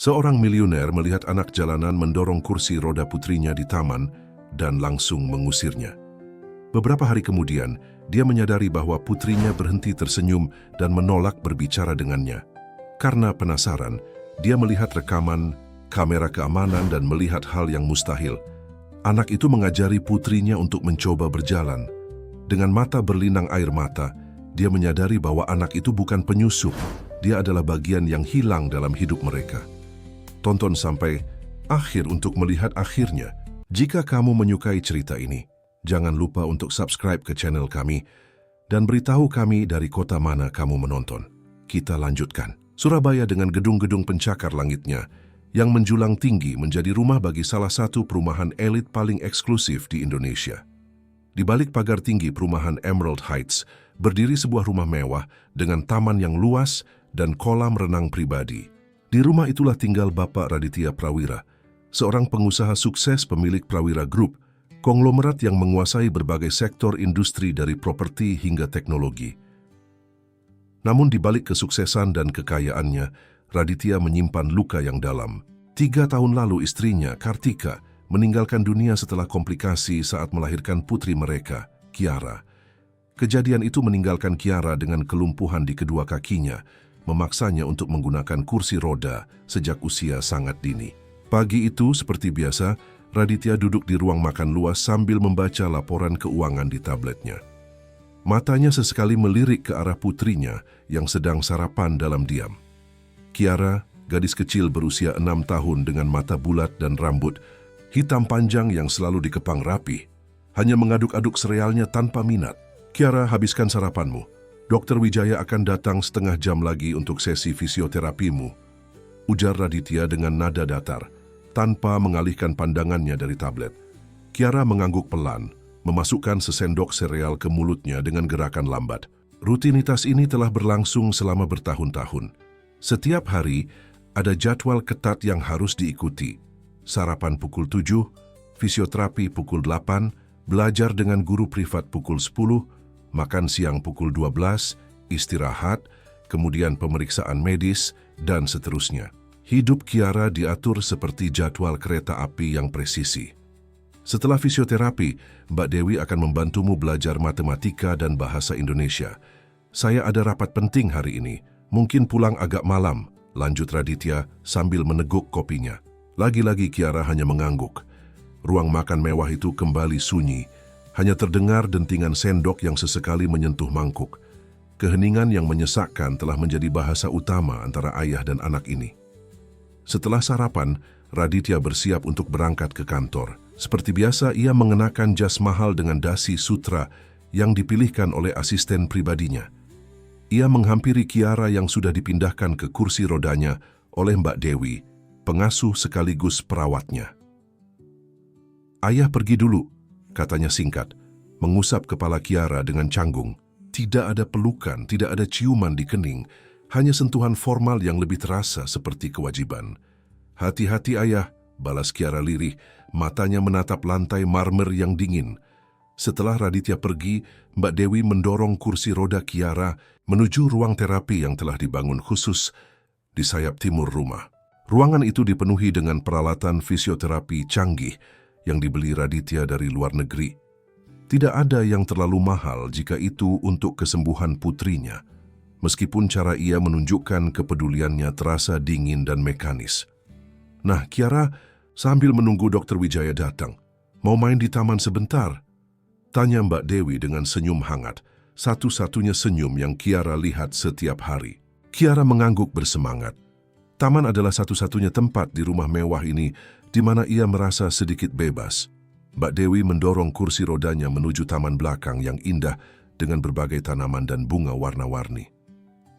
Seorang miliuner melihat anak jalanan mendorong kursi roda putrinya di taman dan langsung mengusirnya. Beberapa hari kemudian, dia menyadari bahwa putrinya berhenti tersenyum dan menolak berbicara dengannya. Karena penasaran, dia melihat rekaman, kamera keamanan dan melihat hal yang mustahil. Anak itu mengajari putrinya untuk mencoba berjalan. Dengan mata berlinang air mata, dia menyadari bahwa anak itu bukan penyusup. Dia adalah bagian yang hilang dalam hidup mereka. Tonton sampai akhir untuk melihat akhirnya. Jika kamu menyukai cerita ini, jangan lupa untuk subscribe ke channel kami dan beritahu kami dari kota mana kamu menonton. Kita lanjutkan. Surabaya dengan gedung-gedung pencakar langitnya yang menjulang tinggi menjadi rumah bagi salah satu perumahan elit paling eksklusif di Indonesia. Di balik pagar tinggi perumahan Emerald Heights, berdiri sebuah rumah mewah dengan taman yang luas dan kolam renang pribadi. Di rumah itulah tinggal Bapak Raditya Prawira, seorang pengusaha sukses pemilik Prawira Group, konglomerat yang menguasai berbagai sektor industri dari properti hingga teknologi. Namun di balik kesuksesan dan kekayaannya, Raditya menyimpan luka yang dalam. 3 tahun lalu istrinya, Kartika, meninggalkan dunia setelah komplikasi saat melahirkan putri mereka, Kiara. Kejadian itu meninggalkan Kiara dengan kelumpuhan di kedua kakinya, memaksanya untuk menggunakan kursi roda sejak usia sangat dini. Pagi itu, seperti biasa, Raditya duduk di ruang makan luas sambil membaca laporan keuangan di tabletnya. Matanya sesekali melirik ke arah putrinya yang sedang sarapan dalam diam. Kiara, gadis kecil berusia 6 tahun dengan mata bulat dan rambut hitam panjang yang selalu dikepang rapi, hanya mengaduk-aduk serealnya tanpa minat. "Kiara, habiskan sarapanmu. Dokter Wijaya akan datang setengah jam lagi untuk sesi fisioterapimu," ujar Raditya dengan nada datar, tanpa mengalihkan pandangannya dari tablet. Kiara mengangguk pelan, memasukkan sesendok sereal ke mulutnya dengan gerakan lambat. Rutinitas ini telah berlangsung selama bertahun-tahun. Setiap hari, ada jadwal ketat yang harus diikuti. Sarapan pukul 7, fisioterapi pukul 8, belajar dengan guru privat pukul 10, makan siang pukul 12, istirahat, kemudian pemeriksaan medis, dan seterusnya. Hidup Kiara diatur seperti jadwal kereta api yang presisi. Setelah fisioterapi, Mbak Dewi akan membantumu belajar matematika dan bahasa Indonesia. "Saya ada rapat penting hari ini, mungkin pulang agak malam," lanjut Raditya sambil meneguk kopinya. Lagi-lagi Kiara hanya mengangguk. Ruang makan mewah itu kembali sunyi. Hanya terdengar dentingan sendok yang sesekali menyentuh mangkuk. Keheningan yang menyesakkan telah menjadi bahasa utama antara ayah dan anak ini. Setelah sarapan, Raditya bersiap untuk berangkat ke kantor. Seperti biasa, ia mengenakan jas mahal dengan dasi sutra yang dipilihkan oleh asisten pribadinya. Ia menghampiri Kiara yang sudah dipindahkan ke kursi rodanya oleh Mbak Dewi, pengasuh sekaligus perawatnya. "Ayah pergi dulu," katanya singkat, mengusap kepala Kiara dengan canggung. Tidak ada pelukan, tidak ada ciuman di kening, hanya sentuhan formal yang lebih terasa seperti kewajiban. "Hati-hati ayah," balas Kiara lirih, matanya menatap lantai marmer yang dingin. Setelah Raditya pergi, Mbak Dewi mendorong kursi roda Kiara menuju ruang terapi yang telah dibangun khusus di sayap timur rumah. Ruangan itu dipenuhi dengan peralatan fisioterapi canggih yang dibeli Raditya dari luar negeri. Tidak ada yang terlalu mahal jika itu untuk kesembuhan putrinya, meskipun cara ia menunjukkan kepeduliannya terasa dingin dan mekanis. "Nah, Kiara, sambil menunggu Dokter Wijaya datang, mau main di taman sebentar?" tanya Mbak Dewi dengan senyum hangat, satu-satunya senyum yang Kiara lihat setiap hari. Kiara mengangguk bersemangat. Taman adalah satu-satunya tempat di rumah mewah ini di mana ia merasa sedikit bebas. Mbak Dewi mendorong kursi rodanya menuju taman belakang yang indah dengan berbagai tanaman dan bunga warna-warni.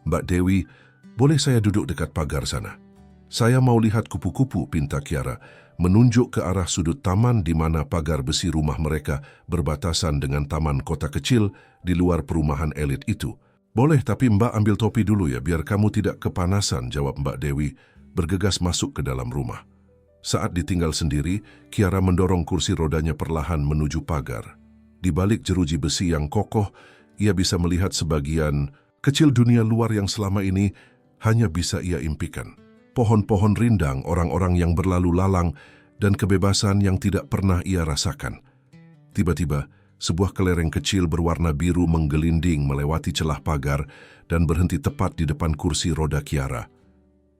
"Mbak Dewi, boleh saya duduk dekat pagar sana? Saya mau lihat kupu-kupu," pinta Kiara, menunjuk ke arah sudut taman di mana pagar besi rumah mereka berbatasan dengan taman kota kecil di luar perumahan elit itu. "Boleh, tapi Mbak ambil topi dulu ya, biar kamu tidak kepanasan," jawab Mbak Dewi, bergegas masuk ke dalam rumah. Saat ditinggal sendiri, Kiara mendorong kursi rodanya perlahan menuju pagar. Di balik jeruji besi yang kokoh, ia bisa melihat sebagian kecil dunia luar yang selama ini hanya bisa ia impikan. pohon-pohon rindang, orang-orang yang berlalu lalang, dan kebebasan yang tidak pernah ia rasakan. Tiba-tiba, sebuah kelereng kecil berwarna biru menggelinding melewati celah pagar dan berhenti tepat di depan kursi roda Kiara.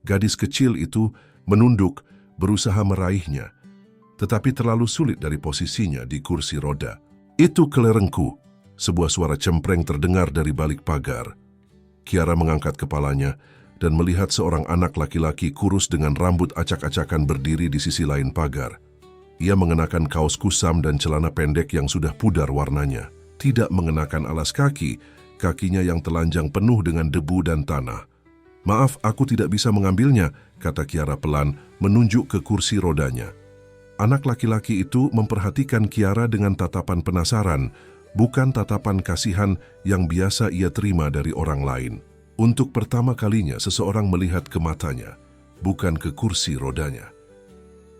Gadis kecil itu menunduk, berusaha meraihnya, tetapi terlalu sulit dari posisinya di kursi roda. "Itu kelerengku," sebuah suara cempreng terdengar dari balik pagar. Kiara mengangkat kepalanya dan melihat seorang anak laki-laki kurus dengan rambut acak-acakan berdiri di sisi lain pagar. Ia mengenakan kaos kusam dan celana pendek yang sudah pudar warnanya. Tidak mengenakan alas kaki, kakinya yang telanjang penuh dengan debu dan tanah. "Maaf, aku tidak bisa mengambilnya," kata Kiara pelan, menunjuk ke kursi rodanya. Anak laki-laki itu memperhatikan Kiara dengan tatapan penasaran, bukan tatapan kasihan yang biasa ia terima dari orang lain. Untuk pertama kalinya seseorang melihat ke matanya, bukan ke kursi rodanya.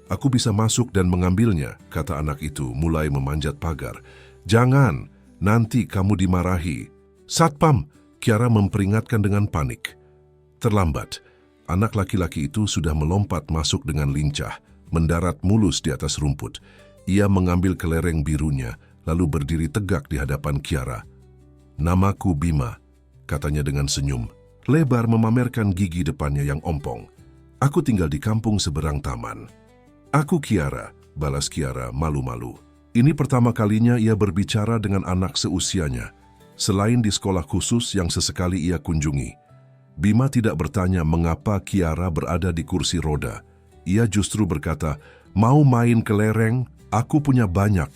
"Aku bisa masuk dan mengambilnya," kata anak itu mulai memanjat pagar. "Jangan, nanti kamu dimarahi." "Satpam!" Kiara memperingatkan dengan panik. Terlambat, anak laki-laki itu sudah melompat masuk dengan lincah, mendarat mulus di atas rumput. Ia mengambil kelereng birunya, lalu berdiri tegak di hadapan Kiara. "Namaku Bima," katanya dengan senyum, lebar memamerkan gigi depannya yang ompong. "Aku tinggal di kampung seberang taman." "Aku Kiara," balas Kiara malu-malu. Ini pertama kalinya ia berbicara dengan anak seusianya, selain di sekolah khusus yang sesekali ia kunjungi. Bima tidak bertanya mengapa Kiara berada di kursi roda. Ia justru berkata, "Mau main kelereng? Aku punya banyak."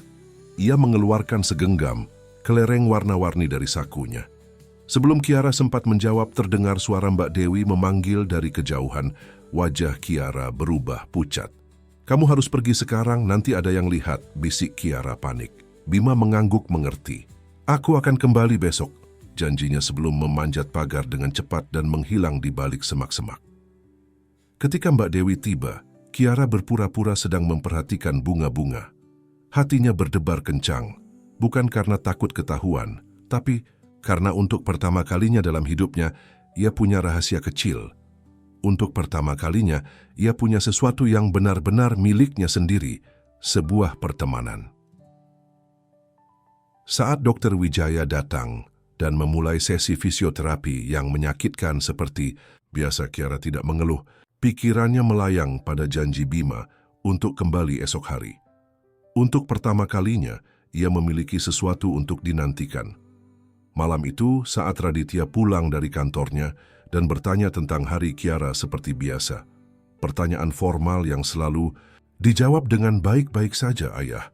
Ia mengeluarkan segenggam kelereng warna-warni dari sakunya. Sebelum Kiara sempat menjawab, terdengar suara Mbak Dewi memanggil dari kejauhan. Wajah Kiara berubah pucat. "Kamu harus pergi sekarang, nanti ada yang lihat," bisik Kiara panik. Bima mengangguk mengerti. "Aku akan kembali besok," janjinya sebelum memanjat pagar dengan cepat dan menghilang di balik semak-semak. Ketika Mbak Dewi tiba, Kiara berpura-pura sedang memperhatikan bunga-bunga. Hatinya berdebar kencang, bukan karena takut ketahuan, tapi karena untuk pertama kalinya dalam hidupnya, ia punya rahasia kecil. Untuk pertama kalinya, ia punya sesuatu yang benar-benar miliknya sendiri, sebuah pertemanan. Saat Dr. Wijaya datang dan memulai sesi fisioterapi yang menyakitkan seperti biasa, Kiara tidak mengeluh. Pikirannya melayang pada janji Bima untuk kembali esok hari. Untuk pertama kalinya, ia memiliki sesuatu untuk dinantikan. Malam itu, saat Raditya pulang dari kantornya dan bertanya tentang hari Kiara seperti biasa. Pertanyaan formal yang selalu dijawab dengan "baik-baik saja, Ayah."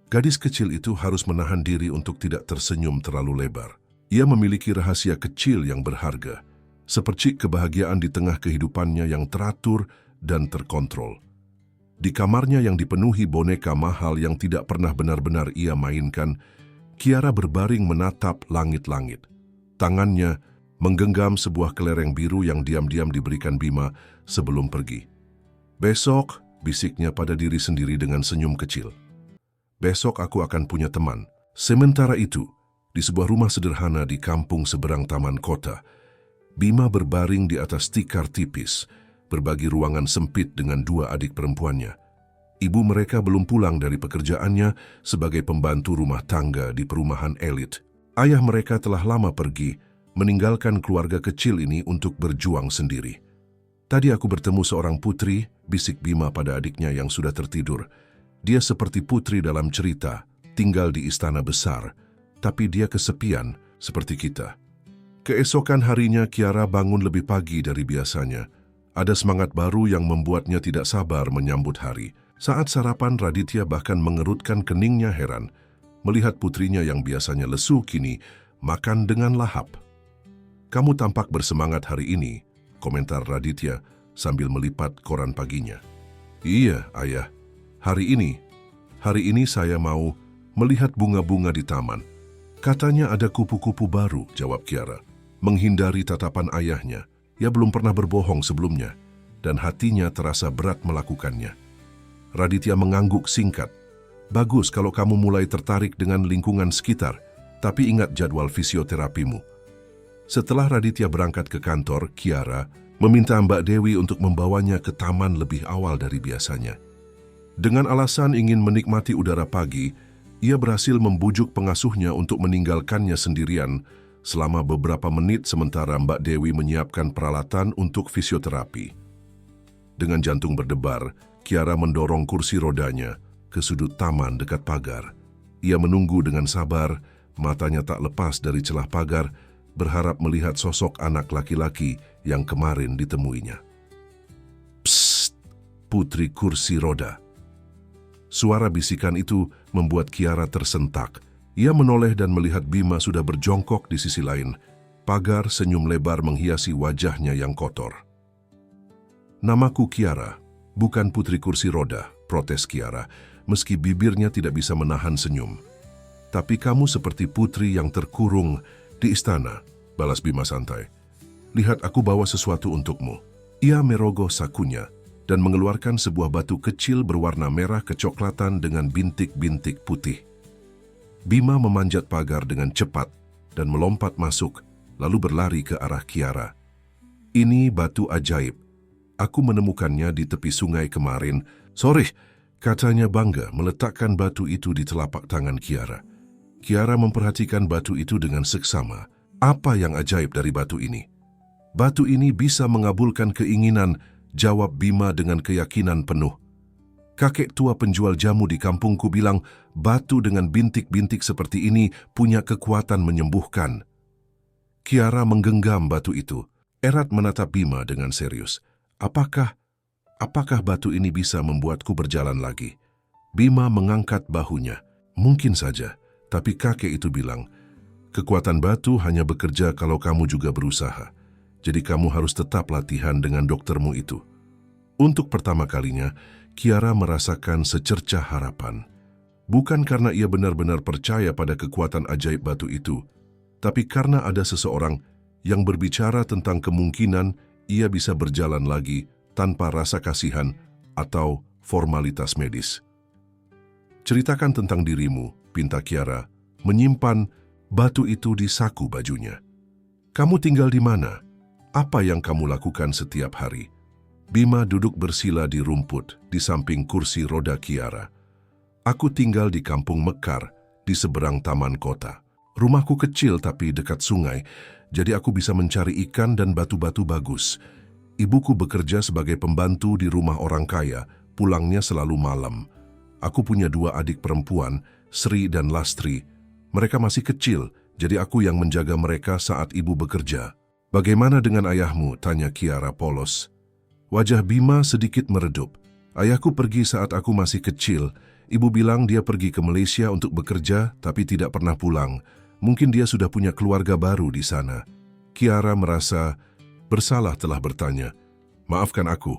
Gadis kecil itu harus menahan diri untuk tidak tersenyum terlalu lebar. Ia memiliki rahasia kecil yang berharga, seperti kebahagiaan di tengah kehidupannya yang teratur dan terkontrol. Di kamarnya yang dipenuhi boneka mahal yang tidak pernah benar-benar ia mainkan, Kiara berbaring menatap langit-langit. Tangannya menggenggam sebuah kelereng biru yang diam-diam diberikan Bima sebelum pergi. "Besok," bisiknya pada diri sendiri dengan senyum kecil. "Besok aku akan punya teman." Sementara itu, di sebuah rumah sederhana di kampung seberang taman kota, Bima berbaring di atas tikar tipis, berbagi ruangan sempit dengan dua adik perempuannya. Ibu mereka belum pulang dari pekerjaannya sebagai pembantu rumah tangga di perumahan elit. Ayah mereka telah lama pergi, meninggalkan keluarga kecil ini untuk berjuang sendiri. "Tadi aku bertemu seorang putri," bisik Bima pada adiknya yang sudah tertidur. "Dia seperti putri dalam cerita, tinggal di istana besar, tapi dia kesepian seperti kita." Keesokan harinya Kiara bangun lebih pagi dari biasanya. Ada semangat baru yang membuatnya tidak sabar menyambut hari. Saat sarapan, Raditya bahkan mengerutkan keningnya heran melihat putrinya yang biasanya lesu kini makan dengan lahap. "Kamu tampak bersemangat hari ini," komentar Raditya sambil melipat koran paginya. "Iya, Ayah. Hari ini saya mau melihat bunga-bunga di taman. Katanya ada kupu-kupu baru," jawab Kiara. Menghindari tatapan ayahnya, ia belum pernah berbohong sebelumnya, dan hatinya terasa berat melakukannya. Raditya mengangguk singkat. "Bagus kalau kamu mulai tertarik dengan lingkungan sekitar, tapi ingat jadwal fisioterapimu." Setelah Raditya berangkat ke kantor, Kiara meminta Mbak Dewi untuk membawanya ke taman lebih awal dari biasanya. Dengan alasan ingin menikmati udara pagi, ia berhasil membujuk pengasuhnya untuk meninggalkannya sendirian selama beberapa menit sementara Mbak Dewi menyiapkan peralatan untuk fisioterapi. Dengan jantung berdebar, Kiara mendorong kursi rodanya ke sudut taman dekat pagar. Ia menunggu dengan sabar, matanya tak lepas dari celah pagar, berharap melihat sosok anak laki-laki yang kemarin ditemuinya. Psst, putri kursi roda. Suara bisikan itu membuat Kiara tersentak. Ia menoleh dan melihat Bima sudah berjongkok di sisi lain. Pagar senyum lebar menghiasi wajahnya yang kotor. "Namaku Kiara, bukan putri kursi roda," protes Kiara, meski bibirnya tidak bisa menahan senyum. "Tapi kamu seperti putri yang terkurung di istana," balas Bima santai. "Lihat, aku bawa sesuatu untukmu." Ia merogoh sakunya dan mengeluarkan sebuah batu kecil berwarna merah kecoklatan dengan bintik-bintik putih. Bima memanjat pagar dengan cepat dan melompat masuk, lalu berlari ke arah Kiara. "Ini batu ajaib. Aku menemukannya di tepi sungai kemarin sore," katanya bangga meletakkan batu itu di telapak tangan Kiara. Kiara memperhatikan batu itu dengan seksama. "Apa yang ajaib dari batu ini?" "Batu ini bisa mengabulkan keinginan," jawab Bima dengan keyakinan penuh. "Kakek tua penjual jamu di kampungku bilang batu dengan bintik-bintik seperti ini punya kekuatan menyembuhkan." Kiara menggenggam batu itu. Erat menatap Bima dengan serius. Apakah batu ini bisa membuatku berjalan lagi?" Bima mengangkat bahunya. "Mungkin saja, tapi kakek itu bilang, kekuatan batu hanya bekerja kalau kamu juga berusaha. Jadi kamu harus tetap latihan dengan doktermu itu." Untuk pertama kalinya, Kiara merasakan secercah harapan. Bukan karena ia benar-benar percaya pada kekuatan ajaib batu itu, tapi karena ada seseorang yang berbicara tentang kemungkinan ia bisa berjalan lagi tanpa rasa kasihan atau formalitas medis. "Ceritakan tentang dirimu," pinta Kiara, menyimpan batu itu di saku bajunya. "Kamu tinggal di mana? Apa yang kamu lakukan setiap hari?" Bima duduk bersila di rumput di samping kursi roda Kiara. "Aku tinggal di kampung Mekar, di seberang taman kota. Rumahku kecil tapi dekat sungai, jadi aku bisa mencari ikan dan batu-batu bagus. Ibuku bekerja sebagai pembantu di rumah orang kaya, pulangnya selalu malam. Aku punya 2 adik perempuan, Sri dan Lastri. Mereka masih kecil, jadi aku yang menjaga mereka saat ibu bekerja." "Bagaimana dengan ayahmu?" tanya Kiara polos. Wajah Bima sedikit meredup. "Ayahku pergi saat aku masih kecil. Ibu bilang dia pergi ke Malaysia untuk bekerja tapi tidak pernah pulang. Mungkin dia sudah punya keluarga baru di sana." Kiara merasa bersalah telah bertanya. "Maafkan aku."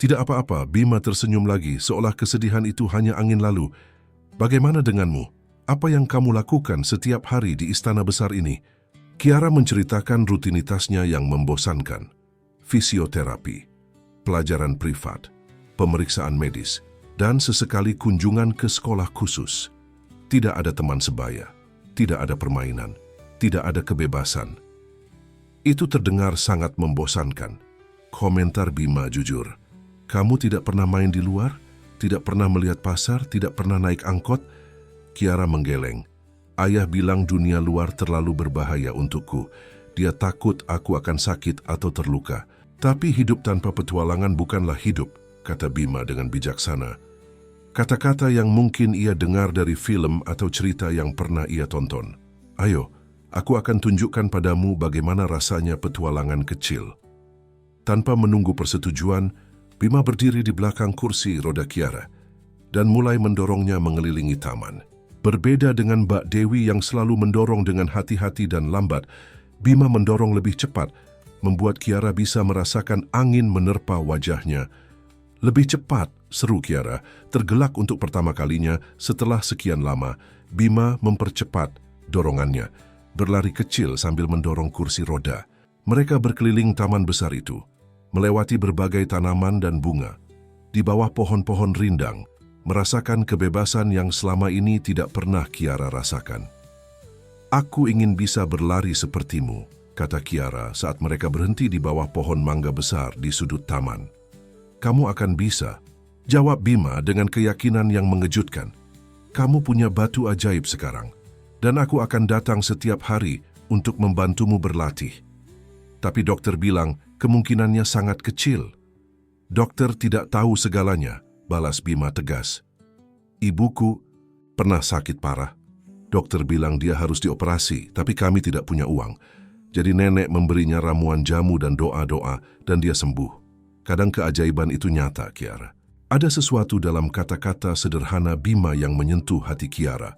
"Tidak apa-apa," Bima tersenyum lagi seolah kesedihan itu hanya angin lalu. "Bagaimana denganmu? Apa yang kamu lakukan setiap hari di istana besar ini?" Kiara menceritakan rutinitasnya yang membosankan. Fisioterapi, pelajaran privat, pemeriksaan medis, dan sesekali kunjungan ke sekolah khusus. Tidak ada teman sebaya, tidak ada permainan, tidak ada kebebasan. Itu terdengar sangat membosankan. Komentar Bima jujur. "Kamu tidak pernah main di luar? Tidak pernah melihat pasar? Tidak pernah naik angkot?" Kiara menggeleng. "Ayah bilang dunia luar terlalu berbahaya untukku. Dia takut aku akan sakit atau terluka. Tapi hidup tanpa petualangan bukanlah hidup," kata Bima dengan bijaksana. Kata-kata yang mungkin ia dengar dari film atau cerita yang pernah ia tonton. "Ayo, aku akan tunjukkan padamu bagaimana rasanya petualangan kecil." Tanpa menunggu persetujuan, Bima berdiri di belakang kursi roda Kiara dan mulai mendorongnya mengelilingi taman. Berbeda dengan Mbak Dewi yang selalu mendorong dengan hati-hati dan lambat, Bima mendorong lebih cepat, membuat Kiara bisa merasakan angin menerpa wajahnya. "Lebih cepat," seru Kiara, tergelak untuk pertama kalinya setelah sekian lama. Bima mempercepat dorongannya, berlari kecil sambil mendorong kursi roda. Mereka berkeliling taman besar itu, melewati berbagai tanaman dan bunga. Di bawah pohon-pohon rindang, merasakan kebebasan yang selama ini tidak pernah Kiara rasakan. "Aku ingin bisa berlari sepertimu," kata Kiara saat mereka berhenti di bawah pohon mangga besar di sudut taman. Kamu akan bisa, jawab Bima dengan keyakinan yang mengejutkan. Kamu punya batu ajaib sekarang, dan aku akan datang setiap hari untuk membantumu berlatih. Tapi dokter bilang kemungkinannya sangat kecil. Dokter tidak tahu segalanya, balas Bima tegas. Ibuku pernah sakit parah. Dokter bilang dia harus dioperasi, tapi kami tidak punya uang. Jadi nenek memberinya ramuan jamu dan doa-doa, dan dia sembuh. Kadang keajaiban itu nyata, Kiara. Ada sesuatu dalam kata-kata sederhana Bima yang menyentuh hati Kiara.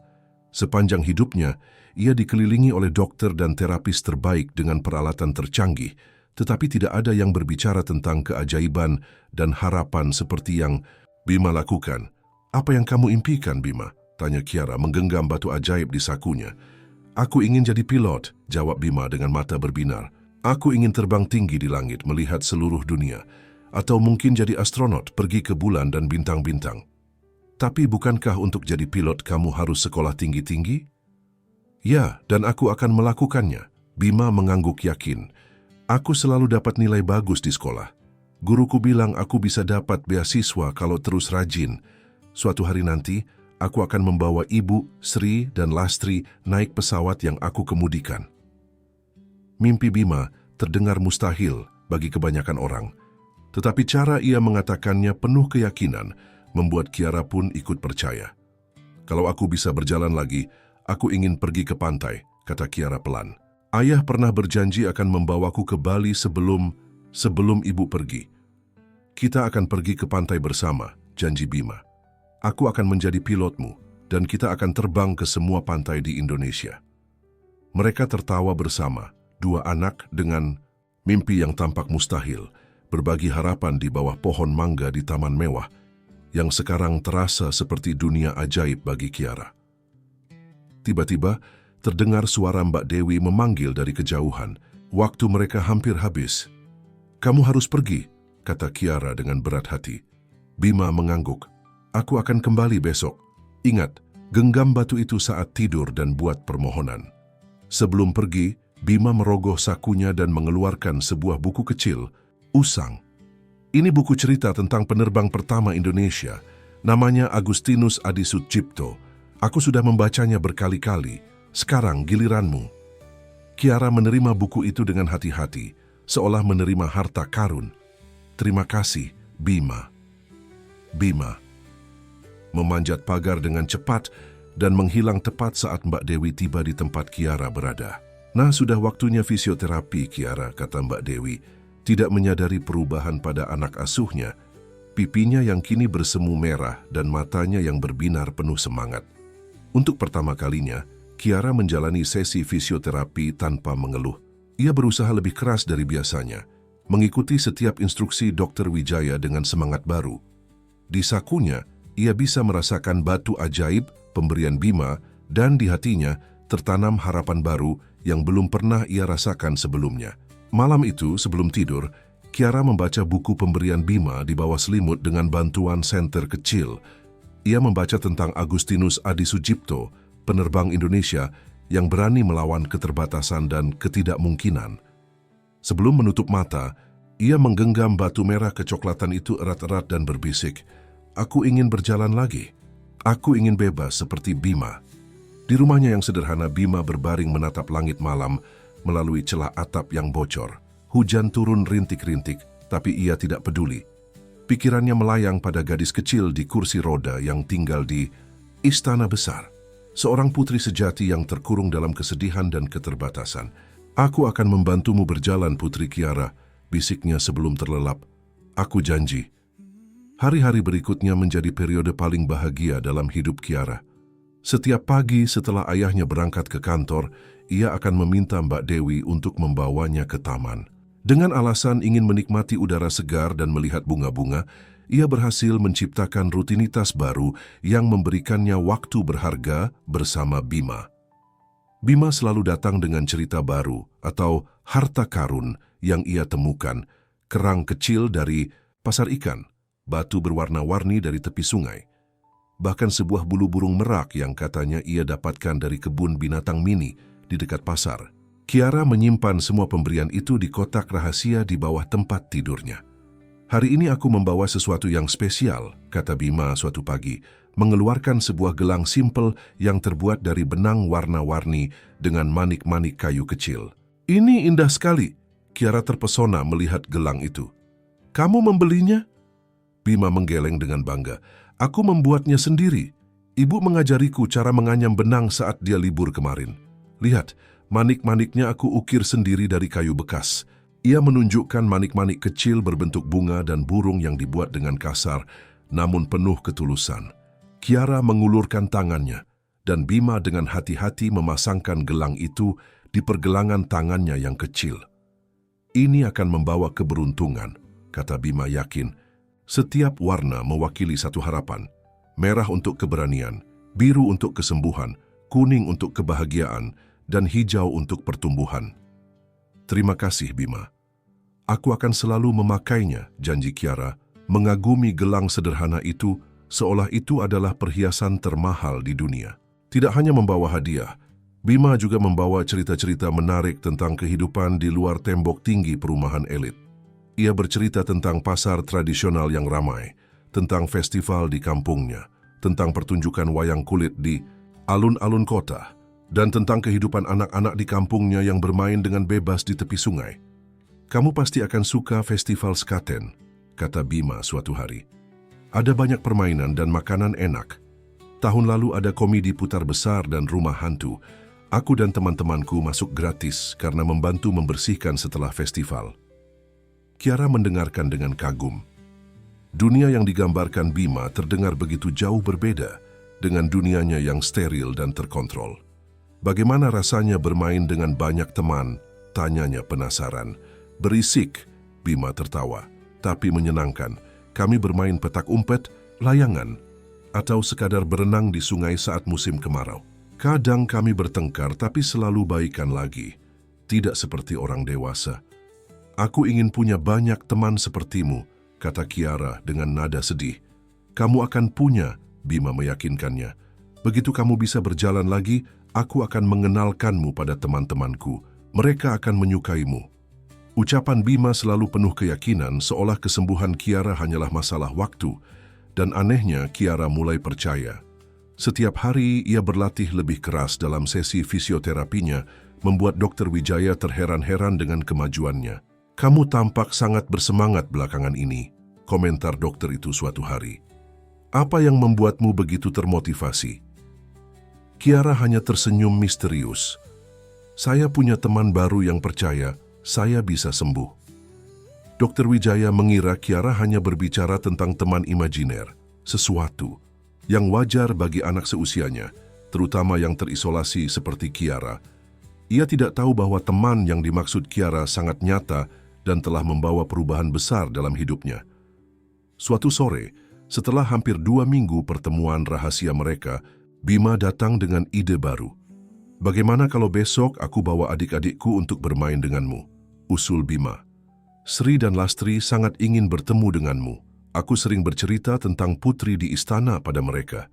Sepanjang hidupnya, ia dikelilingi oleh dokter dan terapis terbaik dengan peralatan tercanggih, tetapi tidak ada yang berbicara tentang keajaiban dan harapan seperti yang Bima lakukan. Apa yang kamu impikan, Bima? Tanya Kiara menggenggam batu ajaib di sakunya. Aku ingin jadi pilot, jawab Bima dengan mata berbinar. Aku ingin terbang tinggi di langit melihat seluruh dunia. Atau mungkin jadi astronot pergi ke bulan dan bintang-bintang. Tapi bukankah untuk jadi pilot kamu harus sekolah tinggi-tinggi? Ya, dan aku akan melakukannya. Bima mengangguk yakin. Aku selalu dapat nilai bagus di sekolah. Guruku bilang aku bisa dapat beasiswa kalau terus rajin. Suatu hari nanti, aku akan membawa Ibu, Sri, dan Lastri naik pesawat yang aku kemudikan. Mimpi Bima terdengar mustahil bagi kebanyakan orang. Tetapi cara ia mengatakannya penuh keyakinan membuat Kiara pun ikut percaya. Kalau aku bisa berjalan lagi, aku ingin pergi ke pantai, kata Kiara pelan. Ayah pernah berjanji akan membawaku ke Bali sebelum ibu pergi. Kita akan pergi ke pantai bersama, janji Bima. Aku akan menjadi pilotmu, dan kita akan terbang ke semua pantai di Indonesia. Mereka tertawa bersama, dua anak dengan mimpi yang tampak mustahil, berbagi harapan di bawah pohon mangga di taman mewah, yang sekarang terasa seperti dunia ajaib bagi Kiara. Tiba-tiba, terdengar suara Mbak Dewi memanggil dari kejauhan. Waktu mereka hampir habis. Kamu harus pergi, kata Kiara dengan berat hati. Bima mengangguk. Aku akan kembali besok. Ingat, genggam batu itu saat tidur dan buat permohonan. Sebelum pergi, Bima merogoh sakunya dan mengeluarkan sebuah buku kecil, Usang. Ini buku cerita tentang penerbang pertama Indonesia. Namanya Agustinus Adi Sucipto. Aku sudah membacanya berkali-kali. Sekarang giliranmu. Kiara menerima buku itu dengan hati-hati, seolah menerima harta karun. Terima kasih, Bima. Bima memanjat pagar dengan cepat dan menghilang tepat saat Mbak Dewi tiba di tempat Kiara berada. Nah, sudah waktunya fisioterapi, Kiara, kata Mbak Dewi, tidak menyadari perubahan pada anak asuhnya, pipinya yang kini bersemu merah dan matanya yang berbinar penuh semangat. Untuk pertama kalinya, Kiara menjalani sesi fisioterapi tanpa mengeluh. Ia berusaha lebih keras dari biasanya, mengikuti setiap instruksi Dr. Wijaya dengan semangat baru. Di sakunya, ia bisa merasakan batu ajaib pemberian Bima dan di hatinya tertanam harapan baru yang belum pernah ia rasakan sebelumnya. Malam itu, sebelum tidur, Kiara membaca buku pemberian Bima di bawah selimut dengan bantuan senter kecil. Ia membaca tentang Agustinus Adi Sucipto, penerbang Indonesia yang berani melawan keterbatasan dan ketidakmungkinan. Sebelum menutup mata, ia menggenggam batu merah kecoklatan itu erat-erat dan berbisik, "Aku ingin berjalan lagi. Aku ingin bebas seperti Bima." Di rumahnya yang sederhana, Bima berbaring menatap langit malam melalui celah atap yang bocor. Hujan turun rintik-rintik, tapi ia tidak peduli. Pikirannya melayang pada gadis kecil di kursi roda yang tinggal di istana besar. Seorang putri sejati yang terkurung dalam kesedihan dan keterbatasan. "Aku akan membantumu berjalan, Putri Kiara," bisiknya sebelum terlelap. "Aku janji." Hari-hari berikutnya menjadi periode paling bahagia dalam hidup Kiara. Setiap pagi setelah ayahnya berangkat ke kantor, ia akan meminta Mbak Dewi untuk membawanya ke taman. Dengan alasan ingin menikmati udara segar dan melihat bunga-bunga, ia berhasil menciptakan rutinitas baru yang memberikannya waktu berharga bersama Bima. Bima selalu datang dengan cerita baru atau harta karun yang ia temukan, kerang kecil dari pasar ikan, batu berwarna-warni dari tepi sungai, bahkan sebuah bulu burung merak yang katanya ia dapatkan dari kebun binatang mini di dekat pasar. Kiara menyimpan semua pemberian itu di kotak rahasia di bawah tempat tidurnya. "Hari ini aku membawa sesuatu yang spesial," kata Bima suatu pagi, mengeluarkan sebuah gelang simpel yang terbuat dari benang warna-warni dengan manik-manik kayu kecil. "Ini indah sekali." Kiara terpesona melihat gelang itu. "Kamu membelinya?" Bima menggeleng dengan bangga. "Aku membuatnya sendiri. Ibu mengajariku cara menganyam benang saat dia libur kemarin. Lihat, manik-maniknya aku ukir sendiri dari kayu bekas." Ia menunjukkan manik-manik kecil berbentuk bunga dan burung yang dibuat dengan kasar, namun penuh ketulusan. Kiara mengulurkan tangannya, dan Bima dengan hati-hati memasangkan gelang itu di pergelangan tangannya yang kecil. "Ini akan membawa keberuntungan," kata Bima yakin. "Setiap warna mewakili satu harapan. Merah untuk keberanian, biru untuk kesembuhan, kuning untuk kebahagiaan, dan hijau untuk pertumbuhan." "Terima kasih, Bima. Aku akan selalu memakainya," janji Kiara, mengagumi gelang sederhana itu seolah itu adalah perhiasan termahal di dunia. Tidak hanya membawa hadiah, Bima juga membawa cerita-cerita menarik tentang kehidupan di luar tembok tinggi perumahan elit. Ia bercerita tentang pasar tradisional yang ramai, tentang festival di kampungnya, tentang pertunjukan wayang kulit di alun-alun kota, dan tentang kehidupan anak-anak di kampungnya yang bermain dengan bebas di tepi sungai. "Kamu pasti akan suka festival Skaten," kata Bima suatu hari. "Ada banyak permainan dan makanan enak. Tahun lalu ada komedi putar besar dan rumah hantu. Aku dan teman-temanku masuk gratis karena membantu membersihkan setelah festival." Kiara mendengarkan dengan kagum. Dunia yang digambarkan Bima terdengar begitu jauh berbeda dengan dunianya yang steril dan terkontrol. "Bagaimana rasanya bermain dengan banyak teman?" tanyanya penasaran. "Berisik," Bima tertawa, "tapi menyenangkan. Kami bermain petak umpet, layangan, atau sekadar berenang di sungai saat musim kemarau. Kadang kami bertengkar tapi selalu baikan lagi. Tidak seperti orang dewasa." "Aku ingin punya banyak teman sepertimu," kata Kiara dengan nada sedih. "Kamu akan punya," Bima meyakinkannya. "Begitu kamu bisa berjalan lagi, aku akan mengenalkanmu pada teman-temanku. Mereka akan menyukaimu." Ucapan Bima selalu penuh keyakinan seolah kesembuhan Kiara hanyalah masalah waktu, dan anehnya Kiara mulai percaya. Setiap hari ia berlatih lebih keras dalam sesi fisioterapinya, membuat Dr. Wijaya terheran-heran dengan kemajuannya. "Kamu tampak sangat bersemangat belakangan ini," komentar dokter itu suatu hari. "Apa yang membuatmu begitu termotivasi?" Kiara hanya tersenyum misterius. "Saya punya teman baru yang percaya saya bisa sembuh." Dr. Wijaya mengira Kiara hanya berbicara tentang teman imajiner, sesuatu yang wajar bagi anak seusianya, terutama yang terisolasi seperti Kiara. Ia tidak tahu bahwa teman yang dimaksud Kiara sangat nyata dan telah membawa perubahan besar dalam hidupnya. Suatu sore, setelah hampir 2 minggu pertemuan rahasia mereka, Bima datang dengan ide baru. "Bagaimana kalau besok aku bawa adik-adikku untuk bermain denganmu?" usul Bima. "Sri dan Lastri sangat ingin bertemu denganmu. Aku sering bercerita tentang putri di istana pada mereka."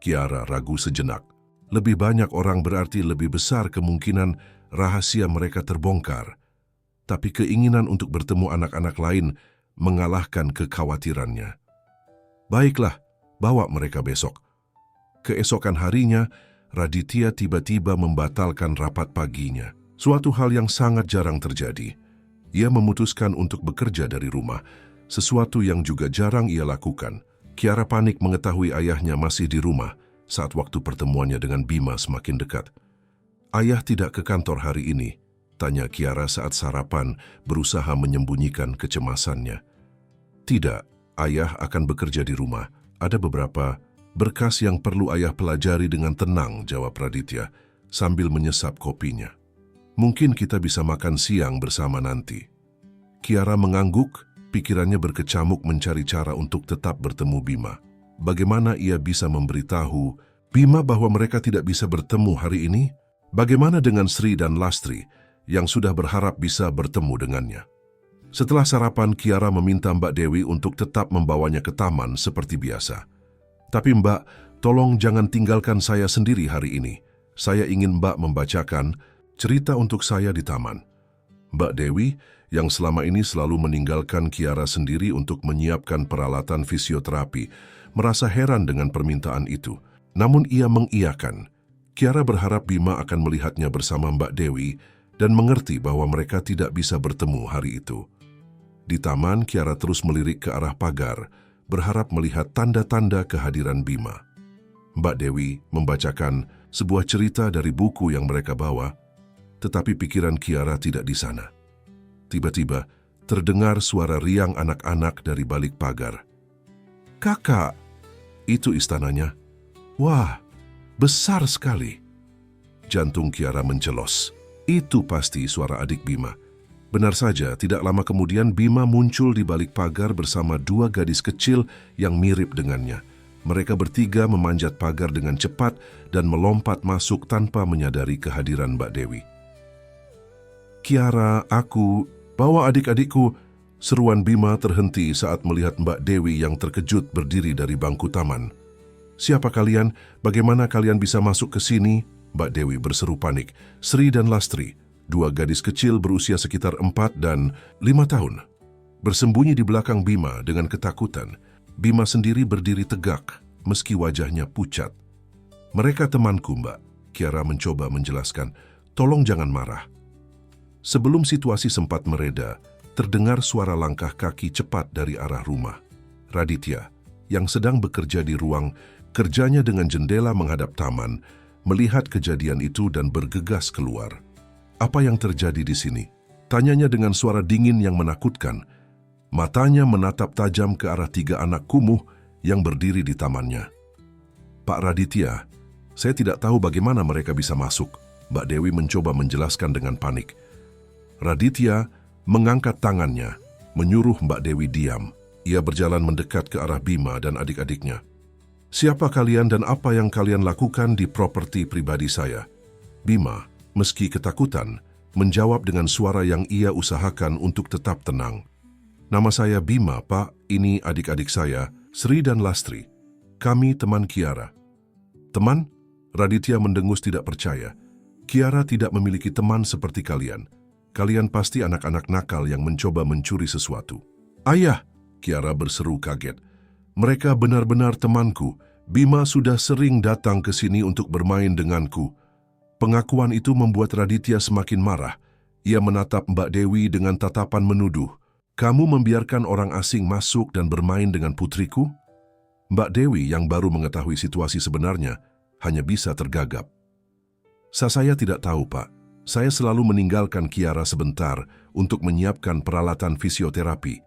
Kiara ragu sejenak. Lebih banyak orang berarti lebih besar kemungkinan rahasia mereka terbongkar. Tapi keinginan untuk bertemu anak-anak lain mengalahkan kekhawatirannya. "Baiklah, bawa mereka besok." Keesokan harinya, Raditya tiba-tiba membatalkan rapat paginya. Suatu hal yang sangat jarang terjadi. Ia memutuskan untuk bekerja dari rumah, sesuatu yang juga jarang ia lakukan. Kiara panik mengetahui ayahnya masih di rumah saat waktu pertemuannya dengan Bima semakin dekat. "Ayah tidak ke kantor hari ini?" tanya Kiara saat sarapan, berusaha menyembunyikan kecemasannya. "Tidak, ayah akan bekerja di rumah. Ada beberapa berkas yang perlu ayah pelajari dengan tenang," jawab Raditya sambil menyesap kopinya. "Mungkin kita bisa makan siang bersama nanti." Kiara mengangguk, pikirannya berkecamuk mencari cara untuk tetap bertemu Bima. Bagaimana ia bisa memberitahu Bima bahwa mereka tidak bisa bertemu hari ini? Bagaimana dengan Sri dan Lastri yang sudah berharap bisa bertemu dengannya? Setelah sarapan, Kiara meminta Mbak Dewi untuk tetap membawanya ke taman seperti biasa. "Tapi Mbak, tolong jangan tinggalkan saya sendiri hari ini. Saya ingin Mbak membacakan." Cerita untuk saya di taman. Mbak Dewi, yang selama ini selalu meninggalkan Kiara sendiri untuk menyiapkan peralatan fisioterapi, merasa heran dengan permintaan itu. Namun ia mengiyakan. Kiara berharap Bima akan melihatnya bersama Mbak Dewi dan mengerti bahwa mereka tidak bisa bertemu hari itu. Di taman, Kiara terus melirik ke arah pagar, berharap melihat tanda-tanda kehadiran Bima. Mbak Dewi membacakan sebuah cerita dari buku yang mereka bawa, tetapi pikiran Kiara tidak di sana. Tiba-tiba, terdengar suara riang anak-anak dari balik pagar. "Kakak, itu istananya. Wah, besar sekali." Jantung Kiara mencelos. Itu pasti suara adik Bima. Benar saja, tidak lama kemudian Bima muncul di balik pagar bersama dua gadis kecil yang mirip dengannya. Mereka bertiga memanjat pagar dengan cepat dan melompat masuk tanpa menyadari kehadiran Mbak Dewi. "Kiara, aku, bawa adik-adikku." Seruan Bima terhenti saat melihat Mbak Dewi yang terkejut berdiri dari bangku taman. "Siapa kalian? Bagaimana kalian bisa masuk ke sini?" Mbak Dewi berseru panik. Sri dan Lastri, dua gadis kecil berusia sekitar 4 dan 5 tahun, bersembunyi di belakang Bima dengan ketakutan. Bima sendiri berdiri tegak, meski wajahnya pucat. "Mereka temanku, Mbak," Kiara mencoba menjelaskan. "Tolong jangan marah." Sebelum situasi sempat mereda, terdengar suara langkah kaki cepat dari arah rumah. Raditya, yang sedang bekerja di ruang kerjanya dengan jendela menghadap taman, melihat kejadian itu dan bergegas keluar. "Apa yang terjadi di sini?" tanyanya dengan suara dingin yang menakutkan. Matanya menatap tajam ke arah 3 anak kumuh yang berdiri di tamannya. "Pak Raditya, saya tidak tahu bagaimana mereka bisa masuk," Mbak Dewi mencoba menjelaskan dengan panik. Raditya mengangkat tangannya, menyuruh Mbak Dewi diam. Ia berjalan mendekat ke arah Bima dan adik-adiknya. "Siapa kalian dan apa yang kalian lakukan di properti pribadi saya?" Bima, meski ketakutan, menjawab dengan suara yang ia usahakan untuk tetap tenang. "Nama saya Bima, Pak. Ini adik-adik saya, Sri dan Lastri. Kami teman Kiara." "Teman?" Raditya mendengus tidak percaya. "Kiara tidak memiliki teman seperti kalian. Kalian pasti anak-anak nakal yang mencoba mencuri sesuatu." "Ayah!" Kiara berseru kaget. "Mereka benar-benar temanku. Bima sudah sering datang ke sini untuk bermain denganku." Pengakuan itu membuat Raditya semakin marah. Ia menatap Mbak Dewi dengan tatapan menuduh. "Kamu membiarkan orang asing masuk dan bermain dengan putriku?" Mbak Dewi yang baru mengetahui situasi sebenarnya hanya bisa tergagap. Saya tidak tahu, Pak. Saya selalu meninggalkan Kiara sebentar untuk menyiapkan peralatan fisioterapi."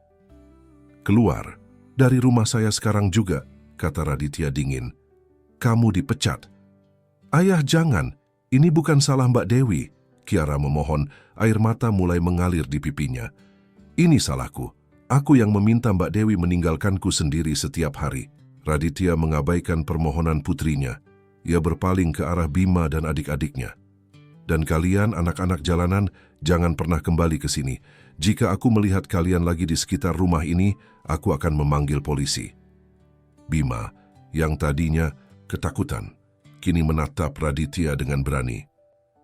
"Keluar dari rumah saya sekarang juga," kata Raditya dingin. "Kamu dipecat." "Ayah, jangan. Ini bukan salah Mbak Dewi." Kiara memohon, air mata mulai mengalir di pipinya. "Ini salahku. Aku yang meminta Mbak Dewi meninggalkanku sendiri setiap hari." Raditya mengabaikan permohonan putrinya. Ia berpaling ke arah Bima dan adik-adiknya. "Dan kalian, anak-anak jalanan, jangan pernah kembali ke sini. Jika aku melihat kalian lagi di sekitar rumah ini, aku akan memanggil polisi." Bima, yang tadinya ketakutan, kini menatap Raditya dengan berani.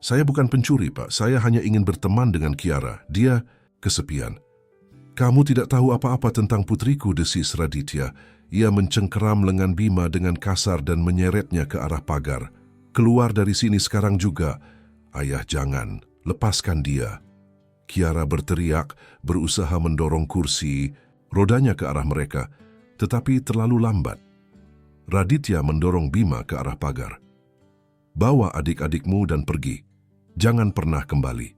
"Saya bukan pencuri, Pak. Saya hanya ingin berteman dengan Kiara. Dia kesepian." "Kamu tidak tahu apa-apa tentang putriku," desis Raditya. Ia mencengkeram lengan Bima dengan kasar dan menyeretnya ke arah pagar. "Keluar dari sini sekarang juga." "Ayah, jangan. Lepaskan dia." Kiara berteriak, berusaha mendorong kursi rodanya ke arah mereka, tetapi terlalu lambat. Raditya mendorong Bima ke arah pagar. "Bawa adik-adikmu dan pergi. Jangan pernah kembali."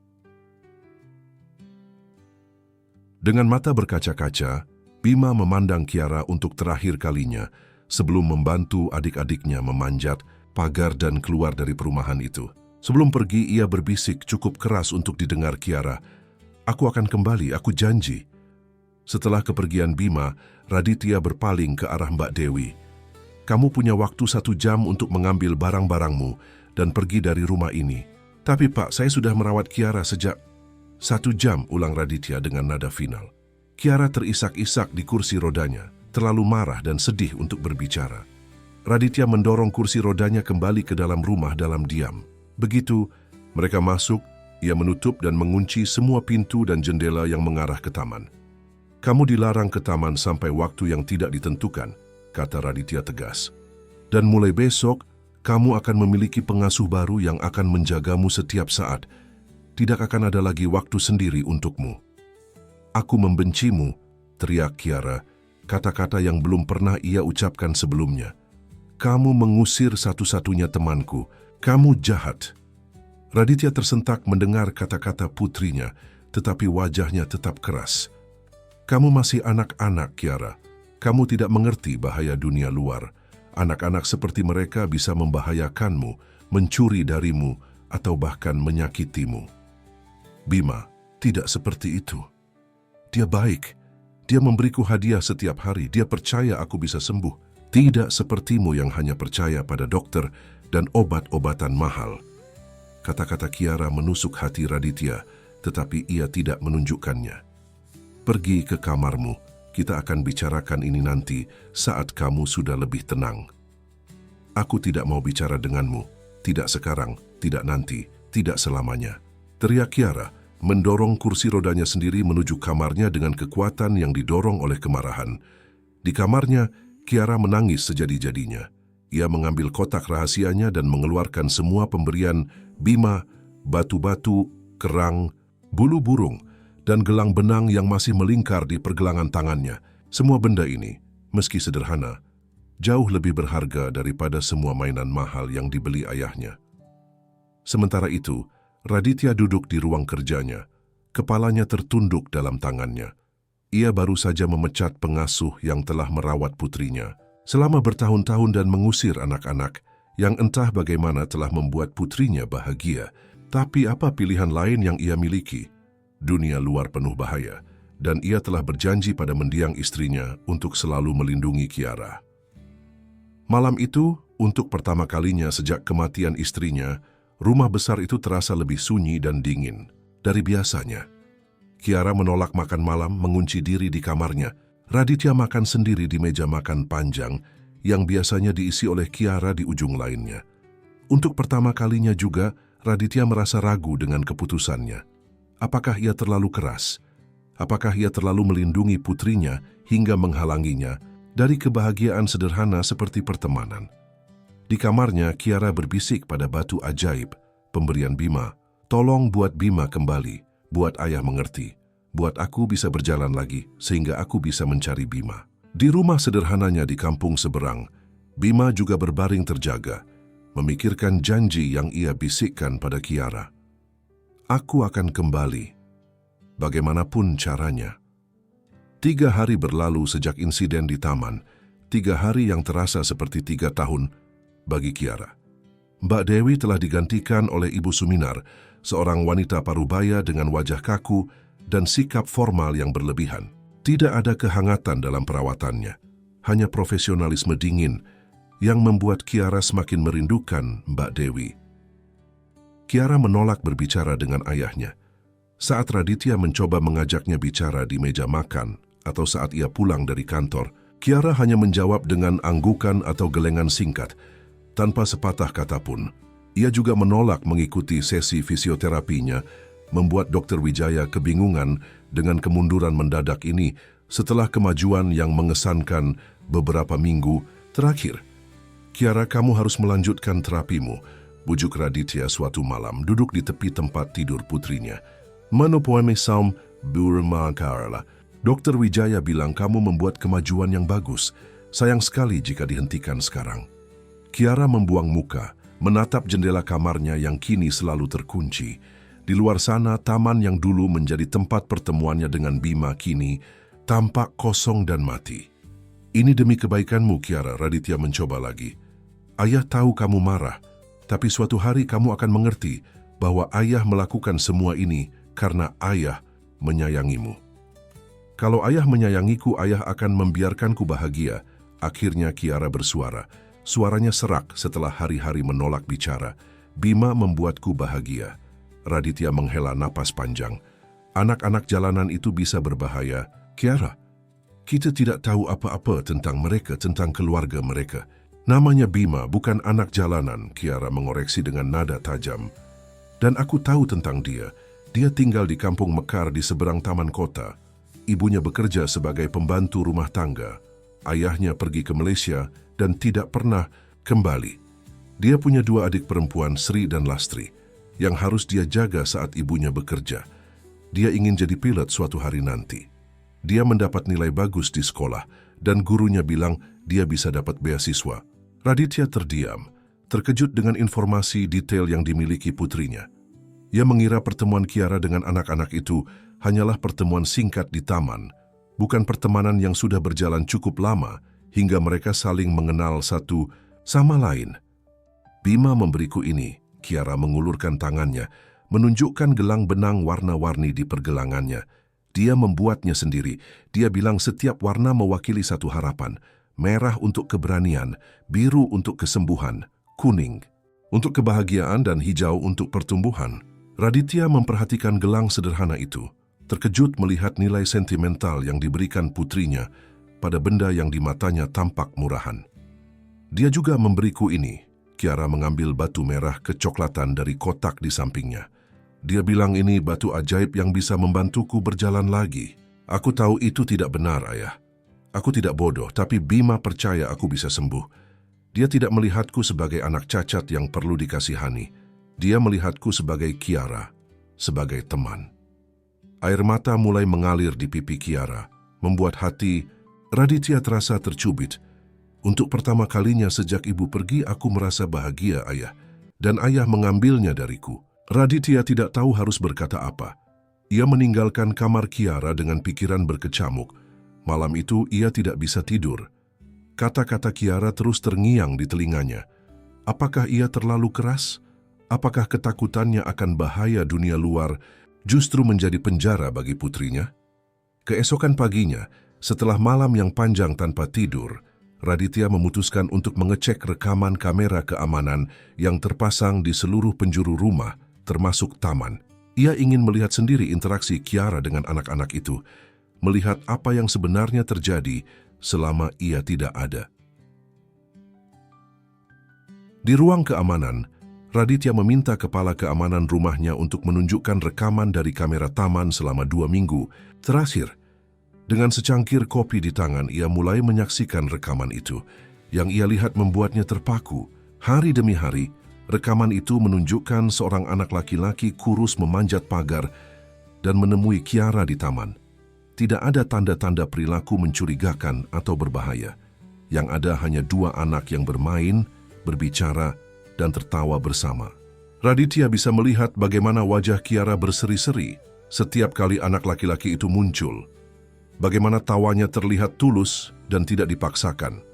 Dengan mata berkaca-kaca, Bima memandang Kiara untuk terakhir kalinya sebelum membantu adik-adiknya memanjat pagar dan keluar dari perumahan itu. Sebelum pergi, ia berbisik cukup keras untuk didengar Kiara. "Aku akan kembali, aku janji." Setelah kepergian Bima, Raditya berpaling ke arah Mbak Dewi. "Kamu punya waktu 1 jam untuk mengambil barang-barangmu dan pergi dari rumah ini." "Tapi Pak, saya sudah merawat Kiara sejak..." "1 jam," ulang Raditya dengan nada final. Kiara terisak-isak di kursi rodanya, terlalu marah dan sedih untuk berbicara. Raditya mendorong kursi rodanya kembali ke dalam rumah dalam diam. Begitu mereka masuk, Ia menutup dan mengunci semua pintu dan jendela yang mengarah ke taman. Kamu dilarang ke taman sampai waktu yang tidak ditentukan, kata Raditya tegas. Dan mulai besok, kamu akan memiliki pengasuh baru yang akan menjagamu setiap saat. Tidak akan ada lagi waktu sendiri untukmu. Aku membencimu, teriak Kiara, kata-kata yang belum pernah ia ucapkan sebelumnya. Kamu mengusir satu-satunya temanku. Kamu jahat. Raditya tersentak mendengar kata-kata putrinya, tetapi wajahnya tetap keras. Kamu masih anak-anak, Kiara. Kamu tidak mengerti bahaya dunia luar. Anak-anak seperti mereka bisa membahayakanmu, mencuri darimu, atau bahkan menyakitimu. Bima tidak seperti itu. Dia baik. Dia memberiku hadiah setiap hari. Dia percaya aku bisa sembuh. Tidak sepertimu yang hanya percaya pada dokter dan obat-obatan mahal. Kata-kata Kiara menusuk hati Raditya, tetapi ia tidak menunjukkannya. Pergi ke kamarmu, kita akan bicarakan ini nanti saat kamu sudah lebih tenang. Aku tidak mau bicara denganmu, tidak sekarang, tidak nanti, tidak selamanya. Teriak Kiara, mendorong kursi rodanya sendiri menuju kamarnya dengan kekuatan yang didorong oleh kemarahan. Di kamarnya, Kiara menangis sejadi-jadinya. Ia mengambil kotak rahasianya dan mengeluarkan semua pemberian Bima, batu-batu, kerang, bulu burung, dan gelang benang yang masih melingkar di pergelangan tangannya. Semua benda ini, meski sederhana, jauh lebih berharga daripada semua mainan mahal yang dibeli ayahnya. Sementara itu, Raditya duduk di ruang kerjanya. Kepalanya tertunduk dalam tangannya. Ia baru saja memecat pengasuh yang telah merawat putrinya selama bertahun-tahun dan mengusir anak-anak yang entah bagaimana telah membuat putrinya bahagia. Tapi apa pilihan lain yang ia miliki? Dunia luar penuh bahaya, dan ia telah berjanji pada mendiang istrinya untuk selalu melindungi Kiara. Malam itu, untuk pertama kalinya sejak kematian istrinya, rumah besar itu terasa lebih sunyi dan dingin dari biasanya. Kiara menolak makan malam, mengunci diri di kamarnya. Raditya makan sendiri di meja makan panjang yang biasanya diisi oleh Kiara di ujung lainnya. Untuk pertama kalinya juga, Raditya merasa ragu dengan keputusannya. Apakah ia terlalu keras? Apakah ia terlalu melindungi putrinya hingga menghalanginya dari kebahagiaan sederhana seperti pertemanan? Di kamarnya, Kiara berbisik pada batu ajaib, pemberian Bima. Tolong buat Bima kembali, buat ayah mengerti, buat aku bisa berjalan lagi sehingga aku bisa mencari Bima. Di rumah sederhananya di kampung seberang, Bima juga berbaring terjaga, memikirkan janji yang ia bisikkan pada Kiara. Aku akan kembali, bagaimanapun caranya. 3 hari berlalu sejak insiden di taman, 3 hari yang terasa seperti 3 tahun bagi Kiara. Mbak Dewi telah digantikan oleh Ibu Suminar, seorang wanita parubaya dengan wajah kaku dan sikap formal yang berlebihan. Tidak ada kehangatan dalam perawatannya, hanya profesionalisme dingin yang membuat Kiara semakin merindukan Mbak Dewi. Kiara menolak berbicara dengan ayahnya. Saat Raditya mencoba mengajaknya bicara di meja makan atau saat ia pulang dari kantor, Kiara hanya menjawab dengan anggukan atau gelengan singkat, tanpa sepatah kata pun. Ia juga menolak mengikuti sesi fisioterapinya, membuat Dr. Wijaya kebingungan dengan kemunduran mendadak ini setelah kemajuan yang mengesankan beberapa minggu terakhir. Kiara, kamu harus melanjutkan terapimu, bujuk Raditya suatu malam duduk di tepi tempat tidur putrinya. Manopoeme saum burma karla. Dr. Wijaya bilang kamu membuat kemajuan yang bagus. Sayang sekali jika dihentikan sekarang. Kiara membuang muka, menatap jendela kamarnya yang kini selalu terkunci. Di luar sana, taman yang dulu menjadi tempat pertemuannya dengan Bima kini tampak kosong dan mati. Ini demi kebaikanmu, Kiara, Raditya mencoba lagi. Ayah tahu kamu marah, tapi suatu hari kamu akan mengerti bahwa ayah melakukan semua ini karena ayah menyayangimu. Kalau ayah menyayangiku, ayah akan membiarkanku bahagia. Akhirnya Kiara bersuara. Suaranya serak setelah hari-hari menolak bicara. Bima membuatku bahagia. Raditya menghela napas panjang. Anak-anak jalanan itu bisa berbahaya. Kiara, kita tidak tahu apa-apa tentang mereka, tentang keluarga mereka. Namanya Bima, bukan anak jalanan, Kiara mengoreksi dengan nada tajam. Dan aku tahu tentang dia. Dia tinggal di kampung mekar di seberang taman kota. Ibunya bekerja sebagai pembantu rumah tangga. Ayahnya pergi ke Malaysia dan tidak pernah kembali. Dia punya 2 adik perempuan, Sri dan Lastri, yang harus dia jaga saat ibunya bekerja. Dia ingin jadi pilot suatu hari nanti. Dia mendapat nilai bagus di sekolah dan gurunya bilang dia bisa dapat beasiswa. Raditya terdiam, terkejut dengan informasi detail yang dimiliki putrinya. Ia mengira pertemuan Kiara dengan anak-anak itu hanyalah pertemuan singkat di taman, bukan pertemanan yang sudah berjalan cukup lama hingga mereka saling mengenal satu sama lain. Bima memberiku ini, Kiara mengulurkan tangannya, menunjukkan gelang benang warna-warni di pergelangannya. Dia membuatnya sendiri. Dia bilang setiap warna mewakili satu harapan. Merah untuk keberanian, biru untuk kesembuhan, kuning untuk kebahagiaan dan hijau untuk pertumbuhan. Raditya memperhatikan gelang sederhana itu, terkejut melihat nilai sentimental yang diberikan putrinya pada benda yang di matanya tampak murahan. Dia juga memberiku ini. Kiara mengambil batu merah kecoklatan dari kotak di sampingnya. Dia bilang ini batu ajaib yang bisa membantuku berjalan lagi. Aku tahu itu tidak benar, Ayah. Aku tidak bodoh, tapi Bima percaya aku bisa sembuh. Dia tidak melihatku sebagai anak cacat yang perlu dikasihani. Dia melihatku sebagai Kiara, sebagai teman. Air mata mulai mengalir di pipi Kiara, membuat hati Raditya terasa tercubit. Untuk pertama kalinya sejak ibu pergi, aku merasa bahagia, Ayah. Dan Ayah mengambilnya dariku. Raditya tidak tahu harus berkata apa. Ia meninggalkan kamar Kiara dengan pikiran berkecamuk. Malam itu ia tidak bisa tidur. Kata-kata Kiara terus terngiang di telinganya. Apakah ia terlalu keras? Apakah ketakutannya akan bahaya dunia luar justru menjadi penjara bagi putrinya? Keesokan paginya, setelah malam yang panjang tanpa tidur, Raditya memutuskan untuk mengecek rekaman kamera keamanan yang terpasang di seluruh penjuru rumah, termasuk taman. Ia ingin melihat sendiri interaksi Kiara dengan anak-anak itu, melihat apa yang sebenarnya terjadi selama ia tidak ada. Di ruang keamanan, Raditya meminta kepala keamanan rumahnya untuk menunjukkan rekaman dari kamera taman selama 2 minggu. Terakhir, dengan secangkir kopi di tangan, ia mulai menyaksikan rekaman itu. Yang ia lihat membuatnya terpaku. Hari demi hari, rekaman itu menunjukkan seorang anak laki-laki kurus memanjat pagar dan menemui Kiara di taman. Tidak ada tanda-tanda perilaku mencurigakan atau berbahaya. Yang ada hanya 2 anak yang bermain, berbicara, dan tertawa bersama. Raditya bisa melihat bagaimana wajah Kiara berseri-seri setiap kali anak laki-laki itu muncul. Bagaimana tawanya terlihat tulus dan tidak dipaksakan.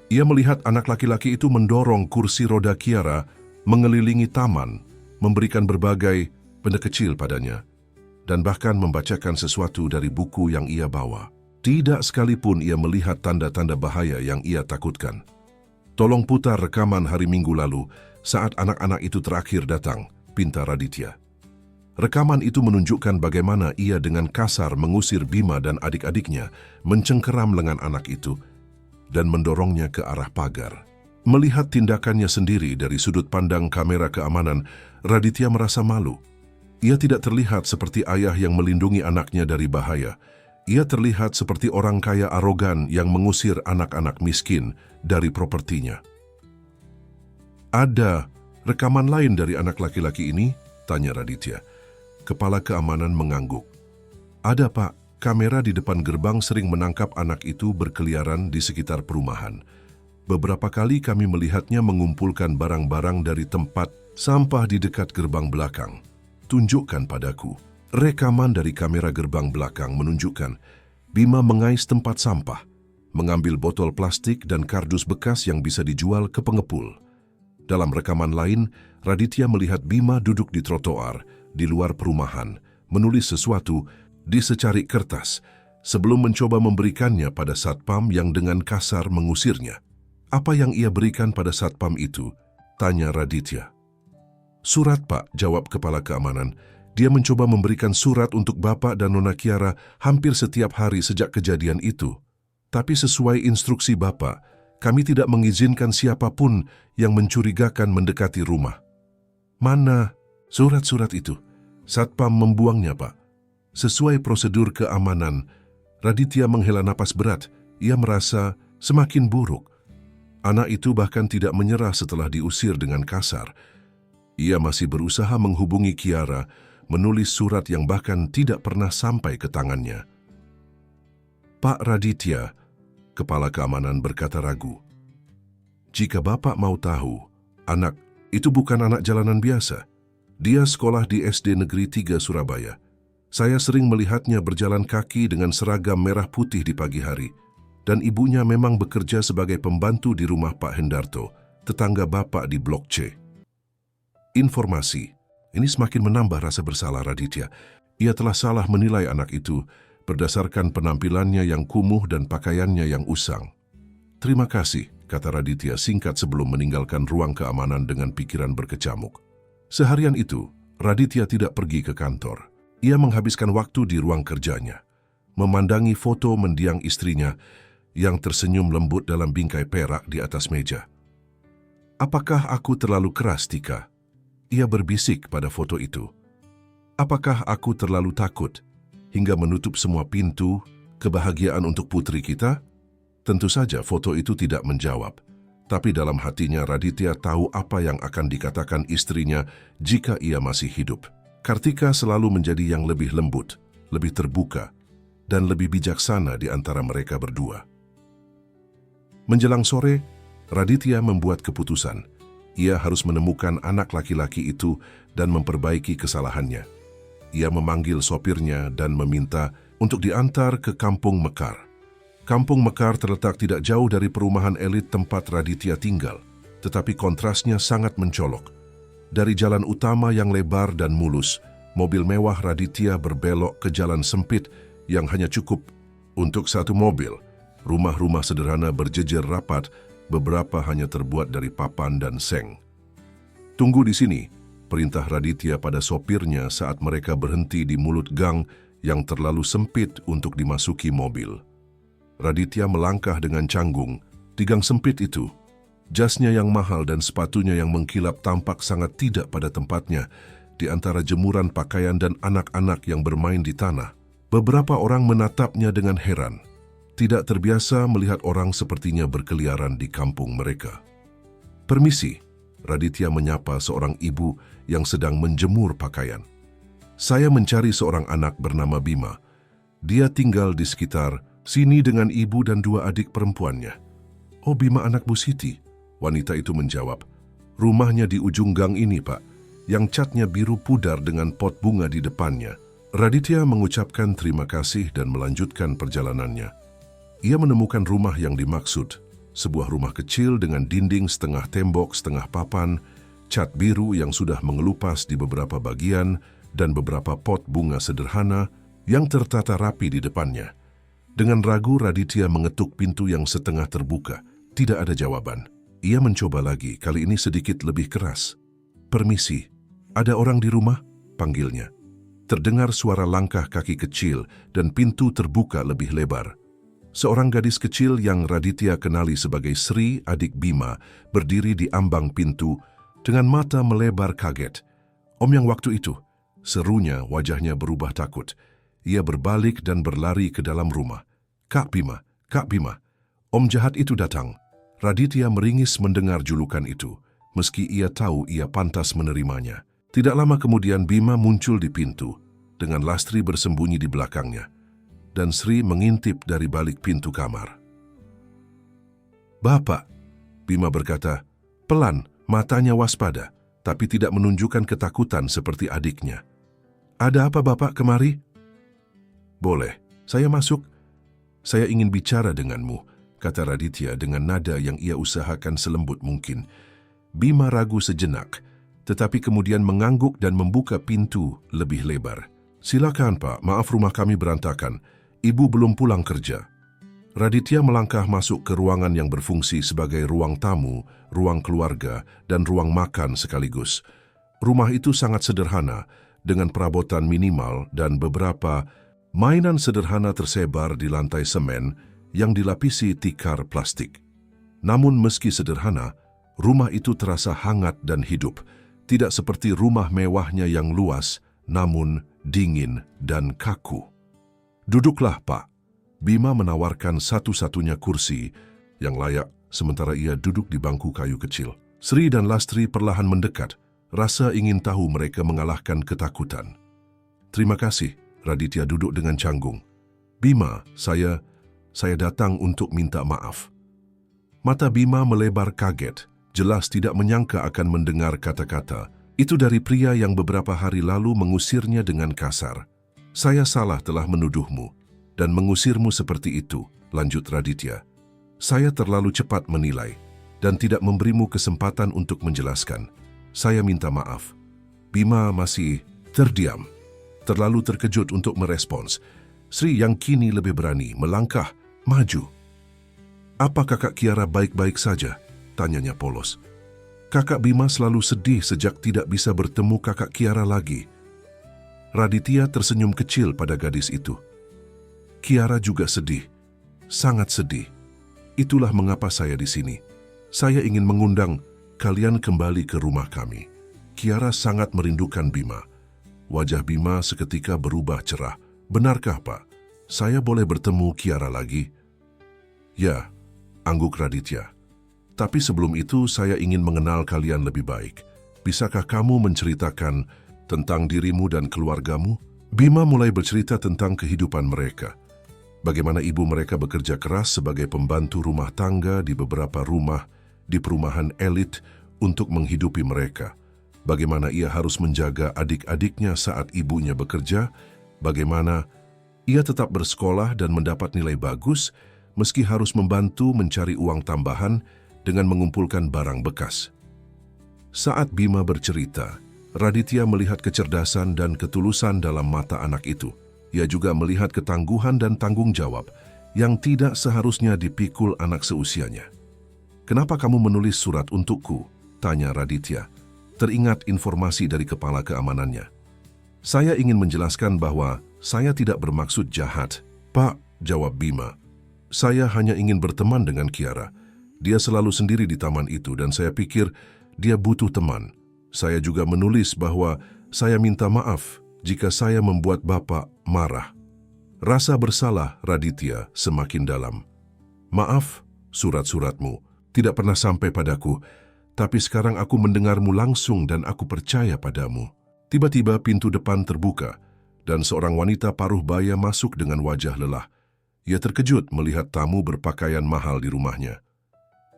Ia melihat anak laki-laki itu mendorong kursi roda Kiara mengelilingi taman, memberikan berbagai benda kecil padanya, dan bahkan membacakan sesuatu dari buku yang ia bawa. Tidak sekalipun ia melihat tanda-tanda bahaya yang ia takutkan. Tolong putar rekaman hari Minggu lalu saat anak-anak itu terakhir datang, pinta Raditya. Rekaman itu menunjukkan bagaimana ia dengan kasar mengusir Bima dan adik-adiknya, mencengkeram lengan anak itu, dan mendorongnya ke arah pagar. Melihat tindakannya sendiri dari sudut pandang kamera keamanan, Raditya merasa malu. Ia tidak terlihat seperti ayah yang melindungi anaknya dari bahaya. Ia terlihat seperti orang kaya arogan yang mengusir anak-anak miskin dari propertinya. Ada rekaman lain dari anak laki-laki ini? Tanya Raditya. Kepala keamanan mengangguk. Ada, Pak. Kamera di depan gerbang sering menangkap anak itu berkeliaran di sekitar perumahan. Beberapa kali kami melihatnya mengumpulkan barang-barang dari tempat sampah di dekat gerbang belakang. Tunjukkan padaku. Rekaman dari kamera gerbang belakang menunjukkan Bima mengais tempat sampah, mengambil botol plastik dan kardus bekas yang bisa dijual ke pengepul. Dalam rekaman lain, Raditya melihat Bima duduk di trotoar di luar perumahan, menulis sesuatu di secari kertas sebelum mencoba memberikannya pada satpam yang dengan kasar mengusirnya. Apa yang ia berikan pada satpam itu? Tanya Raditya. Surat, Pak, jawab kepala keamanan. Dia mencoba memberikan surat untuk Bapak dan Nona Kiara hampir setiap hari sejak kejadian itu. Tapi sesuai instruksi Bapak, kami tidak mengizinkan siapapun yang mencurigakan mendekati rumah. Mana? Surat-surat itu, Satpam membuangnya, Pak. Sesuai prosedur keamanan, Raditya menghela napas berat. Ia merasa semakin buruk. Anak itu bahkan tidak menyerah setelah diusir dengan kasar. Ia masih berusaha menghubungi Kiara, menulis surat yang bahkan tidak pernah sampai ke tangannya. Pak Raditya, kepala keamanan berkata ragu. Jika Bapak mau tahu, anak itu bukan anak jalanan biasa. Dia sekolah di SD Negeri 3 Surabaya. Saya sering melihatnya berjalan kaki dengan seragam merah putih di pagi hari. Dan ibunya memang bekerja sebagai pembantu di rumah Pak Hendarto, tetangga Bapak di Blok C. Informasi ini semakin menambah rasa bersalah Raditya. Ia telah salah menilai anak itu berdasarkan penampilannya yang kumuh dan pakaiannya yang usang. Terima kasih, kata Raditya singkat sebelum meninggalkan ruang keamanan dengan pikiran berkecamuk. Seharian itu, Raditya tidak pergi ke kantor. Ia menghabiskan waktu di ruang kerjanya, memandangi foto mendiang istrinya yang tersenyum lembut dalam bingkai perak di atas meja. Apakah aku terlalu keras, Tika? Ia berbisik pada foto itu. Apakah aku terlalu takut hingga menutup semua pintu kebahagiaan untuk putri kita? Tentu saja foto itu tidak menjawab. Tapi dalam hatinya Raditya tahu apa yang akan dikatakan istrinya jika ia masih hidup. Kartika selalu menjadi yang lebih lembut, lebih terbuka, dan lebih bijaksana di antara mereka berdua. Menjelang sore, Raditya membuat keputusan. Ia harus menemukan anak laki-laki itu dan memperbaiki kesalahannya. Ia memanggil sopirnya dan meminta untuk diantar ke Kampung Mekar. Kampung Mekar terletak tidak jauh dari perumahan elit tempat Raditya tinggal, tetapi kontrasnya sangat mencolok. Dari jalan utama yang lebar dan mulus, mobil mewah Raditya berbelok ke jalan sempit yang hanya cukup untuk satu mobil. Rumah-rumah sederhana berjejer rapat, beberapa hanya terbuat dari papan dan seng. Tunggu di sini, perintah Raditya pada sopirnya saat mereka berhenti di mulut gang yang terlalu sempit untuk dimasuki mobil. Raditya melangkah dengan canggung. Di gang sempit itu, jasnya yang mahal dan sepatunya yang mengkilap tampak sangat tidak pada tempatnya di antara jemuran pakaian dan anak-anak yang bermain di tanah. Beberapa orang menatapnya dengan heran. Tidak terbiasa melihat orang sepertinya berkeliaran di kampung mereka. Permisi, Raditya menyapa seorang ibu yang sedang menjemur pakaian. Saya mencari seorang anak bernama Bima. Dia tinggal di sekitar sini dengan ibu dan 2 adik perempuannya. Oh, Bima anak Bu Siti, wanita itu menjawab. Rumahnya di ujung gang ini, Pak, yang catnya biru pudar dengan pot bunga di depannya. Raditya mengucapkan terima kasih dan melanjutkan perjalanannya. Ia menemukan rumah yang dimaksud, sebuah rumah kecil dengan dinding setengah tembok, setengah papan, cat biru yang sudah mengelupas di beberapa bagian, dan beberapa pot bunga sederhana yang tertata rapi di depannya. Dengan ragu, Raditya mengetuk pintu yang setengah terbuka. Tidak ada jawaban. Ia mencoba lagi, kali ini sedikit lebih keras. Permisi, ada orang di rumah? Panggilnya. Terdengar suara langkah kaki kecil dan pintu terbuka lebih lebar. Seorang gadis kecil yang Raditya kenali sebagai Sri, adik Bima, berdiri di ambang pintu dengan mata melebar kaget. Om yang waktu itu, serunya, wajahnya berubah takut. Ia berbalik dan berlari ke dalam rumah. Kak Bima, Kak Bima, Om jahat itu datang. Raditya meringis mendengar julukan itu, meski ia tahu ia pantas menerimanya. Tidak lama kemudian Bima muncul di pintu, dengan Lastri bersembunyi di belakangnya. Dan Sri mengintip dari balik pintu kamar. Bapak, Bima berkata, pelan, matanya waspada, tapi tidak menunjukkan ketakutan seperti adiknya. Ada apa Bapak kemari? Boleh, saya masuk. Saya ingin bicara denganmu, kata Raditya dengan nada yang ia usahakan selembut mungkin. Bima ragu sejenak, tetapi kemudian mengangguk dan membuka pintu lebih lebar. Silakan Pak, maaf rumah kami berantakan. Ibu belum pulang kerja. Raditya melangkah masuk ke ruangan yang berfungsi sebagai ruang tamu, ruang keluarga, dan ruang makan sekaligus. Rumah itu sangat sederhana, dengan perabotan minimal dan beberapa mainan sederhana tersebar di lantai semen yang dilapisi tikar plastik. Namun meski sederhana, rumah itu terasa hangat dan hidup, Tidak seperti rumah mewahnya yang luas, namun dingin dan kaku. "Duduklah, Pak." Bima menawarkan satu-satunya kursi yang layak sementara ia duduk di bangku kayu kecil. Sri dan Lastri perlahan mendekat, rasa ingin tahu mereka mengalahkan ketakutan. "Terima kasih," Raditya duduk dengan canggung. "Bima, saya datang untuk minta maaf." Mata Bima melebar kaget, jelas tidak menyangka akan mendengar kata-kata itu dari pria yang beberapa hari lalu mengusirnya dengan kasar. "Saya salah telah menuduhmu dan mengusirmu seperti itu," lanjut Raditya. "Saya terlalu cepat menilai dan tidak memberimu kesempatan untuk menjelaskan. Saya minta maaf." Bima masih terdiam, terlalu terkejut untuk merespons. Sri yang kini lebih berani melangkah maju. "Apa kakak Kiara baik-baik saja?" tanyanya polos. "Kakak Bima selalu sedih sejak tidak bisa bertemu kakak Kiara lagi." Raditya tersenyum kecil pada gadis itu. "Kiara juga sedih, sangat sedih. Itulah mengapa saya di sini. Saya ingin mengundang kalian kembali ke rumah kami." Kiara sangat merindukan Bima. Wajah Bima seketika berubah cerah. "Benarkah, Pak? Saya boleh bertemu Kiara lagi?" "Ya," angguk Raditya. "Tapi sebelum itu saya ingin mengenal kalian lebih baik. Bisakah kamu menceritakan tentang dirimu dan keluargamu?" Bima mulai bercerita tentang kehidupan mereka. Bagaimana ibu mereka bekerja keras sebagai pembantu rumah tangga di beberapa rumah di perumahan elit untuk menghidupi mereka. Bagaimana ia harus menjaga adik-adiknya saat ibunya bekerja. Bagaimana ia tetap bersekolah dan mendapat nilai bagus meski harus membantu mencari uang tambahan dengan mengumpulkan barang bekas. Saat Bima bercerita, Raditya melihat kecerdasan dan ketulusan dalam mata anak itu. Ia juga melihat ketangguhan dan tanggung jawab yang tidak seharusnya dipikul anak seusianya. "Kenapa kamu menulis surat untukku?" tanya Raditya, teringat informasi dari kepala keamanannya. "Saya ingin menjelaskan bahwa saya tidak bermaksud jahat." "Pak," jawab Bima, "saya hanya ingin berteman dengan Kiara. Dia selalu sendiri di taman itu dan saya pikir dia butuh teman. Saya juga menulis bahwa saya minta maaf jika saya membuat Bapak marah." Rasa bersalah Raditya semakin dalam. "Maaf, surat-suratmu tidak pernah sampai padaku, tapi sekarang aku mendengarmu langsung dan aku percaya padamu." Tiba-tiba pintu depan terbuka dan seorang wanita paruh baya masuk dengan wajah lelah. Ia terkejut melihat tamu berpakaian mahal di rumahnya.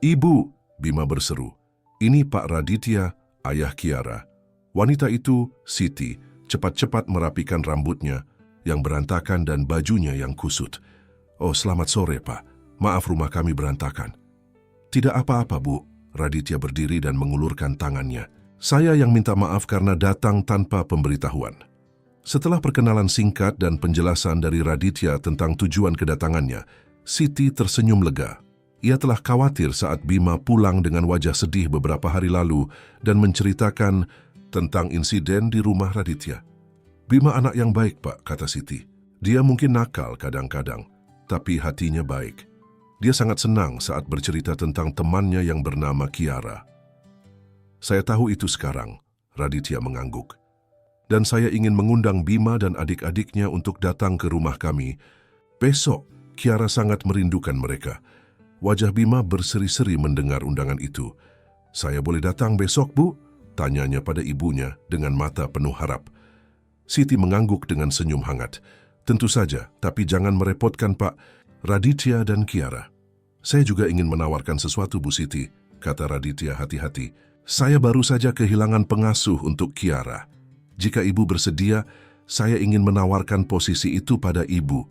"Ibu," Bima berseru, "ini Pak Raditya, ayah Kiara." Wanita itu, Siti, cepat-cepat merapikan rambutnya yang berantakan dan bajunya yang kusut. "Oh, selamat sore, Pak. Maaf rumah kami berantakan." "Tidak apa-apa, Bu." Raditya berdiri dan mengulurkan tangannya. "Saya yang minta maaf karena datang tanpa pemberitahuan." Setelah perkenalan singkat dan penjelasan dari Raditya tentang tujuan kedatangannya, Siti tersenyum lega. Ia telah khawatir saat Bima pulang dengan wajah sedih beberapa hari lalu dan menceritakan tentang insiden di rumah Raditya. "Bima anak yang baik, Pak," kata Siti. "Dia mungkin nakal kadang-kadang, tapi hatinya baik. Dia sangat senang saat bercerita tentang temannya yang bernama Kiara." "Saya tahu itu sekarang," Raditya mengangguk. "Dan saya ingin mengundang Bima dan adik-adiknya untuk datang ke rumah kami. Besok, Kiara sangat merindukan mereka." Wajah Bima berseri-seri mendengar undangan itu. "Saya boleh datang besok, Bu?" tanyanya pada ibunya dengan mata penuh harap. Siti mengangguk dengan senyum hangat. "Tentu saja, tapi jangan merepotkan Pak Raditya dan Kiara." "Saya juga ingin menawarkan sesuatu, Bu Siti," kata Raditya hati-hati. "Saya baru saja kehilangan pengasuh untuk Kiara. Jika Ibu bersedia, saya ingin menawarkan posisi itu pada Ibu.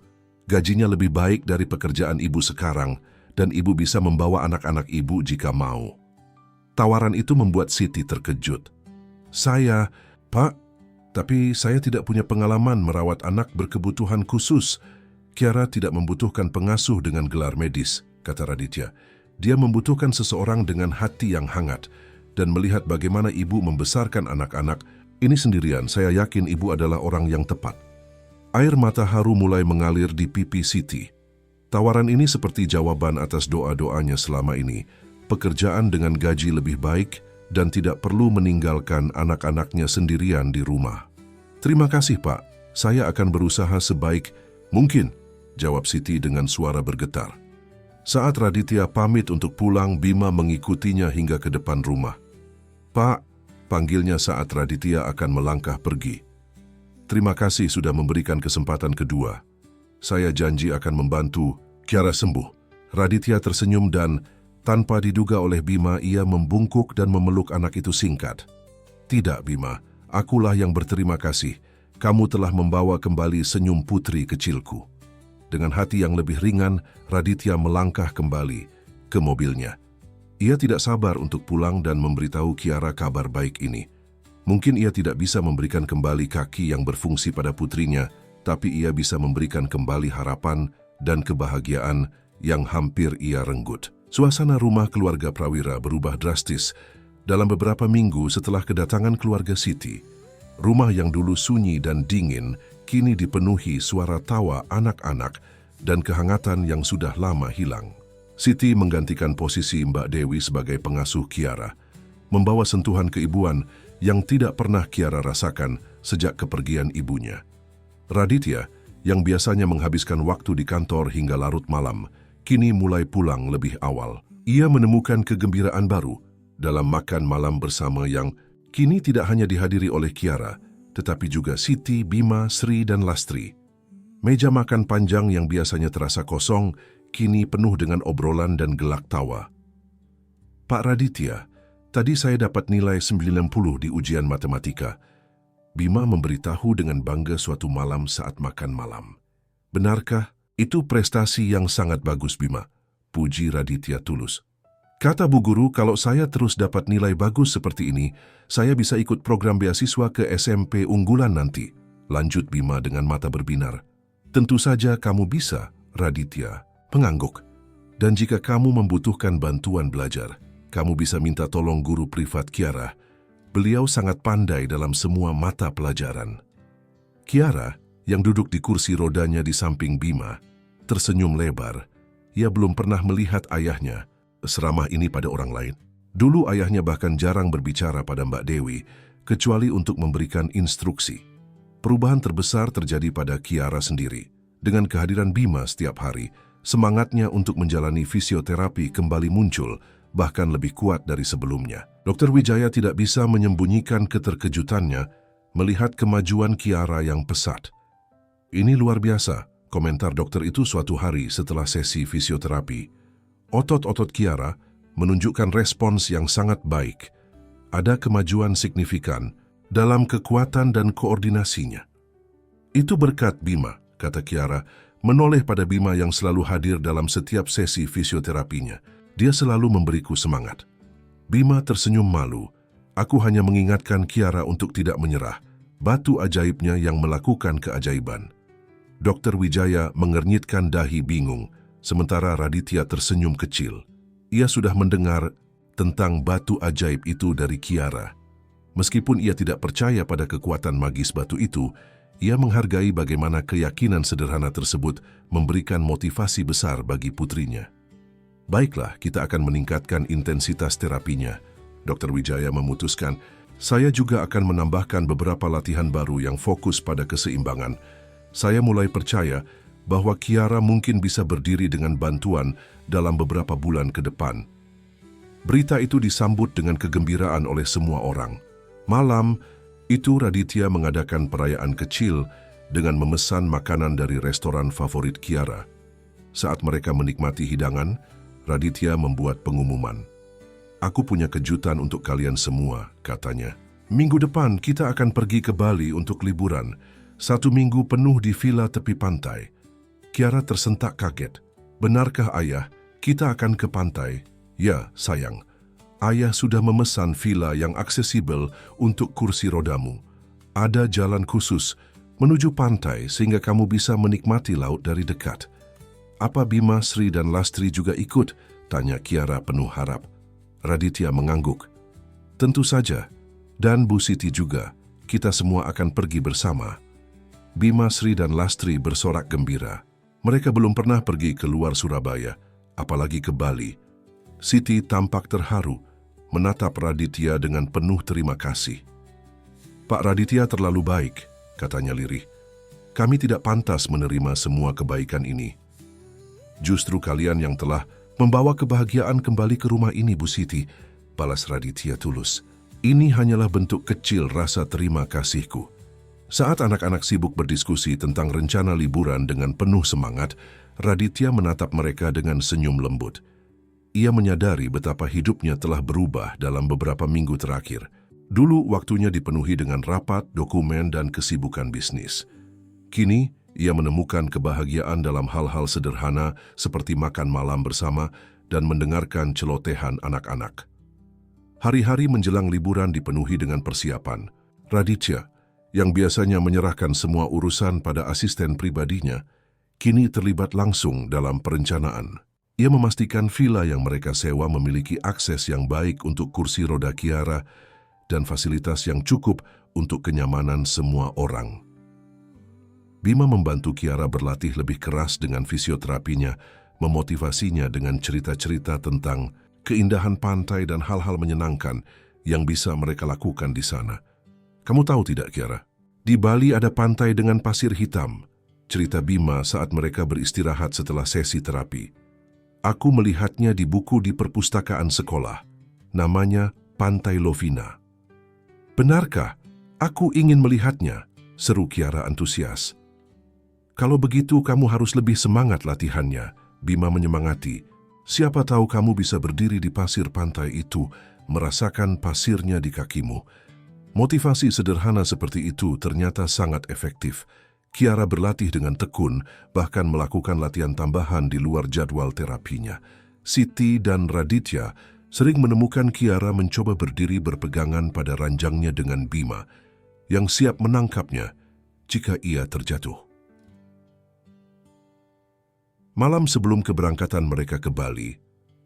Gajinya lebih baik dari pekerjaan Ibu sekarang, dan Ibu bisa membawa anak-anak Ibu jika mau." Tawaran itu membuat Siti terkejut. Pak, tapi saya tidak punya pengalaman merawat anak berkebutuhan khusus." "Kiara tidak membutuhkan pengasuh dengan gelar medis," kata Raditya. "Dia membutuhkan seseorang dengan hati yang hangat dan melihat bagaimana Ibu membesarkan anak-anak. Ini sendirian, saya yakin Ibu adalah orang yang tepat." Air mata haru mulai mengalir di pipi Siti. Tawaran ini seperti jawaban atas doa-doanya selama ini. Pekerjaan dengan gaji lebih baik dan tidak perlu meninggalkan anak-anaknya sendirian di rumah. Terima kasih, Pak. Saya akan berusaha sebaik mungkin, jawab Siti dengan suara bergetar. Saat Raditya pamit untuk pulang, Bima mengikutinya hingga ke depan rumah. Pak, panggilnya saat Raditya akan melangkah pergi. Terima kasih sudah memberikan kesempatan kedua. Saya janji akan membantu Kiara sembuh. Raditya tersenyum dan tanpa diduga oleh Bima, ia membungkuk dan memeluk anak itu singkat. Tidak, Bima, akulah yang berterima kasih. Kamu telah membawa kembali senyum putri kecilku. Dengan hati yang lebih ringan, Raditya melangkah kembali ke mobilnya. Ia tidak sabar untuk pulang dan memberitahu Kiara kabar baik ini. Mungkin ia tidak bisa memberikan kembali kaki yang berfungsi pada putrinya, tapi ia bisa memberikan kembali harapan dan kebahagiaan yang hampir ia renggut. Suasana rumah keluarga Prawira berubah drastis. Dalam beberapa minggu setelah kedatangan keluarga Siti, rumah yang dulu sunyi dan dingin kini dipenuhi suara tawa anak-anak dan kehangatan yang sudah lama hilang. Siti menggantikan posisi Mbak Dewi sebagai pengasuh Kiara, membawa sentuhan keibuan yang tidak pernah Kiara rasakan sejak kepergian ibunya. Raditya, yang biasanya menghabiskan waktu di kantor hingga larut malam, kini mulai pulang lebih awal. Ia menemukan kegembiraan baru dalam makan malam bersama yang kini tidak hanya dihadiri oleh Kiara, tetapi juga Siti, Bima, Sri, dan Lastri. Meja makan panjang yang biasanya terasa kosong, kini penuh dengan obrolan dan gelak tawa. Pak Raditya, tadi saya dapat nilai 90 di ujian matematika. Bima memberitahu dengan bangga suatu malam saat makan malam. Benarkah? Itu prestasi yang sangat bagus, Bima, puji Raditya tulus. Kata Bu Guru, kalau saya terus dapat nilai bagus seperti ini, saya bisa ikut program beasiswa ke SMP unggulan nanti. Lanjut Bima dengan mata berbinar. Tentu saja kamu bisa, Raditya mengangguk. Dan jika kamu membutuhkan bantuan belajar, kamu bisa minta tolong guru privat Kiara. Beliau sangat pandai dalam semua mata pelajaran. Kiara, yang duduk di kursi rodanya di samping Bima, tersenyum lebar. Ia belum pernah melihat ayahnya seramah ini pada orang lain. Dulu ayahnya bahkan jarang berbicara pada Mbak Dewi, kecuali untuk memberikan instruksi. Perubahan terbesar terjadi pada Kiara sendiri. Dengan kehadiran Bima setiap hari, semangatnya untuk menjalani fisioterapi kembali muncul, bahkan lebih kuat dari sebelumnya. Dr. Wijaya tidak bisa menyembunyikan keterkejutannya melihat kemajuan Kiara yang pesat. Ini luar biasa, komentar dokter itu suatu hari setelah sesi fisioterapi. Otot-otot Kiara menunjukkan respons yang sangat baik. Ada kemajuan signifikan dalam kekuatan dan koordinasinya. Itu berkat Bima, kata Kiara, menoleh pada Bima yang selalu hadir dalam setiap sesi fisioterapinya. Dia selalu memberiku semangat. Bima tersenyum malu. Aku hanya mengingatkan Kiara untuk tidak menyerah. Batu ajaibnya yang melakukan keajaiban. Dr. Wijaya mengernyitkan dahi bingung, sementara Raditya tersenyum kecil. Ia sudah mendengar tentang batu ajaib itu dari Kiara. Meskipun ia tidak percaya pada kekuatan magis batu itu, ia menghargai bagaimana keyakinan sederhana tersebut memberikan motivasi besar bagi putrinya. Baiklah, kita akan meningkatkan intensitas terapinya. Dr. Wijaya memutuskan, saya juga akan menambahkan beberapa latihan baru yang fokus pada keseimbangan. Saya mulai percaya bahwa Kiara mungkin bisa berdiri dengan bantuan dalam beberapa bulan ke depan. Berita itu disambut dengan kegembiraan oleh semua orang. Malam itu Raditya mengadakan perayaan kecil dengan memesan makanan dari restoran favorit Kiara. Saat mereka menikmati hidangan, Raditya membuat pengumuman. Aku punya kejutan untuk kalian semua, katanya. Minggu depan kita akan pergi ke Bali untuk liburan. 1 minggu penuh di villa tepi pantai. Kiara tersentak kaget. Benarkah ayah, kita akan ke pantai? Ya, sayang. Ayah sudah memesan villa yang aksesibel untuk kursi rodamu. Ada jalan khusus menuju pantai sehingga kamu bisa menikmati laut dari dekat. Apa Bima, Sri, dan Lastri juga ikut? Tanya Kiara penuh harap. Raditya mengangguk. Tentu saja. Dan Bu Siti juga. Kita semua akan pergi bersama. Bima, Sri, dan Lastri bersorak gembira. Mereka belum pernah pergi ke luar Surabaya, apalagi ke Bali. Siti tampak terharu. menatap Raditya dengan penuh terima kasih. "Pak Raditya terlalu baik," katanya lirih. "Kami tidak pantas menerima semua kebaikan ini. Justru kalian yang telah membawa kebahagiaan kembali ke rumah ini, Bu Siti," balas Raditya tulus. "Ini hanyalah bentuk kecil rasa terima kasihku." Saat anak-anak sibuk berdiskusi tentang rencana liburan dengan penuh semangat, Raditya menatap mereka dengan senyum lembut. Ia menyadari betapa hidupnya telah berubah dalam beberapa minggu terakhir. Dulu waktunya dipenuhi dengan rapat, dokumen, dan kesibukan bisnis. Kini, ia menemukan kebahagiaan dalam hal-hal sederhana seperti makan malam bersama dan mendengarkan celotehan anak-anak. Hari-hari menjelang liburan dipenuhi dengan persiapan. Raditya, yang biasanya menyerahkan semua urusan pada asisten pribadinya, kini terlibat langsung dalam perencanaan. Ia memastikan villa yang mereka sewa memiliki akses yang baik untuk kursi roda Kiara dan fasilitas yang cukup untuk kenyamanan semua orang. Bima membantu Kiara berlatih lebih keras dengan fisioterapinya, memotivasinya dengan cerita-cerita tentang keindahan pantai dan hal-hal menyenangkan yang bisa mereka lakukan di sana. "Kamu tahu tidak, Kiara? Di Bali ada pantai dengan pasir hitam," cerita Bima saat mereka beristirahat setelah sesi terapi. "Aku melihatnya di buku di perpustakaan sekolah. Namanya Pantai Lovina." "Benarkah? Aku ingin melihatnya," seru Kiara antusias. "Kalau begitu kamu harus lebih semangat latihannya," Bima menyemangati. "Siapa tahu kamu bisa berdiri di pasir pantai itu, merasakan pasirnya di kakimu." Motivasi sederhana seperti itu ternyata sangat efektif. Kiara berlatih dengan tekun, bahkan melakukan latihan tambahan di luar jadwal terapinya. Siti dan Raditya sering menemukan Kiara mencoba berdiri berpegangan pada ranjangnya dengan Bima, yang siap menangkapnya jika ia terjatuh. Malam sebelum keberangkatan mereka ke Bali,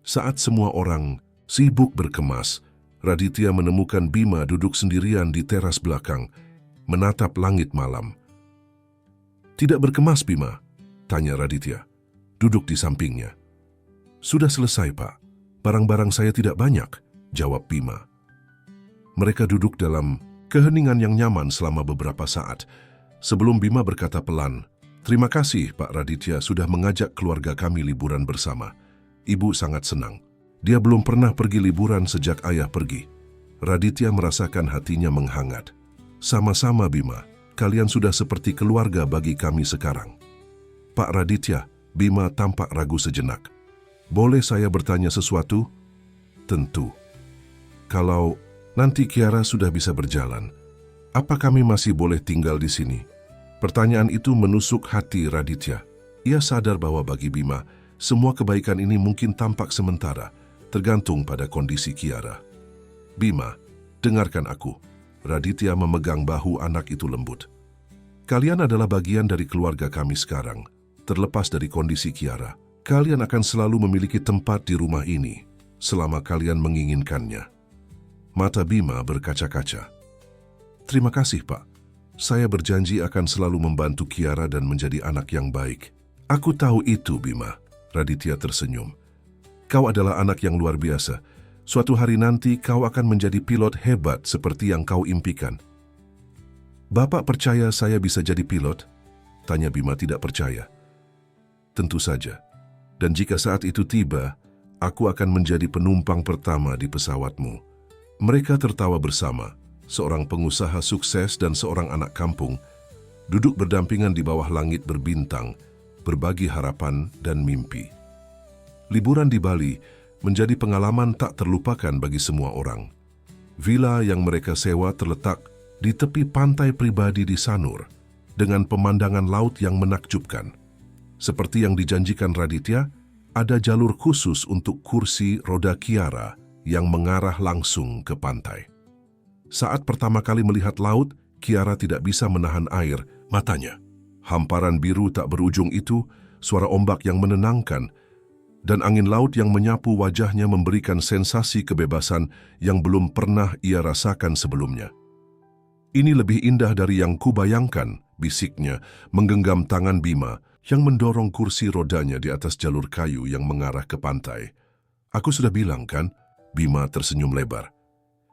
saat semua orang sibuk berkemas, Raditya menemukan Bima duduk sendirian di teras belakang, menatap langit malam. "Tidak berkemas, Bima?" tanya Raditya, duduk di sampingnya. "Sudah selesai, Pak. Barang-barang saya tidak banyak," jawab Bima. Mereka duduk dalam keheningan yang nyaman selama beberapa saat. Sebelum Bima berkata pelan, "Terima kasih, Pak Raditya, sudah mengajak keluarga kami liburan bersama. Ibu sangat senang. Dia belum pernah pergi liburan sejak ayah pergi." Raditya merasakan hatinya menghangat. "Sama-sama, Bima. Kalian sudah seperti keluarga bagi kami sekarang." "Pak Raditya," Bima tampak ragu sejenak. "Boleh saya bertanya sesuatu?" "Tentu. Kalau nanti Kiara sudah bisa berjalan, apa kami masih boleh tinggal di sini?" Pertanyaan itu menusuk hati Raditya. Ia sadar bahwa bagi Bima, semua kebaikan ini mungkin tampak sementara, tergantung pada kondisi Kiara. "Bima, dengarkan aku." Raditya memegang bahu anak itu lembut. "Kalian adalah bagian dari keluarga kami sekarang. Terlepas dari kondisi Kiara, kalian akan selalu memiliki tempat di rumah ini, selama kalian menginginkannya." Mata Bima berkaca-kaca. "Terima kasih, Pak. Saya berjanji akan selalu membantu Kiara dan menjadi anak yang baik." "Aku tahu itu, Bima." Raditya tersenyum. "Kau adalah anak yang luar biasa. Suatu hari nanti kau akan menjadi pilot hebat seperti yang kau impikan." "Bapak percaya saya bisa jadi pilot?" tanya Bima tidak percaya. "Tentu saja. Dan jika saat itu tiba, aku akan menjadi penumpang pertama di pesawatmu." Mereka tertawa bersama, seorang pengusaha sukses dan seorang anak kampung, duduk berdampingan di bawah langit berbintang, berbagi harapan dan mimpi. Liburan di Bali menjadi pengalaman tak terlupakan bagi semua orang. Villa yang mereka sewa terletak di tepi pantai pribadi di Sanur, dengan pemandangan laut yang menakjubkan. Seperti yang dijanjikan Raditya, ada jalur khusus untuk kursi roda Kiara yang mengarah langsung ke pantai. Saat pertama kali melihat laut, Kiara tidak bisa menahan air matanya. Hamparan biru tak berujung itu, suara ombak yang menenangkan, dan angin laut yang menyapu wajahnya memberikan sensasi kebebasan yang belum pernah ia rasakan sebelumnya. "Ini lebih indah dari yang kubayangkan," bisiknya, menggenggam tangan Bima yang mendorong kursi rodanya di atas jalur kayu yang mengarah ke pantai. "Aku sudah bilang kan, Bima tersenyum lebar.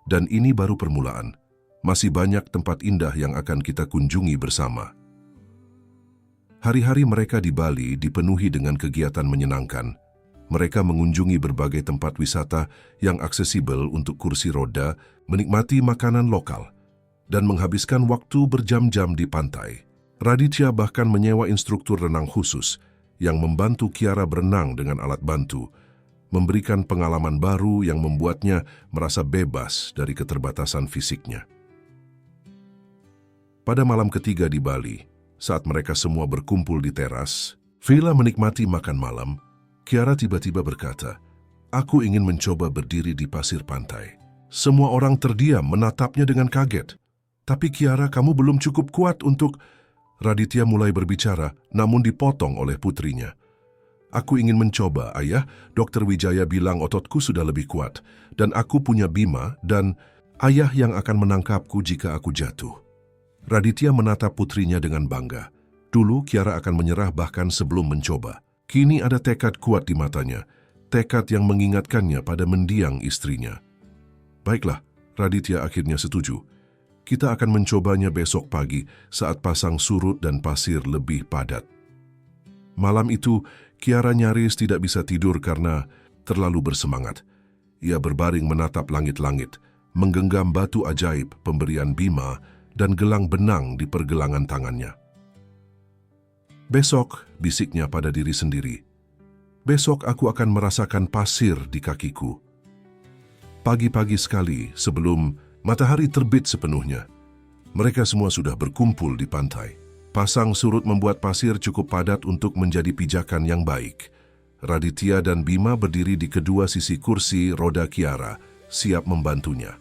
Dan ini baru permulaan. Masih banyak tempat indah yang akan kita kunjungi bersama. Hari-hari mereka di Bali dipenuhi dengan kegiatan menyenangkan. Mereka mengunjungi berbagai tempat wisata yang aksesibel untuk kursi roda, menikmati makanan lokal, dan menghabiskan waktu berjam-jam di pantai. Raditya bahkan menyewa instruktur renang khusus yang membantu Kiara berenang dengan alat bantu, memberikan pengalaman baru yang membuatnya merasa bebas dari keterbatasan fisiknya. Pada malam ketiga di Bali, saat mereka semua berkumpul di teras, villa menikmati makan malam, Kiara tiba-tiba berkata, "Aku ingin mencoba berdiri di pasir pantai." Semua orang terdiam menatapnya dengan kaget. "Tapi Kiara, kamu belum cukup kuat untuk..." Raditya mulai berbicara, namun dipotong oleh putrinya. "Aku ingin mencoba, Ayah. Dokter Wijaya bilang ototku sudah lebih kuat, dan aku punya Bima, dan Ayah yang akan menangkapku jika aku jatuh." Raditya menatap putrinya dengan bangga. Dulu Kiara akan menyerah bahkan sebelum mencoba. Kini ada tekad kuat di matanya, tekad yang mengingatkannya pada mendiang istrinya. "Baiklah," Raditya akhirnya setuju. "Kita akan mencobanya besok pagi saat pasang surut dan pasir lebih padat." Malam itu, Kiara nyaris tidak bisa tidur karena terlalu bersemangat. Ia berbaring menatap langit-langit, menggenggam batu ajaib pemberian Bima dan gelang benang di pergelangan tangannya. "Besok," bisiknya pada diri sendiri, "besok aku akan merasakan pasir di kakiku." Pagi-pagi sekali sebelum matahari terbit sepenuhnya, mereka semua sudah berkumpul di pantai. Pasang surut membuat pasir cukup padat untuk menjadi pijakan yang baik. Raditya dan Bima berdiri di kedua sisi kursi roda Kiara, siap membantunya.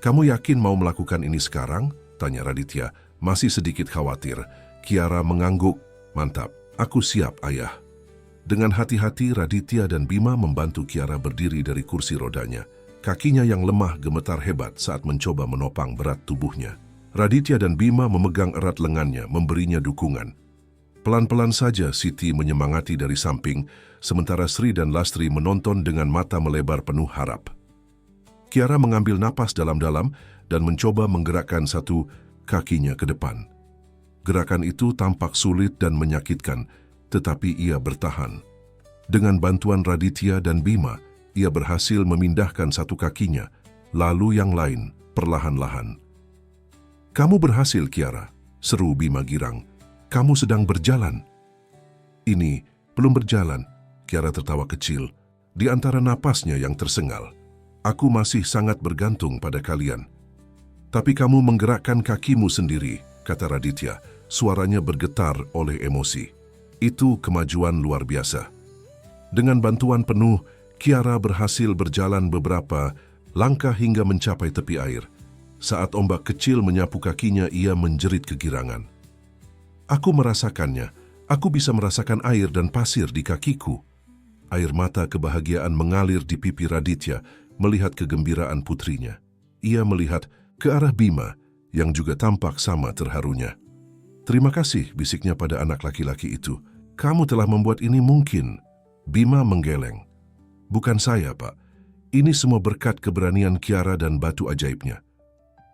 "Kamu yakin mau melakukan ini sekarang?" tanya Raditya, masih sedikit khawatir. Kiara mengangguk. "Mantap, aku siap, Ayah." Dengan hati-hati, Raditya dan Bima membantu Kiara berdiri dari kursi rodanya. Kakinya yang lemah gemetar hebat saat mencoba menopang berat tubuhnya. Raditya dan Bima memegang erat lengannya, memberinya dukungan. Pelan-pelan saja Siti menyemangati dari samping, sementara Sri dan Lastri menonton dengan mata melebar penuh harap. Kiara mengambil napas dalam-dalam dan mencoba menggerakkan satu kakinya ke depan. Gerakan itu tampak sulit dan menyakitkan, tetapi ia bertahan. Dengan bantuan Raditya dan Bima, ia berhasil memindahkan satu kakinya, lalu yang lain perlahan-lahan. "Kamu berhasil, Kiara," seru Bima girang. "Kamu sedang berjalan." "Ini belum berjalan," Kiara tertawa kecil, di antara napasnya yang tersengal. "Aku masih sangat bergantung pada kalian." "Tapi kamu menggerakkan kakimu sendiri," kata Raditya, suaranya bergetar oleh emosi. "Itu kemajuan luar biasa." Dengan bantuan penuh, Kiara berhasil berjalan beberapa langkah hingga mencapai tepi air. Saat ombak kecil menyapu kakinya, ia menjerit kegirangan. "Aku merasakannya. Aku bisa merasakan air dan pasir di kakiku." Air mata kebahagiaan mengalir di pipi Raditya melihat kegembiraan putrinya. Ia melihat ke arah Bima yang juga tampak sama terharunya. "Terima kasih," bisiknya pada anak laki-laki itu. "Kamu telah membuat ini mungkin." Bima menggeleng. "Bukan saya, Pak. Ini semua berkat keberanian Kiara dan batu ajaibnya."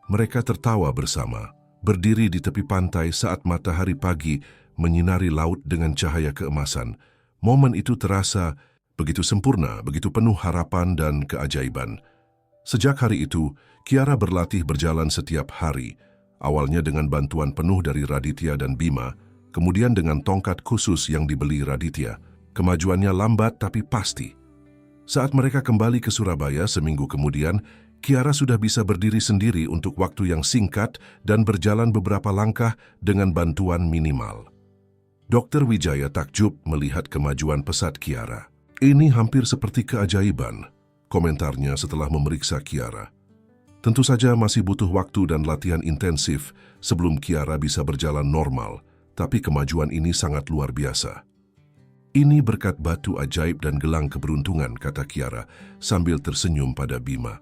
Mereka tertawa bersama, berdiri di tepi pantai saat matahari pagi menyinari laut dengan cahaya keemasan. Momen itu terasa begitu sempurna, begitu penuh harapan dan keajaiban. Sejak hari itu, Kiara berlatih berjalan setiap hari, awalnya dengan bantuan penuh dari Raditya dan Bima, kemudian dengan tongkat khusus yang dibeli Raditya. Kemajuannya lambat tapi pasti. Saat mereka kembali ke Surabaya seminggu kemudian, Kiara sudah bisa berdiri sendiri untuk waktu yang singkat dan berjalan beberapa langkah dengan bantuan minimal. Dokter Wijaya takjub melihat kemajuan pesat Kiara. "Ini hampir seperti keajaiban," komentarnya setelah memeriksa Kiara. "Tentu saja masih butuh waktu dan latihan intensif sebelum Kiara bisa berjalan normal, tapi kemajuan ini sangat luar biasa." "Ini berkat batu ajaib dan gelang keberuntungan," kata Kiara sambil tersenyum pada Bima.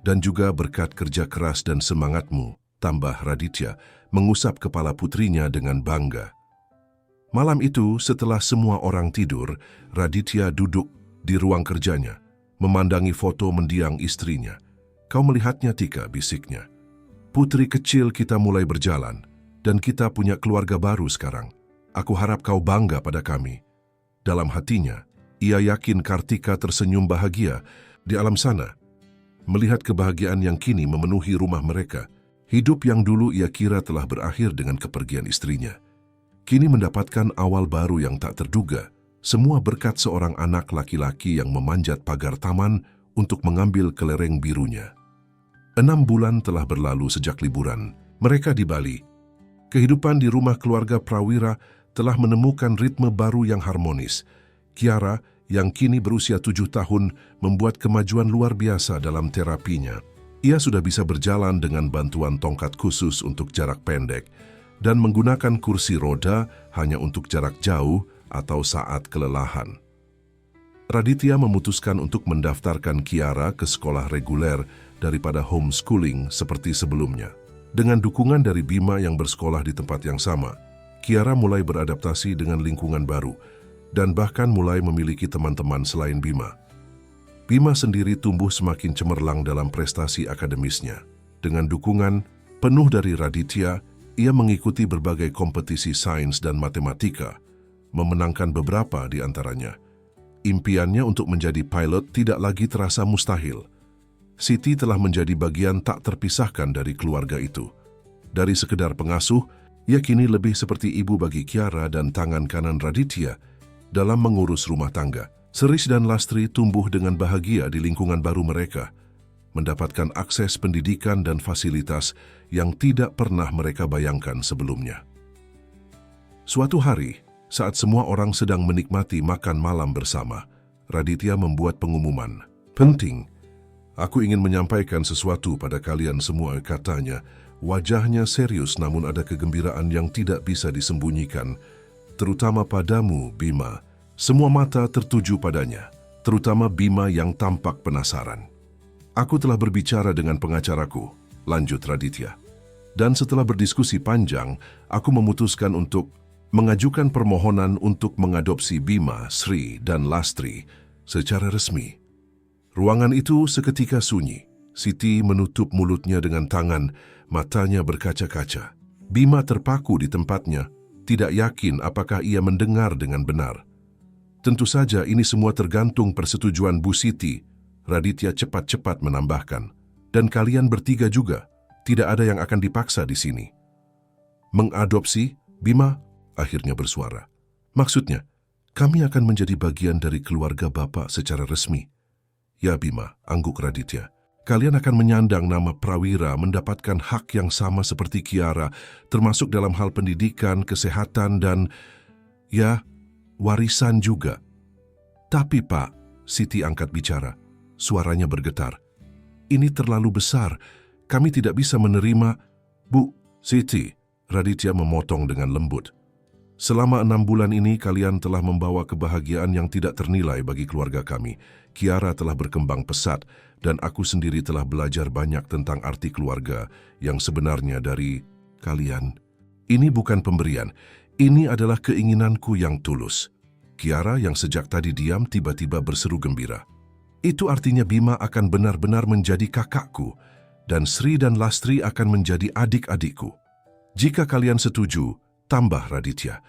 "Dan juga berkat kerja keras dan semangatmu," tambah Raditya, mengusap kepala putrinya dengan bangga. Malam itu, setelah semua orang tidur, Raditya duduk di ruang kerjanya, memandangi foto mendiang istrinya. Kau melihatnya, Tika, bisiknya. Putri kecil kita mulai berjalan, dan kita punya keluarga baru sekarang. Aku harap kau bangga pada kami. Dalam hatinya, ia yakin Kartika tersenyum bahagia di alam sana, melihat kebahagiaan yang kini memenuhi rumah mereka. Hidup yang dulu ia kira telah berakhir dengan kepergian istrinya, kini mendapatkan awal baru yang tak terduga, semua berkat seorang anak laki-laki yang memanjat pagar taman untuk mengambil kelereng birunya. 6 bulan telah berlalu sejak liburan mereka di Bali. Kehidupan di rumah keluarga Prawira telah menemukan ritme baru yang harmonis. Kiara, yang kini berusia 7 tahun, membuat kemajuan luar biasa dalam terapinya. Ia sudah bisa berjalan dengan bantuan tongkat khusus untuk jarak pendek dan menggunakan kursi roda hanya untuk jarak jauh atau saat kelelahan. Raditya memutuskan untuk mendaftarkan Kiara ke sekolah reguler daripada homeschooling seperti sebelumnya. Dengan dukungan dari Bima yang bersekolah di tempat yang sama, Kiara mulai beradaptasi dengan lingkungan baru dan bahkan mulai memiliki teman-teman selain Bima. Bima sendiri tumbuh semakin cemerlang dalam prestasi akademisnya. Dengan dukungan penuh dari Raditya, ia mengikuti berbagai kompetisi sains dan matematika, memenangkan beberapa di antaranya. Impiannya untuk menjadi pilot tidak lagi terasa mustahil. Siti telah menjadi bagian tak terpisahkan dari keluarga itu. Dari sekedar pengasuh, ia kini lebih seperti ibu bagi Kiara dan tangan kanan Raditya dalam mengurus rumah tangga. Seris dan Lastri tumbuh dengan bahagia di lingkungan baru mereka, mendapatkan akses pendidikan dan fasilitas yang tidak pernah mereka bayangkan sebelumnya. Suatu hari, saat semua orang sedang menikmati makan malam bersama, Raditya membuat pengumuman. "Penting, aku ingin menyampaikan sesuatu pada kalian semua," katanya. Wajahnya serius namun ada kegembiraan yang tidak bisa disembunyikan, terutama padamu, Bima. Semua mata tertuju padanya, terutama Bima yang tampak penasaran. "Aku telah berbicara dengan pengacaraku," lanjut Raditya. "Dan setelah berdiskusi panjang, aku memutuskan untuk mengajukan permohonan untuk mengadopsi Bima, Sri, dan Lastri secara resmi." Ruangan itu seketika sunyi. Siti menutup mulutnya dengan tangan, matanya berkaca-kaca. Bima terpaku di tempatnya, tidak yakin apakah ia mendengar dengan benar. "Tentu saja ini semua tergantung persetujuan Bu Siti," Raditya cepat-cepat menambahkan. "Dan kalian bertiga juga, tidak ada yang akan dipaksa di sini." "Mengadopsi?" Bima akhirnya bersuara. "Maksudnya, kami akan menjadi bagian dari keluarga Bapak secara resmi." "Ya Bima," angguk Raditya. "Kalian akan menyandang nama Prawira, mendapatkan hak yang sama seperti Kiara, termasuk dalam hal pendidikan, kesehatan, dan ya, warisan juga." "Tapi Pak," Siti angkat bicara, suaranya bergetar. "Ini terlalu besar, kami tidak bisa menerima." "Bu Siti," Raditya memotong dengan lembut. "Selama 6 bulan ini kalian telah membawa kebahagiaan yang tidak ternilai bagi keluarga kami. Kiara telah berkembang pesat dan aku sendiri telah belajar banyak tentang arti keluarga yang sebenarnya dari kalian. Ini bukan pemberian, ini adalah keinginanku yang tulus." Kiara yang sejak tadi diam tiba-tiba berseru gembira. "Itu artinya Bima akan benar-benar menjadi kakakku dan Sri dan Lastri akan menjadi adik-adikku. Jika kalian setuju," tambah Raditya.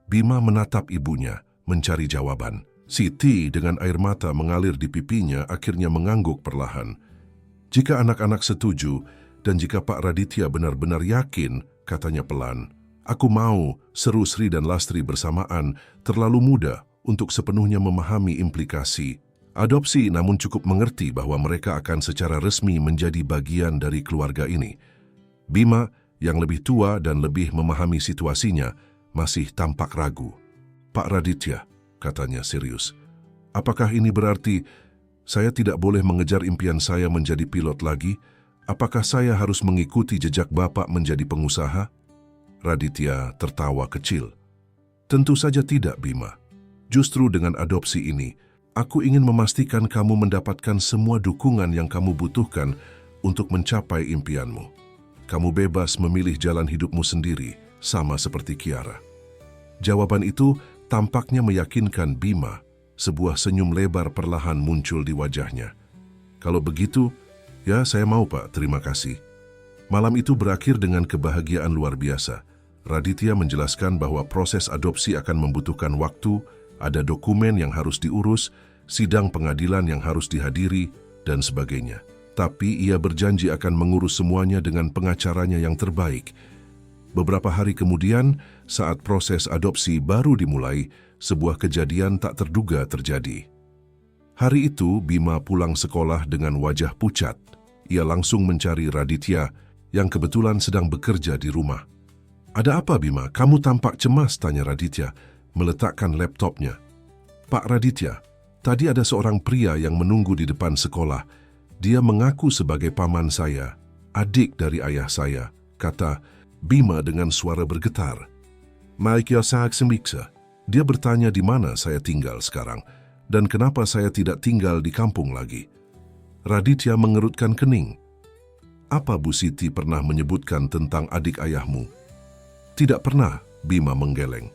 Bima menatap ibunya, mencari jawaban. Siti dengan air mata mengalir di pipinya akhirnya mengangguk perlahan. "Jika anak-anak setuju, dan jika Pak Raditya benar-benar yakin," katanya pelan. "Aku mau," seru Sri dan Lastri bersamaan, terlalu muda untuk sepenuhnya memahami implikasi adopsi, namun cukup mengerti bahwa mereka akan secara resmi menjadi bagian dari keluarga ini. Bima, yang lebih tua dan lebih memahami situasinya, masih tampak ragu. "Pak Raditya," katanya serius, "apakah ini berarti saya tidak boleh mengejar impian saya menjadi pilot lagi? Apakah saya harus mengikuti jejak Bapak menjadi pengusaha?" Raditya tertawa kecil. "Tentu saja tidak, Bima. Justru dengan adopsi ini, aku ingin memastikan kamu mendapatkan semua dukungan yang kamu butuhkan untuk mencapai impianmu. Kamu bebas memilih jalan hidupmu sendiri, sama seperti Kiara." Jawaban itu tampaknya meyakinkan Bima, Sebuah senyum lebar perlahan muncul di wajahnya. "Kalau begitu, ya saya mau Pak, terima kasih." Malam itu berakhir dengan kebahagiaan luar biasa. Raditya menjelaskan bahwa proses adopsi akan membutuhkan waktu, ada dokumen yang harus diurus, sidang pengadilan yang harus dihadiri, dan sebagainya. Tapi ia berjanji akan mengurus semuanya dengan pengacaranya yang terbaik. Beberapa hari kemudian, saat proses adopsi baru dimulai, sebuah kejadian tak terduga terjadi. Hari itu, Bima pulang sekolah dengan wajah pucat. Ia langsung mencari Raditya, yang kebetulan sedang bekerja di rumah. "Ada apa, Bima? Kamu tampak cemas," tanya Raditya, meletakkan laptopnya. "Pak Raditya, tadi ada seorang pria yang menunggu di depan sekolah. Dia mengaku sebagai paman saya, adik dari ayah saya," kata Bima dengan suara bergetar. "Mike Yosak Semiksa." Dia bertanya di mana saya tinggal sekarang dan kenapa saya tidak tinggal di kampung lagi. Raditya mengerutkan kening. "Apa Bu Siti pernah menyebutkan tentang adik ayahmu?" "Tidak pernah," Bima menggeleng.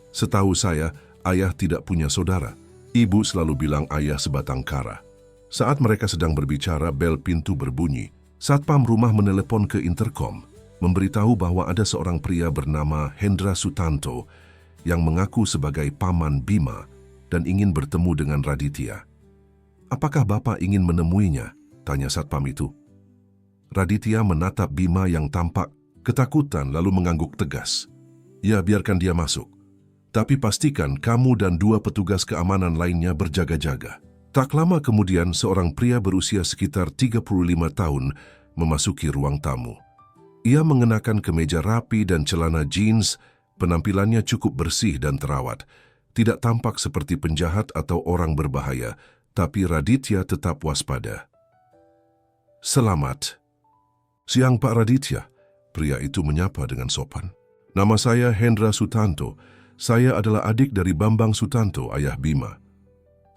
"Setahu saya, ayah tidak punya saudara. Ibu selalu bilang ayah sebatang kara." Saat mereka sedang berbicara, bel pintu berbunyi. Satpam rumah menelepon ke interkom, memberitahu bahwa ada seorang pria bernama Hendra Sutanto yang mengaku sebagai paman Bima dan ingin bertemu dengan Raditya. "Apakah Bapak ingin menemuinya?" tanya satpam itu. Raditya menatap Bima yang tampak ketakutan lalu mengangguk tegas. "Ya, biarkan dia masuk. Tapi pastikan kamu dan 2 petugas keamanan lainnya berjaga-jaga." Tak lama kemudian, seorang pria berusia sekitar 35 tahun memasuki ruang tamu. Ia mengenakan kemeja rapi dan celana jeans, penampilannya cukup bersih dan terawat. Tidak tampak seperti penjahat atau orang berbahaya, tapi Raditya tetap waspada. "Selamat siang Pak Raditya," pria itu menyapa dengan sopan. "Nama saya Hendra Sutanto. Saya adalah adik dari Bambang Sutanto, ayah Bima."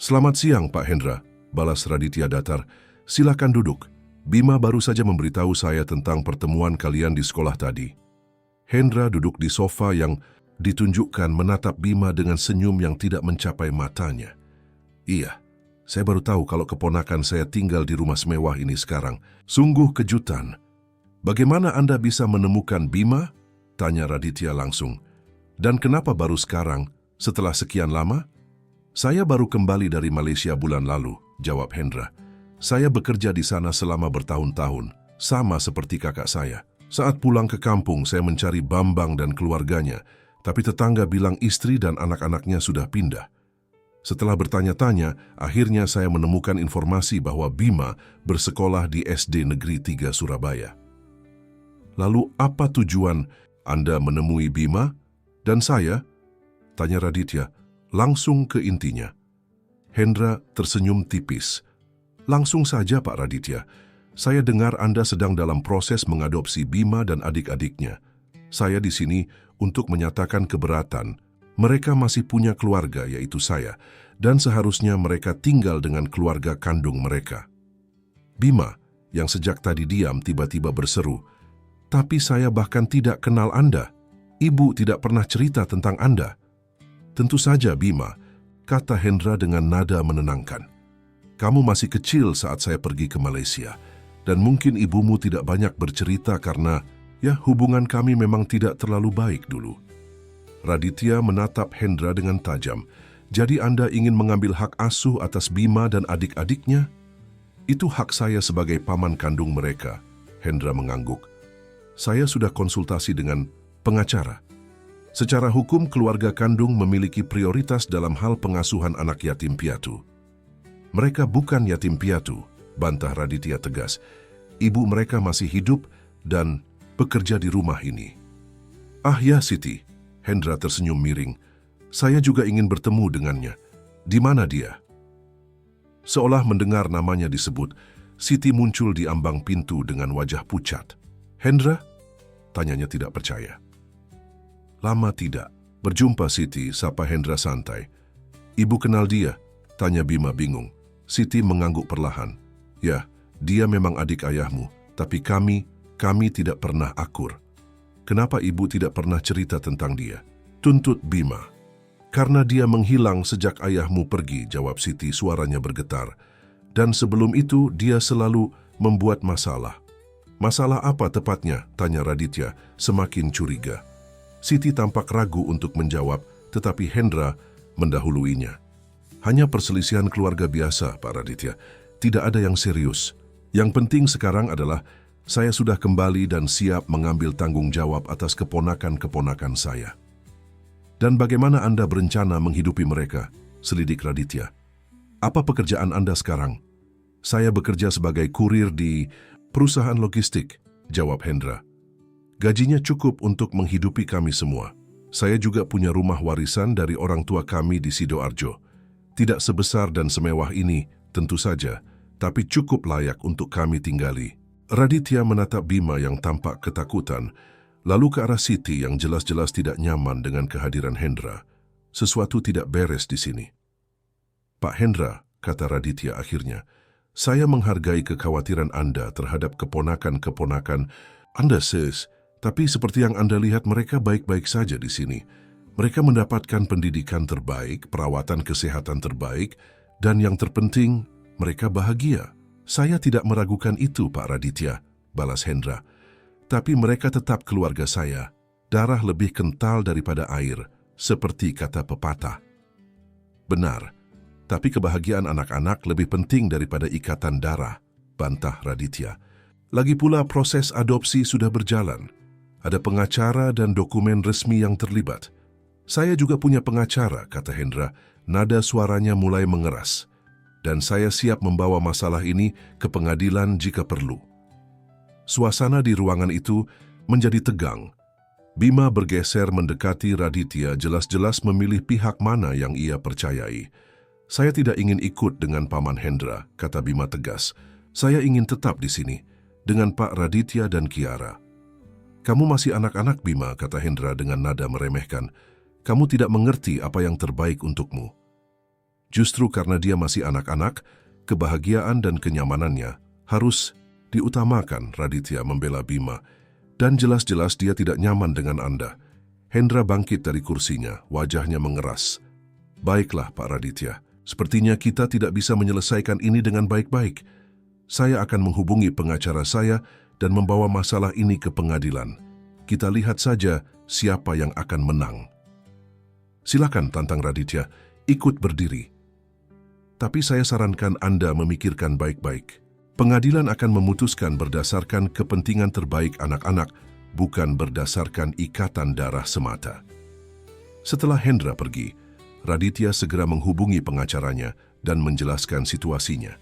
"Selamat siang Pak Hendra," balas Raditya datar. "Silakan duduk. Bima baru saja memberitahu saya tentang pertemuan kalian di sekolah tadi." Hendra duduk di sofa yang ditunjukkan menatap Bima dengan senyum yang tidak mencapai matanya. "Iya, saya baru tahu kalau keponakan saya tinggal di rumah semewah ini sekarang. Sungguh kejutan." "Bagaimana Anda bisa menemukan Bima?" tanya Raditya langsung. "Dan kenapa baru sekarang, setelah sekian lama?" "Saya baru kembali dari Malaysia bulan lalu," jawab Hendra. "Saya bekerja di sana selama bertahun-tahun, sama seperti kakak saya. Saat pulang ke kampung, saya mencari Bambang dan keluarganya, tapi tetangga bilang istri dan anak-anaknya sudah pindah. Setelah bertanya-tanya, akhirnya saya menemukan informasi bahwa Bima bersekolah di SD Negeri 3 Surabaya." "Lalu apa tujuan Anda menemui Bima dan saya?" tanya Raditya, langsung ke intinya. Hendra tersenyum tipis. "Langsung saja Pak Raditya, saya dengar Anda sedang dalam proses mengadopsi Bima dan adik-adiknya. Saya di sini untuk menyatakan keberatan. Mereka masih punya keluarga, yaitu saya, dan seharusnya mereka tinggal dengan keluarga kandung mereka." Bima, yang sejak tadi diam, tiba-tiba berseru, "Tapi saya bahkan tidak kenal Anda. Ibu tidak pernah cerita tentang Anda." "Tentu saja Bima," kata Hendra dengan nada menenangkan. "Kamu masih kecil saat saya pergi ke Malaysia, dan mungkin ibumu tidak banyak bercerita karena, ya, hubungan kami memang tidak terlalu baik dulu." Raditya menatap Hendra dengan tajam. "Jadi Anda ingin mengambil hak asuh atas Bima dan adik-adiknya?" "Itu hak saya sebagai paman kandung mereka," Hendra mengangguk. "Saya sudah konsultasi dengan pengacara. Secara hukum, keluarga kandung memiliki prioritas dalam hal pengasuhan anak yatim piatu." "Mereka bukan yatim piatu," bantah Raditya tegas. "Ibu mereka masih hidup dan bekerja di rumah ini." "Ah ya Siti," Hendra tersenyum miring. "Saya juga ingin bertemu dengannya. Di mana dia?" Seolah mendengar namanya disebut, Siti muncul di ambang pintu dengan wajah pucat. "Hendra?" tanyanya tidak percaya. "Lama tidak berjumpa Siti," sapa Hendra santai. "Ibu kenal dia?" tanya Bima bingung. Siti mengangguk perlahan. "Ya, dia memang adik ayahmu, tapi kami tidak pernah akur." "Kenapa ibu tidak pernah cerita tentang dia?" tuntut Bima. Karena dia menghilang sejak ayahmu pergi, jawab Siti, suaranya bergetar. Dan sebelum itu dia selalu membuat masalah. Masalah apa tepatnya? Tanya Raditya, semakin curiga. Siti tampak ragu untuk menjawab, tetapi Hendra mendahuluinya. Hanya perselisihan keluarga biasa, Pak Raditya. Tidak ada yang serius. Yang penting sekarang adalah saya sudah kembali dan siap mengambil tanggung jawab atas keponakan-keponakan saya. Dan bagaimana Anda berencana menghidupi mereka? Selidik Raditya. Apa pekerjaan Anda sekarang? Saya bekerja sebagai kurir di perusahaan logistik, jawab Hendra. Gajinya cukup untuk menghidupi kami semua. Saya juga punya rumah warisan dari orang tua kami di Sidoarjo. Tidak sebesar dan semewah ini, tentu saja, tapi cukup layak untuk kami tinggali. Raditya menatap Bima yang tampak ketakutan, lalu ke arah Siti yang jelas-jelas tidak nyaman dengan kehadiran Hendra. Sesuatu tidak beres di sini. Pak Hendra, kata Raditya akhirnya, saya menghargai kekhawatiran Anda terhadap keponakan-keponakan Anda, sis, tapi seperti yang Anda lihat mereka baik-baik saja di sini. Mereka mendapatkan pendidikan terbaik, perawatan kesehatan terbaik, dan yang terpenting, mereka bahagia. Saya tidak meragukan itu, Pak Raditya, balas Hendra. Tapi mereka tetap keluarga saya. Darah lebih kental daripada air, seperti kata pepatah. Benar, tapi kebahagiaan anak-anak lebih penting daripada ikatan darah, bantah Raditya. Lagi pula proses adopsi sudah berjalan. Ada pengacara dan dokumen resmi yang terlibat. Saya juga punya pengacara, kata Hendra. Nada suaranya mulai mengeras. Dan saya siap membawa masalah ini ke pengadilan jika perlu. Suasana di ruangan itu menjadi tegang. Bima bergeser mendekati Raditya, jelas-jelas memilih pihak mana yang ia percayai. Saya tidak ingin ikut dengan Paman Hendra, kata Bima tegas. Saya ingin tetap di sini, dengan Pak Raditya dan Kiara. Kamu masih anak-anak, Bima, kata Hendra dengan nada meremehkan. Kamu tidak mengerti apa yang terbaik untukmu. Justru karena dia masih anak-anak, kebahagiaan dan kenyamanannya harus diutamakan, Raditya membela Bima. Dan jelas-jelas dia tidak nyaman dengan Anda. Hendra bangkit dari kursinya, wajahnya mengeras. Baiklah, Pak Raditya, sepertinya kita tidak bisa menyelesaikan ini dengan baik-baik. Saya akan menghubungi pengacara saya dan membawa masalah ini ke pengadilan. Kita lihat saja siapa yang akan menang. Silakan, tantang Raditya, ikut berdiri. Tapi saya sarankan Anda memikirkan baik-baik. Pengadilan akan memutuskan berdasarkan kepentingan terbaik anak-anak, bukan berdasarkan ikatan darah semata. Setelah Hendra pergi, Raditya segera menghubungi pengacaranya dan menjelaskan situasinya.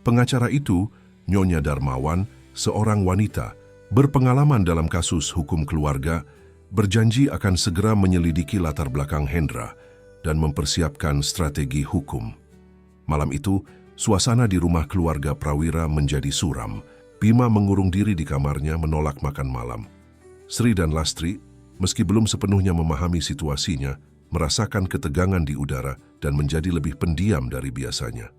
Pengacara itu, Nyonya Darmawan, seorang wanita, berpengalaman dalam kasus hukum keluarga, berjanji akan segera menyelidiki latar belakang Hendra dan mempersiapkan strategi hukum. Malam itu, suasana di rumah keluarga Prawira menjadi suram. Bima mengurung diri di kamarnya menolak makan malam. Sri dan Lastri, meski belum sepenuhnya memahami situasinya, merasakan ketegangan di udara dan menjadi lebih pendiam dari biasanya.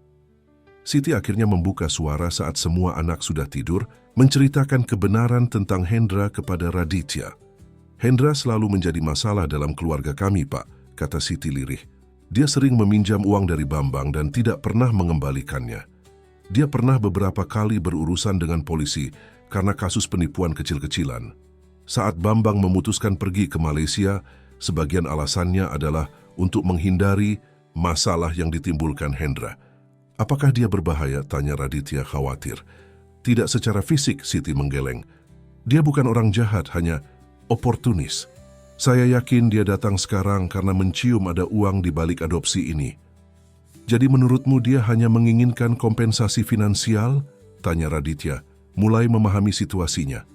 Siti akhirnya membuka suara saat semua anak sudah tidur, menceritakan kebenaran tentang Hendra kepada Raditya. Hendra selalu menjadi masalah dalam keluarga kami, Pak, kata Siti lirih. Dia sering meminjam uang dari Bambang dan tidak pernah mengembalikannya. Dia pernah beberapa kali berurusan dengan polisi karena kasus penipuan kecil-kecilan. Saat Bambang memutuskan pergi ke Malaysia, sebagian alasannya adalah untuk menghindari masalah yang ditimbulkan Hendra. Apakah dia berbahaya? Tanya Raditya khawatir. Tidak secara fisik, Siti menggeleng. Dia bukan orang jahat, hanya oportunis. Saya yakin dia datang sekarang karena mencium ada uang di balik adopsi ini. Jadi menurutmu dia hanya menginginkan kompensasi finansial? Tanya Raditya, mulai memahami situasinya.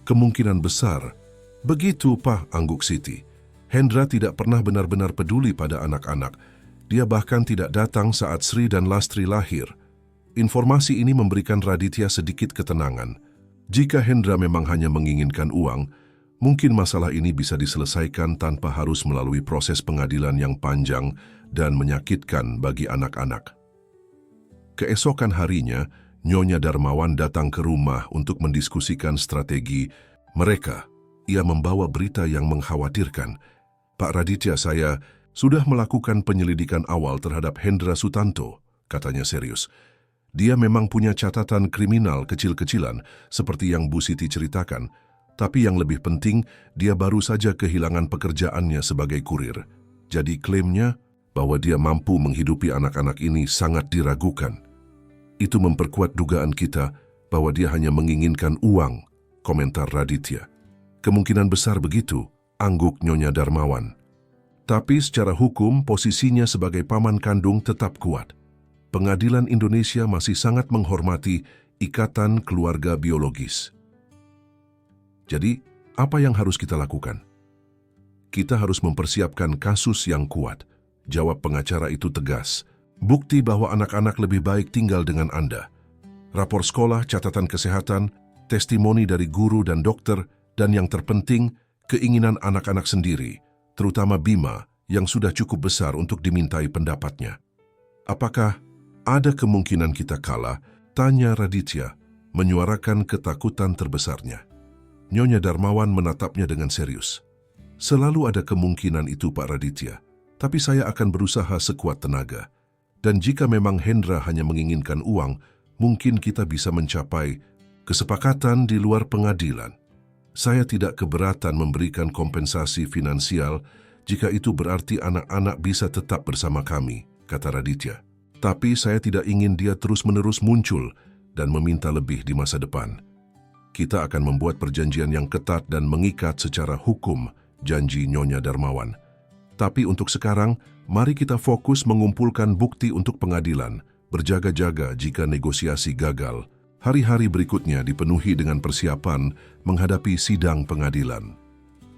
Kemungkinan besar. Begitu, Pak, angguk Siti. Hendra tidak pernah benar-benar peduli pada anak-anak. Dia bahkan tidak datang saat Sri dan Lastri lahir. Informasi ini memberikan Raditya sedikit ketenangan. Jika Hendra memang hanya menginginkan uang, mungkin masalah ini bisa diselesaikan tanpa harus melalui proses pengadilan yang panjang dan menyakitkan bagi anak-anak. Keesokan harinya, Nyonya Darmawan datang ke rumah untuk mendiskusikan strategi mereka. Ia membawa berita yang mengkhawatirkan. Pak Raditya, saya Sudah melakukan penyelidikan awal terhadap Hendra Sutanto, katanya serius. Dia memang punya catatan kriminal kecil-kecilan seperti yang Bu Siti ceritakan, tapi yang lebih penting, dia baru saja kehilangan pekerjaannya sebagai kurir. Jadi klaimnya bahwa dia mampu menghidupi anak-anak ini sangat diragukan. Itu memperkuat dugaan kita bahwa dia hanya menginginkan uang, komentar Raditya. Kemungkinan besar begitu, angguk Nyonya Darmawan. Tapi secara hukum, posisinya sebagai paman kandung tetap kuat. Pengadilan Indonesia masih sangat menghormati ikatan keluarga biologis. Jadi, apa yang harus kita lakukan? Kita harus mempersiapkan kasus yang kuat. Jawab pengacara itu tegas. Bukti bahwa anak-anak lebih baik tinggal dengan Anda. Rapor sekolah, catatan kesehatan, testimoni dari guru dan dokter, dan yang terpenting, keinginan anak-anak sendiri, terutama Bima, yang sudah cukup besar untuk dimintai pendapatnya. Apakah ada kemungkinan kita kalah? Tanya Raditya, menyuarakan ketakutan terbesarnya. Nyonya Darmawan menatapnya dengan serius. Selalu ada kemungkinan itu, Pak Raditya, tapi saya akan berusaha sekuat tenaga. Dan jika memang Hendra hanya menginginkan uang, mungkin kita bisa mencapai kesepakatan di luar pengadilan. Saya tidak keberatan memberikan kompensasi finansial jika itu berarti anak-anak bisa tetap bersama kami, kata Raditya. Tapi saya tidak ingin dia terus-menerus muncul dan meminta lebih di masa depan. Kita akan membuat perjanjian yang ketat dan mengikat secara hukum, janji Nyonya Darmawan. Tapi untuk sekarang, mari kita fokus mengumpulkan bukti untuk pengadilan, berjaga-jaga jika negosiasi gagal. Hari-hari berikutnya dipenuhi dengan persiapan menghadapi sidang pengadilan.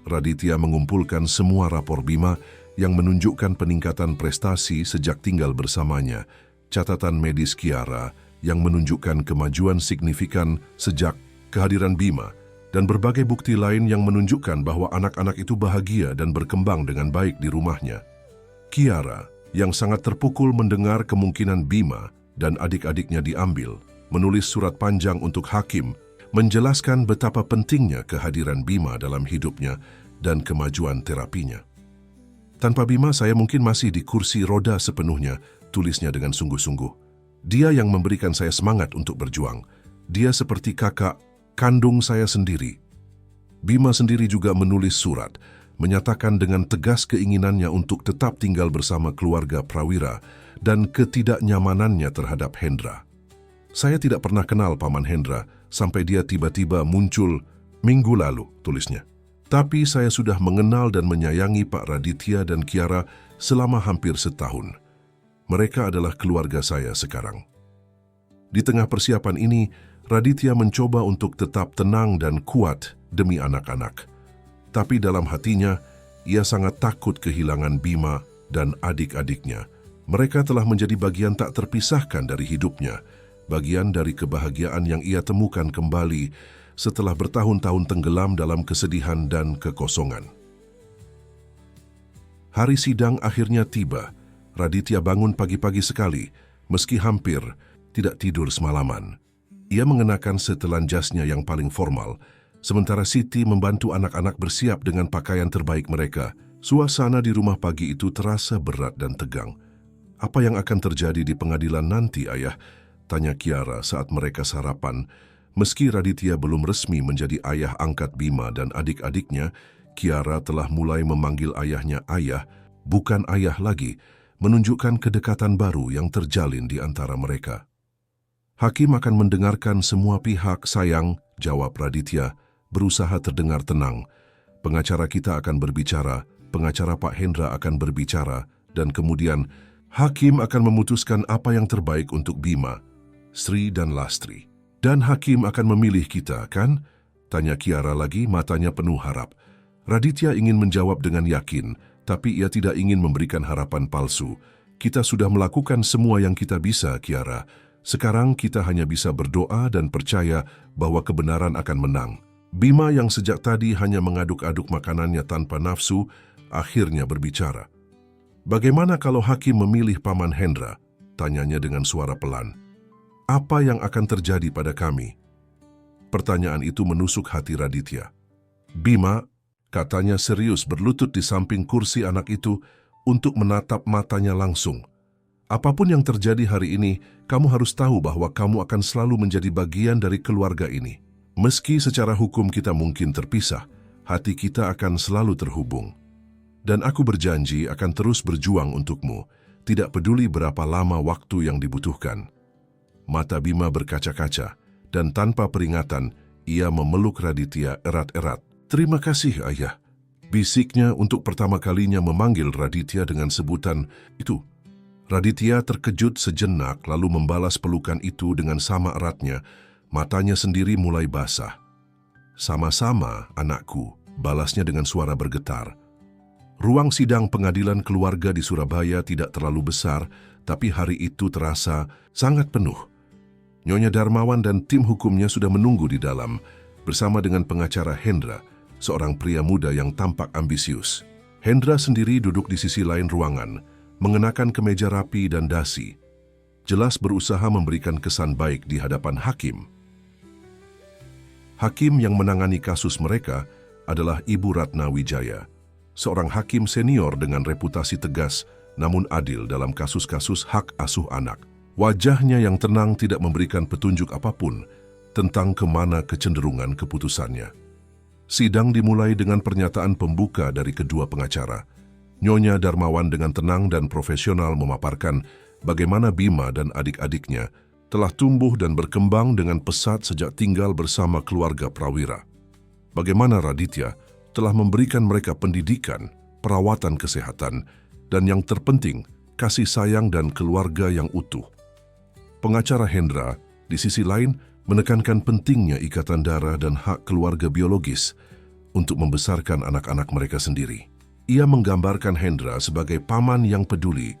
Raditya mengumpulkan semua rapor Bima yang menunjukkan peningkatan prestasi sejak tinggal bersamanya, catatan medis Kiara yang menunjukkan kemajuan signifikan sejak kehadiran Bima, dan berbagai bukti lain yang menunjukkan bahwa anak-anak itu bahagia dan berkembang dengan baik di rumahnya. Kiara, yang sangat terpukul mendengar kemungkinan Bima dan adik-adiknya diambil, menulis surat panjang untuk hakim, menjelaskan betapa pentingnya kehadiran Bima dalam hidupnya dan kemajuan terapinya. Tanpa Bima, saya mungkin masih di kursi roda sepenuhnya, tulisnya dengan sungguh-sungguh. Dia yang memberikan saya semangat untuk berjuang. Dia seperti kakak kandung saya sendiri. Bima sendiri juga menulis surat, menyatakan dengan tegas keinginannya untuk tetap tinggal bersama keluarga Prawira dan ketidaknyamanannya terhadap Hendra. Saya tidak pernah kenal Paman Hendra sampai dia tiba-tiba muncul minggu lalu, tulisnya. Tapi saya sudah mengenal dan menyayangi Pak Raditya dan Kiara selama hampir setahun. Mereka adalah keluarga saya sekarang. Di tengah persiapan ini, Raditya mencoba untuk tetap tenang dan kuat demi anak-anak. Tapi dalam hatinya, ia sangat takut kehilangan Bima dan adik-adiknya. Mereka telah menjadi bagian tak terpisahkan dari hidupnya, bagian dari kebahagiaan yang ia temukan kembali setelah bertahun-tahun tenggelam dalam kesedihan dan kekosongan. Hari sidang akhirnya tiba. Raditya bangun pagi-pagi sekali, meski hampir tidak tidur semalaman. Ia mengenakan setelan jasnya yang paling formal, sementara Siti membantu anak-anak bersiap dengan pakaian terbaik mereka. Suasana di rumah pagi itu terasa berat dan tegang. Apa yang akan terjadi di pengadilan nanti, Ayah? Tanya Kiara saat mereka sarapan. Meski Raditya belum resmi menjadi ayah angkat Bima dan adik-adiknya, Kiara telah mulai memanggil ayahnya ayah, bukan ayah lagi, menunjukkan kedekatan baru yang terjalin di antara mereka. Hakim akan mendengarkan semua pihak, sayang, jawab Raditya, berusaha terdengar tenang. Pengacara kita akan berbicara, pengacara Pak Hendra akan berbicara, dan kemudian hakim akan memutuskan apa yang terbaik untuk Bima, Sri dan Lastri. Dan hakim akan memilih kita, kan? Tanya Kiara lagi, matanya penuh harap. Raditya ingin menjawab dengan yakin, tapi ia tidak ingin memberikan harapan palsu. Kita sudah melakukan semua yang kita bisa, Kiara. Sekarang kita hanya bisa berdoa dan percaya bahwa kebenaran akan menang. Bima yang sejak tadi hanya mengaduk-aduk makanannya tanpa nafsu, akhirnya berbicara. Bagaimana kalau hakim memilih Paman Hendra? Tanyanya dengan suara pelan. Apa yang akan terjadi pada kami? Pertanyaan itu menusuk hati Raditya. Bima, katanya serius berlutut di samping kursi anak itu, untuk menatap matanya langsung. Apapun yang terjadi hari ini, kamu harus tahu bahwa kamu akan selalu menjadi bagian dari keluarga ini. Meski secara hukum kita mungkin terpisah, hati kita akan selalu terhubung. Dan aku berjanji akan terus berjuang untukmu, tidak peduli berapa lama waktu yang dibutuhkan. Mata Bima berkaca-kaca, dan tanpa peringatan, ia memeluk Raditya erat-erat. Terima kasih, Ayah. Bisiknya untuk pertama kalinya memanggil Raditya dengan sebutan itu. Raditya terkejut sejenak lalu membalas pelukan itu dengan sama eratnya. Matanya sendiri mulai basah. Sama-sama, anakku, balasnya dengan suara bergetar. Ruang sidang pengadilan keluarga di Surabaya tidak terlalu besar, tapi hari itu terasa sangat penuh. Nyonya Darmawan dan tim hukumnya sudah menunggu di dalam, bersama dengan pengacara Hendra, seorang pria muda yang tampak ambisius. Hendra sendiri duduk di sisi lain ruangan, mengenakan kemeja rapi dan dasi. Jelas berusaha memberikan kesan baik di hadapan hakim. Hakim yang menangani kasus mereka adalah Ibu Ratna Wijaya, seorang hakim senior dengan reputasi tegas namun adil dalam kasus-kasus hak asuh anak. Wajahnya yang tenang tidak memberikan petunjuk apapun tentang kemana kecenderungan keputusannya. Sidang dimulai dengan pernyataan pembuka dari kedua pengacara. Nyonya Darmawan dengan tenang dan profesional memaparkan bagaimana Bima dan adik-adiknya telah tumbuh dan berkembang dengan pesat sejak tinggal bersama keluarga Prawira. Bagaimana Raditya telah memberikan mereka pendidikan, perawatan kesehatan, dan yang terpenting, kasih sayang dan keluarga yang utuh. Pengacara Hendra, di sisi lain, menekankan pentingnya ikatan darah dan hak keluarga biologis untuk membesarkan anak-anak mereka sendiri. Ia menggambarkan Hendra sebagai paman yang peduli,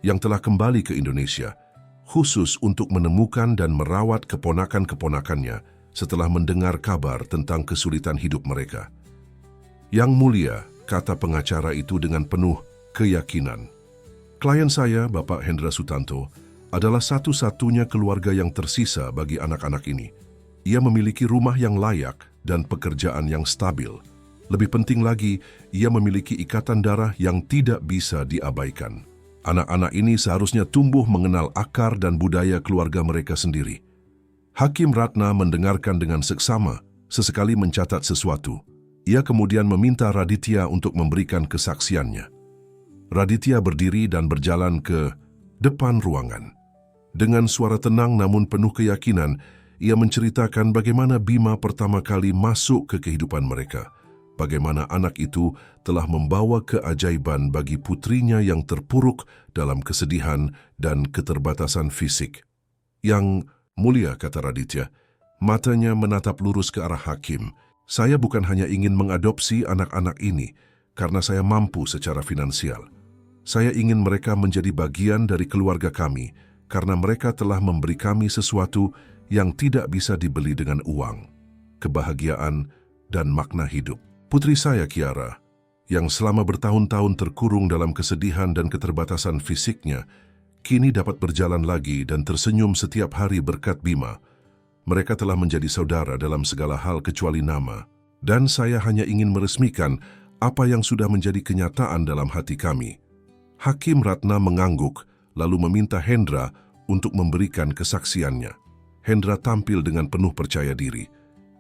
yang telah kembali ke Indonesia, khusus untuk menemukan dan merawat keponakan-keponakannya setelah mendengar kabar tentang kesulitan hidup mereka. Yang mulia, kata pengacara itu dengan penuh keyakinan. Klien saya, Bapak Hendra Sutanto, adalah satu-satunya keluarga yang tersisa bagi anak-anak ini. Ia memiliki rumah yang layak dan pekerjaan yang stabil. Lebih penting lagi, ia memiliki ikatan darah yang tidak bisa diabaikan. Anak-anak ini seharusnya tumbuh mengenal akar dan budaya keluarga mereka sendiri. Hakim Ratna mendengarkan dengan seksama, sesekali mencatat sesuatu. Ia kemudian meminta Raditya untuk memberikan kesaksiannya. Raditya berdiri dan berjalan ke depan ruangan. Dengan suara tenang namun penuh keyakinan, ia menceritakan bagaimana Bima pertama kali masuk ke kehidupan mereka. Bagaimana anak itu telah membawa keajaiban bagi putrinya yang terpuruk dalam kesedihan dan keterbatasan fisik. Yang mulia, kata Raditya, matanya menatap lurus ke arah hakim. Saya bukan hanya ingin mengadopsi anak-anak ini karena saya mampu secara finansial. Saya ingin mereka menjadi bagian dari keluarga kami karena mereka telah memberi kami sesuatu yang tidak bisa dibeli dengan uang, kebahagiaan, dan makna hidup. Putri saya, Kiara, yang selama bertahun-tahun terkurung dalam kesedihan dan keterbatasan fisiknya, kini dapat berjalan lagi dan tersenyum setiap hari berkat Bima. Mereka telah menjadi saudara dalam segala hal kecuali nama, dan saya hanya ingin meresmikan apa yang sudah menjadi kenyataan dalam hati kami. Hakim Ratna mengangguk, lalu meminta Hendra untuk memberikan kesaksiannya. Hendra tampil dengan penuh percaya diri.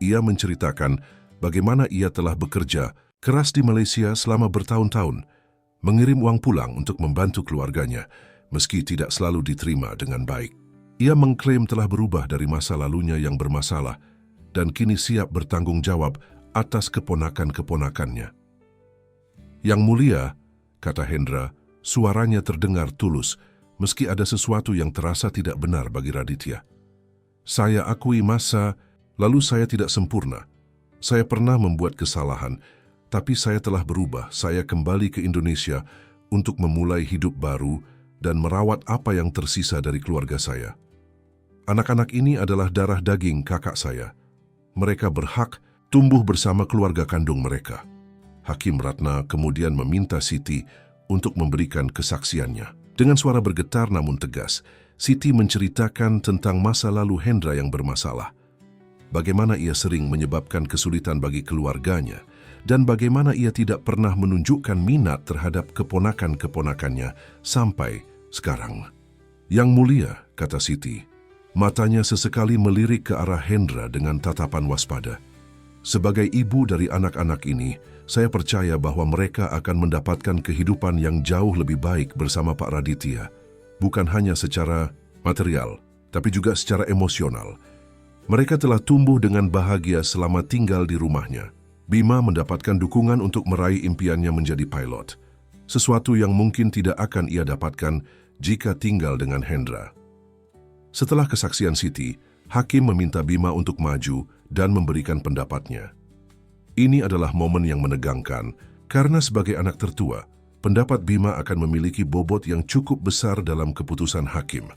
Ia menceritakan bagaimana ia telah bekerja keras di Malaysia selama bertahun-tahun, mengirim uang pulang untuk membantu keluarganya, meski tidak selalu diterima dengan baik. Ia mengklaim telah berubah dari masa lalunya yang bermasalah dan kini siap bertanggung jawab atas keponakan-keponakannya. Yang mulia, kata Hendra, suaranya terdengar tulus, meski ada sesuatu yang terasa tidak benar bagi Raditya. Saya akui masa lalu saya tidak sempurna. Saya pernah membuat kesalahan, tapi saya telah berubah. Saya kembali ke Indonesia untuk memulai hidup baru dan merawat apa yang tersisa dari keluarga saya. Anak-anak ini adalah darah daging kakak saya. Mereka berhak tumbuh bersama keluarga kandung mereka. Hakim Ratna kemudian meminta Siti untuk memberikan kesaksiannya. Dengan suara bergetar namun tegas, Siti menceritakan tentang masa lalu Hendra yang bermasalah. Bagaimana ia sering menyebabkan kesulitan bagi keluarganya dan bagaimana ia tidak pernah menunjukkan minat terhadap keponakan-keponakannya sampai sekarang. "Yang mulia," kata Siti. Matanya sesekali melirik ke arah Hendra dengan tatapan waspada. "Sebagai ibu dari anak-anak ini, saya percaya bahwa mereka akan mendapatkan kehidupan yang jauh lebih baik bersama Pak Raditya. Bukan hanya secara material, tapi juga secara emosional. Mereka telah tumbuh dengan bahagia selama tinggal di rumahnya." Bima mendapatkan dukungan untuk meraih impiannya menjadi pilot, sesuatu yang mungkin tidak akan ia dapatkan jika tinggal dengan Hendra. Setelah kesaksian Siti, hakim meminta Bima untuk maju dan memberikan pendapatnya. Ini adalah momen yang menegangkan, karena sebagai anak tertua, pendapat Bima akan memiliki bobot yang cukup besar dalam keputusan hakim.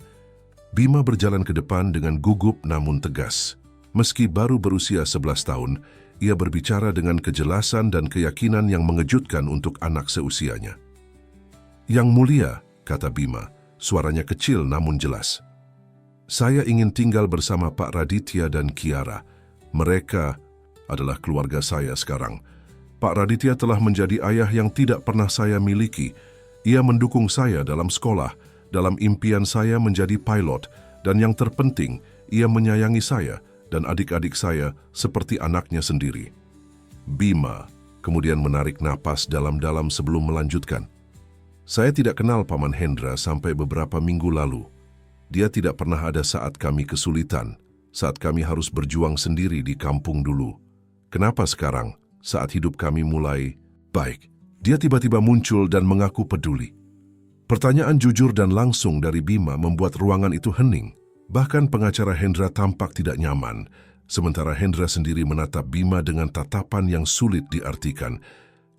Bima berjalan ke depan dengan gugup namun tegas. Meski baru berusia 11 tahun, ia berbicara dengan kejelasan dan keyakinan yang mengejutkan untuk anak seusianya. "Yang mulia," kata Bima, suaranya kecil namun jelas. "Saya ingin tinggal bersama Pak Raditya dan Kiara. Mereka adalah keluarga saya sekarang. Pak Raditya telah menjadi ayah yang tidak pernah saya miliki. Ia mendukung saya dalam sekolah, dalam impian saya menjadi pilot, dan yang terpenting, ia menyayangi saya dan adik-adik saya seperti anaknya sendiri." Bima kemudian menarik napas dalam-dalam sebelum melanjutkan. "Saya tidak kenal Paman Hendra sampai beberapa minggu lalu. Dia tidak pernah ada saat kami kesulitan, saat kami harus berjuang sendiri di kampung dulu. Kenapa sekarang, saat hidup kami mulai baik, dia tiba-tiba muncul dan mengaku peduli?" Pertanyaan jujur dan langsung dari Bima membuat ruangan itu hening. Bahkan pengacara Hendra tampak tidak nyaman, sementara Hendra sendiri menatap Bima dengan tatapan yang sulit diartikan,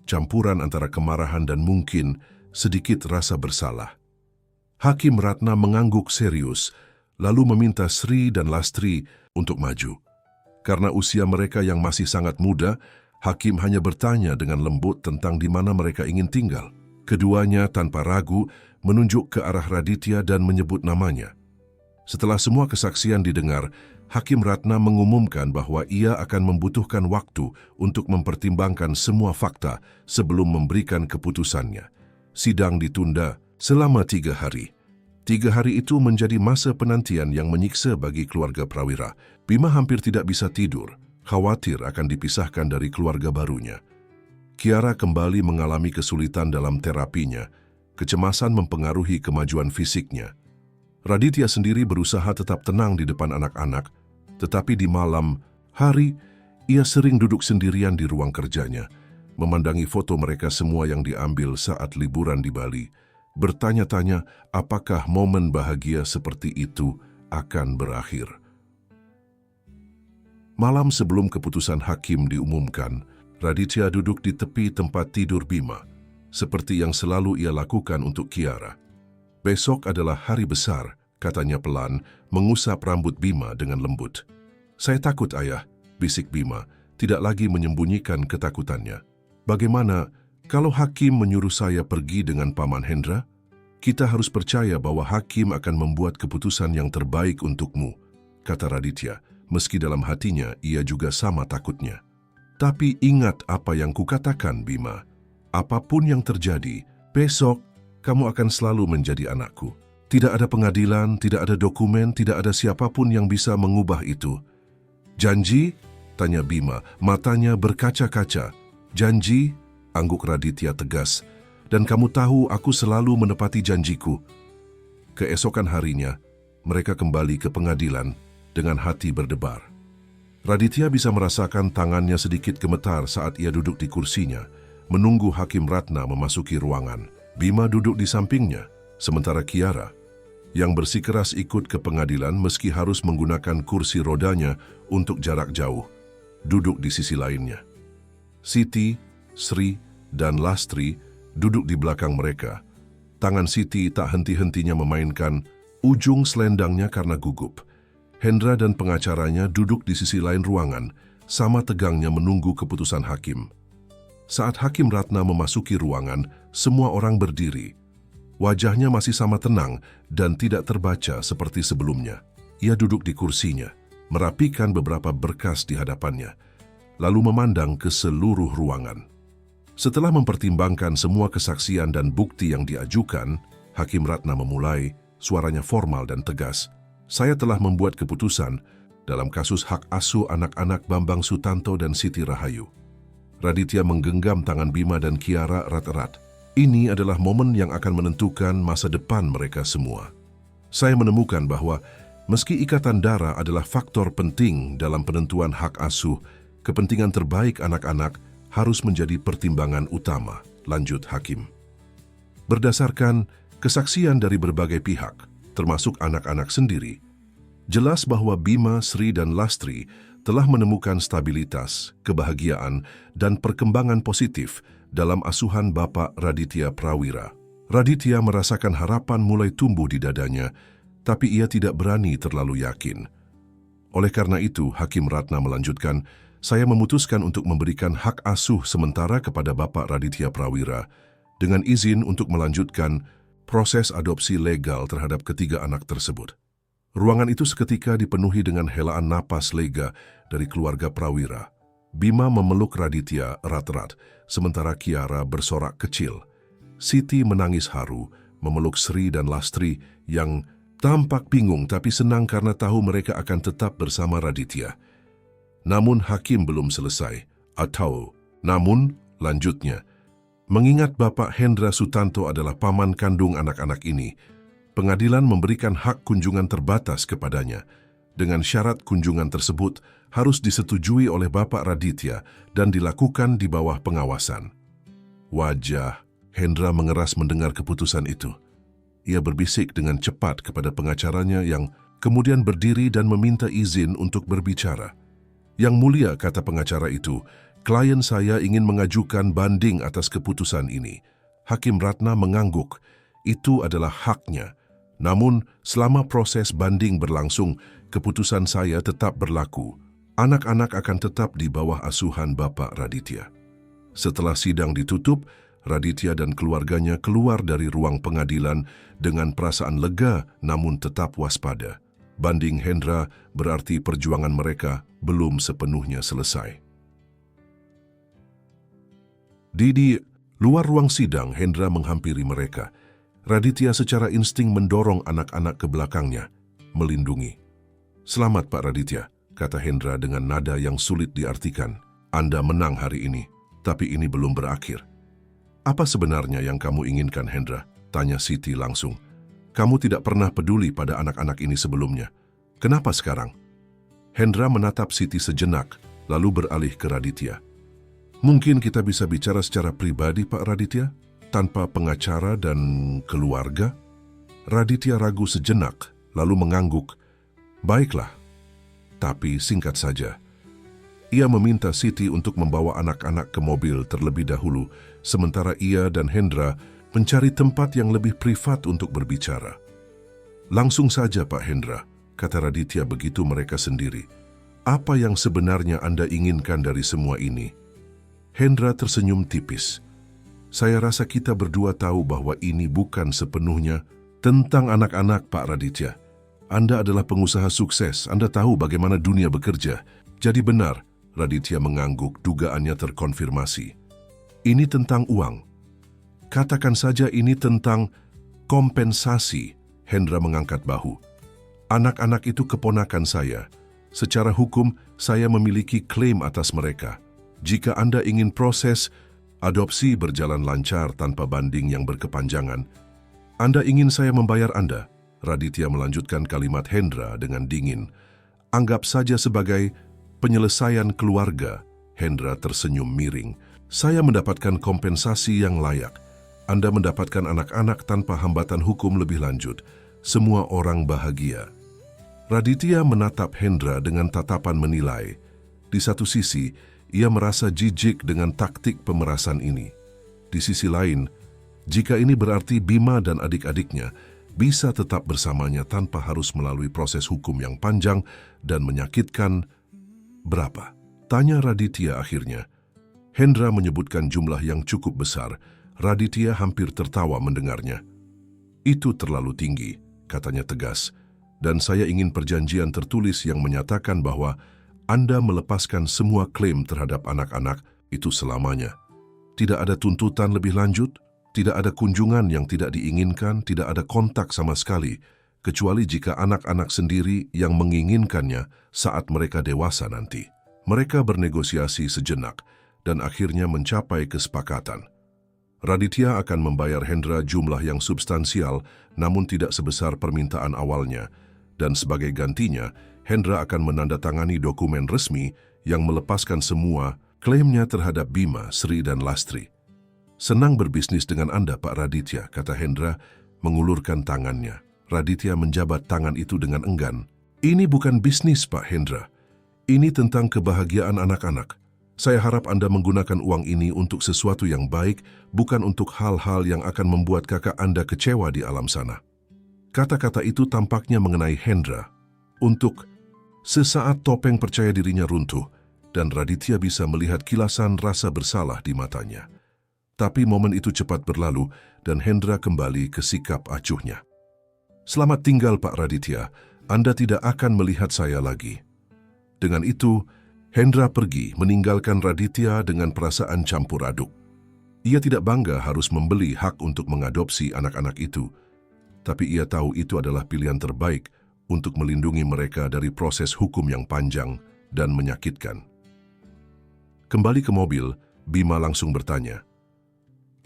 campuran antara kemarahan dan mungkin sedikit rasa bersalah. Hakim Ratna mengangguk serius, lalu meminta Sri dan Lastri untuk maju. Karena usia mereka yang masih sangat muda, hakim hanya bertanya dengan lembut tentang di mana mereka ingin tinggal. Keduanya tanpa ragu menunjuk ke arah Raditya dan menyebut namanya. Setelah semua kesaksian didengar, Hakim Ratna mengumumkan bahwa ia akan membutuhkan waktu untuk mempertimbangkan semua fakta sebelum memberikan keputusannya. Sidang ditunda selama 3 hari. 3 hari itu menjadi masa penantian yang menyiksa bagi keluarga Prawira. Bima hampir tidak bisa tidur, khawatir akan dipisahkan dari keluarga barunya. Kiara kembali mengalami kesulitan dalam terapinya. Kecemasan mempengaruhi kemajuan fisiknya. Raditya sendiri berusaha tetap tenang di depan anak-anak, tetapi di malam hari, ia sering duduk sendirian di ruang kerjanya, memandangi foto mereka semua yang diambil saat liburan di Bali, bertanya-tanya apakah momen bahagia seperti itu akan berakhir. Malam sebelum keputusan hakim diumumkan, Raditya duduk di tepi tempat tidur Bima, seperti yang selalu ia lakukan untuk Kiara. "Besok adalah hari besar," katanya pelan, mengusap rambut Bima dengan lembut. "Saya takut, Ayah," bisik Bima, tidak lagi menyembunyikan ketakutannya. "Bagaimana kalau hakim menyuruh saya pergi dengan Paman Hendra? Kita harus percaya bahwa hakim akan membuat keputusan yang terbaik untukmu," kata Raditya, meski dalam hatinya ia juga sama takutnya. "Tapi ingat apa yang kukatakan, Bima. Apapun yang terjadi, besok kamu akan selalu menjadi anakku. Tidak ada pengadilan, tidak ada dokumen, tidak ada siapapun yang bisa mengubah itu." "Janji?" tanya Bima, matanya berkaca-kaca. "Janji?" angguk Raditya tegas. "Dan kamu tahu aku selalu menepati janjiku." Keesokan harinya, mereka kembali ke pengadilan dengan hati berdebar. Raditya bisa merasakan tangannya sedikit gemetar saat ia duduk di kursinya, menunggu Hakim Ratna memasuki ruangan. Bima duduk di sampingnya, sementara Kiara, yang bersikeras ikut ke pengadilan meski harus menggunakan kursi rodanya untuk jarak jauh, duduk di sisi lainnya. Siti, Sri, dan Lastri duduk di belakang mereka. Tangan Siti tak henti-hentinya memainkan ujung selendangnya karena gugup. Hendra dan pengacaranya duduk di sisi lain ruangan, sama tegangnya menunggu keputusan hakim. Saat Hakim Ratna memasuki ruangan, semua orang berdiri. Wajahnya masih sama tenang dan tidak terbaca seperti sebelumnya. Ia duduk di kursinya, merapikan beberapa berkas di hadapannya. lalu memandang ke seluruh ruangan. Setelah mempertimbangkan semua kesaksian dan bukti yang diajukan, Hakim Ratna memulai, suaranya formal dan tegas. Saya telah membuat keputusan dalam kasus hak asuh anak-anak Bambang Sutanto dan Siti Rahayu. Raditya menggenggam tangan Bima dan Kiara erat-erat. Ini adalah momen yang akan menentukan masa depan mereka semua. Saya menemukan bahwa meski ikatan darah adalah faktor penting dalam penentuan hak asuh, kepentingan terbaik anak-anak harus menjadi pertimbangan utama, lanjut Hakim. Berdasarkan kesaksian dari berbagai pihak, termasuk anak-anak sendiri, jelas bahwa Bima, Sri, dan Lastri telah menemukan stabilitas, kebahagiaan, dan perkembangan positif dalam asuhan Bapak Raditya Prawira. Raditya merasakan harapan mulai tumbuh di dadanya, tapi ia tidak berani terlalu yakin. Oleh karena itu, Hakim Ratna melanjutkan, saya memutuskan untuk memberikan hak asuh sementara kepada Bapak Raditya Prawira dengan izin untuk melanjutkan proses adopsi legal terhadap ketiga anak tersebut. Ruangan itu seketika dipenuhi dengan helaan napas lega dari keluarga Prawira. Bima memeluk Raditya erat-erat, sementara Kiara bersorak kecil. Siti menangis haru, memeluk Sri dan Lastri yang tampak bingung tapi senang karena tahu mereka akan tetap bersama Raditya. Namun Hakim belum selesai, namun lanjutnya, mengingat Bapak Hendra Sutanto adalah paman kandung anak-anak ini, pengadilan memberikan hak kunjungan terbatas kepadanya, dengan syarat kunjungan tersebut harus disetujui oleh Bapak Raditya dan dilakukan di bawah pengawasan. Wajah Hendra mengeras mendengar keputusan itu. Ia berbisik dengan cepat kepada pengacaranya yang kemudian berdiri dan meminta izin untuk berbicara. Yang mulia, kata pengacara itu, klien saya ingin mengajukan banding atas keputusan ini. Hakim Ratna mengangguk, itu adalah haknya. Namun, selama proses banding berlangsung, keputusan saya tetap berlaku. Anak-anak akan tetap di bawah asuhan Bapak Raditya. Setelah sidang ditutup, Raditya dan keluarganya keluar dari ruang pengadilan dengan perasaan lega namun tetap waspada. Banding Hendra berarti perjuangan mereka belum sepenuhnya selesai. Di luar ruang sidang, Hendra menghampiri mereka. Raditya secara insting mendorong anak-anak ke belakangnya, melindungi. Selamat Pak Raditya, kata Hendra dengan nada yang sulit diartikan. Anda menang hari ini, tapi ini belum berakhir. Apa sebenarnya yang kamu inginkan, Hendra? Tanya Siti langsung. Kamu tidak pernah peduli pada anak-anak ini sebelumnya. Kenapa sekarang? Hendra menatap Siti sejenak, lalu beralih ke Raditya. Mungkin kita bisa bicara secara pribadi, Pak Raditya, tanpa pengacara dan keluarga? Raditya ragu sejenak, lalu mengangguk. Baiklah, tapi singkat saja. Ia meminta Siti untuk membawa anak-anak ke mobil terlebih dahulu, sementara ia dan Hendra mencari tempat yang lebih privat untuk berbicara. Langsung saja Pak Hendra, kata Raditya begitu mereka sendiri. Apa yang sebenarnya Anda inginkan dari semua ini? Hendra tersenyum tipis. Saya rasa kita berdua tahu bahwa ini bukan sepenuhnya tentang anak-anak, Pak Raditya. Anda adalah pengusaha sukses, Anda tahu bagaimana dunia bekerja. Jadi benar, Raditya mengangguk, dugaannya terkonfirmasi. Ini tentang uang. Katakan saja ini tentang kompensasi. Hendra mengangkat bahu. Anak-anak itu keponakan saya. Secara hukum, saya memiliki klaim atas mereka. Jika Anda ingin proses adopsi berjalan lancar tanpa banding yang berkepanjangan, Anda ingin saya membayar Anda. Raditya melanjutkan kalimat Hendra dengan dingin. Anggap saja sebagai penyelesaian keluarga. Hendra tersenyum miring. Saya mendapatkan kompensasi yang layak. Anda mendapatkan anak-anak tanpa hambatan hukum lebih lanjut. Semua orang bahagia. Raditya menatap Hendra dengan tatapan menilai. Di satu sisi, ia merasa jijik dengan taktik pemerasan ini. Di sisi lain, jika ini berarti Bima dan adik-adiknya bisa tetap bersamanya tanpa harus melalui proses hukum yang panjang dan menyakitkan. Berapa? Tanya Raditya akhirnya. Hendra menyebutkan jumlah yang cukup besar. Raditya hampir tertawa mendengarnya. Itu terlalu tinggi, katanya tegas, dan saya ingin perjanjian tertulis yang menyatakan bahwa Anda melepaskan semua klaim terhadap anak-anak itu selamanya. Tidak ada tuntutan lebih lanjut, tidak ada kunjungan yang tidak diinginkan, tidak ada kontak sama sekali, kecuali jika anak-anak sendiri yang menginginkannya saat mereka dewasa nanti. Mereka bernegosiasi sejenak dan akhirnya mencapai kesepakatan. Raditya akan membayar Hendra jumlah yang substansial namun tidak sebesar permintaan awalnya, dan sebagai gantinya, Hendra akan menandatangani dokumen resmi yang melepaskan semua klaimnya terhadap Bima, Sri, dan Lastri. "Senang berbisnis dengan Anda, Pak Raditya," kata Hendra, mengulurkan tangannya. Raditya menjabat tangan itu dengan enggan. "Ini bukan bisnis, Pak Hendra. Ini tentang kebahagiaan anak-anak. Saya harap Anda menggunakan uang ini untuk sesuatu yang baik, bukan untuk hal-hal yang akan membuat kakak Anda kecewa di alam sana." Kata-kata itu tampaknya mengenai Hendra. Untuk sesaat topeng percaya dirinya runtuh, dan Raditya bisa melihat kilasan rasa bersalah di matanya. Tapi momen itu cepat berlalu, dan Hendra kembali ke sikap acuhnya. "Selamat tinggal, Pak Raditya. Anda tidak akan melihat saya lagi." Dengan itu, Hendra pergi meninggalkan Raditya dengan perasaan campur aduk. Ia tidak bangga harus membeli hak untuk mengadopsi anak-anak itu, tapi ia tahu itu adalah pilihan terbaik untuk melindungi mereka dari proses hukum yang panjang dan menyakitkan. Kembali ke mobil, Bima langsung bertanya,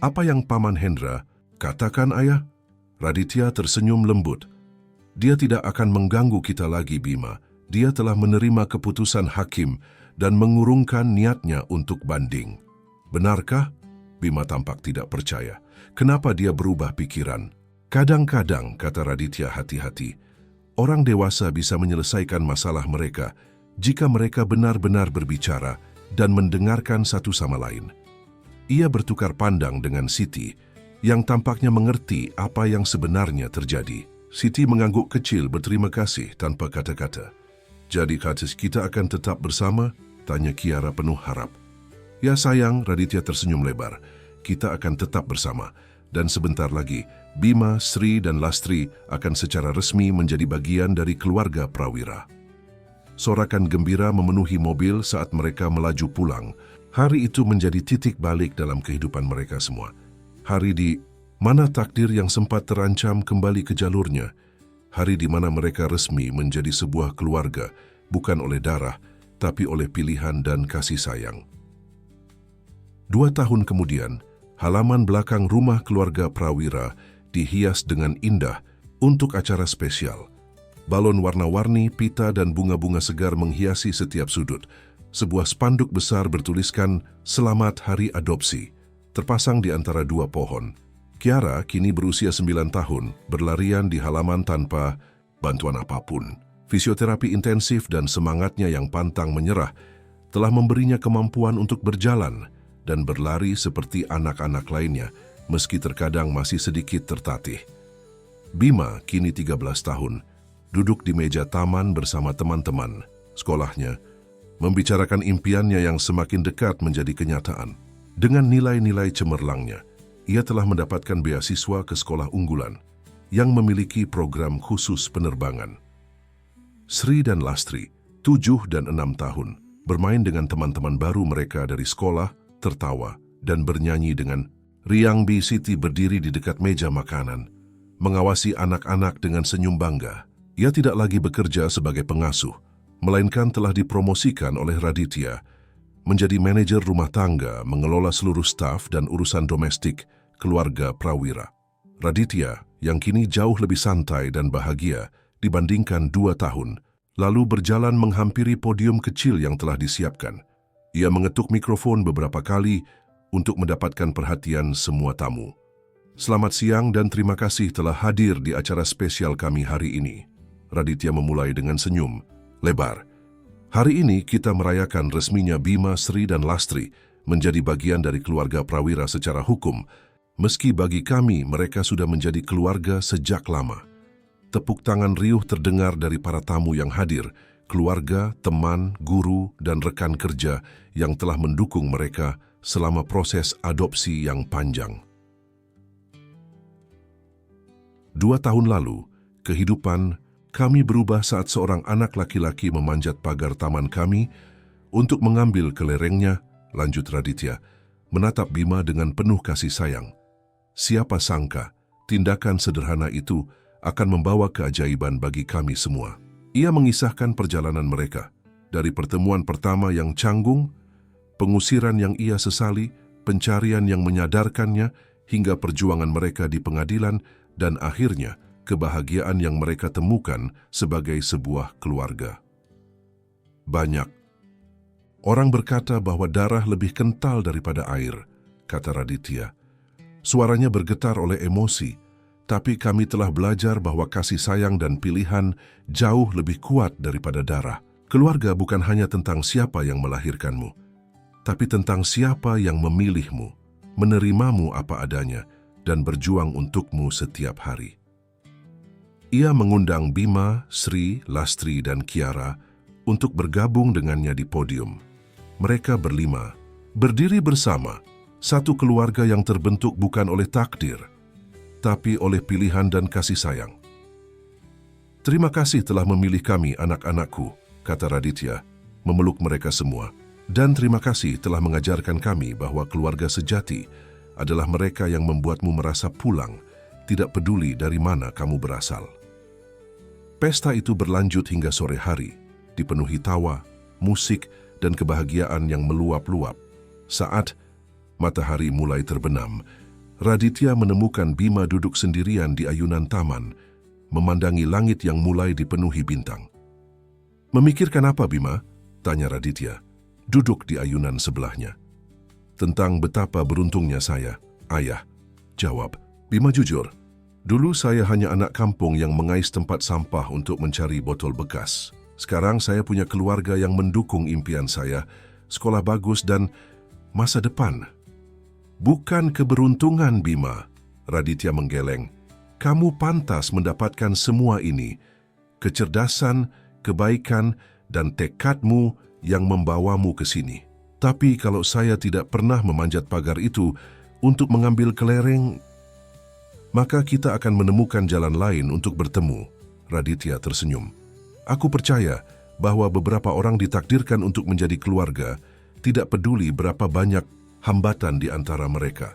"Apa yang Paman Hendra katakan, Ayah?" Raditya tersenyum lembut. "Dia tidak akan mengganggu kita lagi, Bima. Dia telah menerima keputusan hakim dan mengurungkan niatnya untuk banding." "Benarkah?" Bima tampak tidak percaya. "Kenapa dia berubah pikiran?" "Kadang-kadang," kata Raditya hati-hati, "orang dewasa bisa menyelesaikan masalah mereka jika mereka benar-benar berbicara dan mendengarkan satu sama lain." Ia bertukar pandang dengan Siti, yang tampaknya mengerti apa yang sebenarnya terjadi. Siti mengangguk kecil berterima kasih tanpa kata-kata. "Jadi kita akan tetap bersama?" tanya Kiara penuh harap. "Ya sayang," Raditya tersenyum lebar. "Kita akan tetap bersama. Dan sebentar lagi, Bima, Sri, dan Lastri akan secara resmi menjadi bagian dari keluarga Prawira." Sorakan gembira memenuhi mobil saat mereka melaju pulang. Hari itu menjadi titik balik dalam kehidupan mereka semua. Hari di mana takdir yang sempat terancam kembali ke jalurnya. Hari di mana mereka resmi menjadi sebuah keluarga, bukan oleh darah, tapi oleh pilihan dan kasih sayang. 2 tahun kemudian, halaman belakang rumah keluarga Prawira dihias dengan indah untuk acara spesial. Balon warna-warni, pita, dan bunga-bunga segar menghiasi setiap sudut. Sebuah spanduk besar bertuliskan "Selamat Hari Adopsi" terpasang di antara 2 pohon. Kiara, kini berusia 9 tahun, berlarian di halaman tanpa bantuan apapun. Fisioterapi intensif dan semangatnya yang pantang menyerah telah memberinya kemampuan untuk berjalan dan berlari seperti anak-anak lainnya, meski terkadang masih sedikit tertatih. Bima, kini 13 tahun, duduk di meja taman bersama teman-teman sekolahnya, membicarakan impiannya yang semakin dekat menjadi kenyataan. Dengan nilai-nilai cemerlangnya, ia telah mendapatkan beasiswa ke sekolah unggulan yang memiliki program khusus penerbangan. Sri dan Lastri, 7 dan 6 tahun, bermain dengan teman-teman baru mereka dari sekolah, tertawa, dan bernyanyi dengan riang. Siti berdiri di dekat meja makanan, mengawasi anak-anak dengan senyum bangga. Ia tidak lagi bekerja sebagai pengasuh, melainkan telah dipromosikan oleh Raditya menjadi manajer rumah tangga, mengelola seluruh staf dan urusan domestik keluarga Prawira. Raditya, yang kini jauh lebih santai dan bahagia dibandingkan 2 tahun, lalu berjalan menghampiri podium kecil yang telah disiapkan. Ia mengetuk mikrofon beberapa kali untuk mendapatkan perhatian semua tamu. "Selamat siang dan terima kasih telah hadir di acara spesial kami hari ini." Raditya memulai dengan senyum lebar. "Hari ini kita merayakan resminya Bima, Sri, dan Lastri menjadi bagian dari keluarga Prawira secara hukum, meski bagi kami mereka sudah menjadi keluarga sejak lama." Tepuk tangan riuh terdengar dari para tamu yang hadir, keluarga, teman, guru, dan rekan kerja yang telah mendukung mereka selama proses adopsi yang panjang. 2 tahun lalu, kehidupan Kami berubah saat seorang anak laki-laki memanjat pagar taman kami untuk mengambil kelerengnya, lanjut Raditya, menatap Bima dengan penuh kasih sayang. Siapa sangka, tindakan sederhana itu akan membawa keajaiban bagi kami semua. Ia mengisahkan perjalanan mereka, dari pertemuan pertama yang canggung, pengusiran yang ia sesali, pencarian yang menyadarkannya, hingga perjuangan mereka di pengadilan, dan akhirnya kebahagiaan yang mereka temukan sebagai sebuah keluarga. Banyak orang berkata bahwa darah lebih kental daripada air, kata Raditya. Suaranya bergetar oleh emosi, tapi kami telah belajar bahwa kasih sayang dan pilihan jauh lebih kuat daripada darah. Keluarga bukan hanya tentang siapa yang melahirkanmu, tapi tentang siapa yang memilihmu, menerimamu apa adanya, dan berjuang untukmu setiap hari. Ia mengundang Bima, Sri, Lastri, dan Kiara untuk bergabung dengannya di podium. Mereka berlima, berdiri bersama, satu keluarga yang terbentuk bukan oleh takdir, tapi oleh pilihan dan kasih sayang. Terima kasih telah memilih kami, anak-anakku, kata Raditya, memeluk mereka semua. Dan terima kasih telah mengajarkan kami bahwa keluarga sejati adalah mereka yang membuatmu merasa pulang, tidak peduli dari mana kamu berasal. Pesta itu berlanjut hingga sore hari, dipenuhi tawa, musik, dan kebahagiaan yang meluap-luap. Saat matahari mulai terbenam, Raditya menemukan Bima duduk sendirian di ayunan taman, memandangi langit yang mulai dipenuhi bintang. "Memikirkan apa, Bima?" tanya Raditya, duduk di ayunan sebelahnya. "Tentang betapa beruntungnya saya, ayah," jawab Bima jujur. "Dulu saya hanya anak kampung yang mengais tempat sampah untuk mencari botol bekas. Sekarang saya punya keluarga yang mendukung impian saya, sekolah bagus dan masa depan." "Bukan keberuntungan, Bima," Raditya menggeleng. "Kamu pantas mendapatkan semua ini. Kecerdasan, kebaikan, dan tekadmu yang membawamu ke sini. Tapi kalau saya tidak pernah memanjat pagar itu untuk mengambil kelereng, maka kita akan menemukan jalan lain untuk bertemu." Raditya tersenyum. "Aku percaya bahwa beberapa orang ditakdirkan untuk menjadi keluarga, tidak peduli berapa banyak hambatan di antara mereka."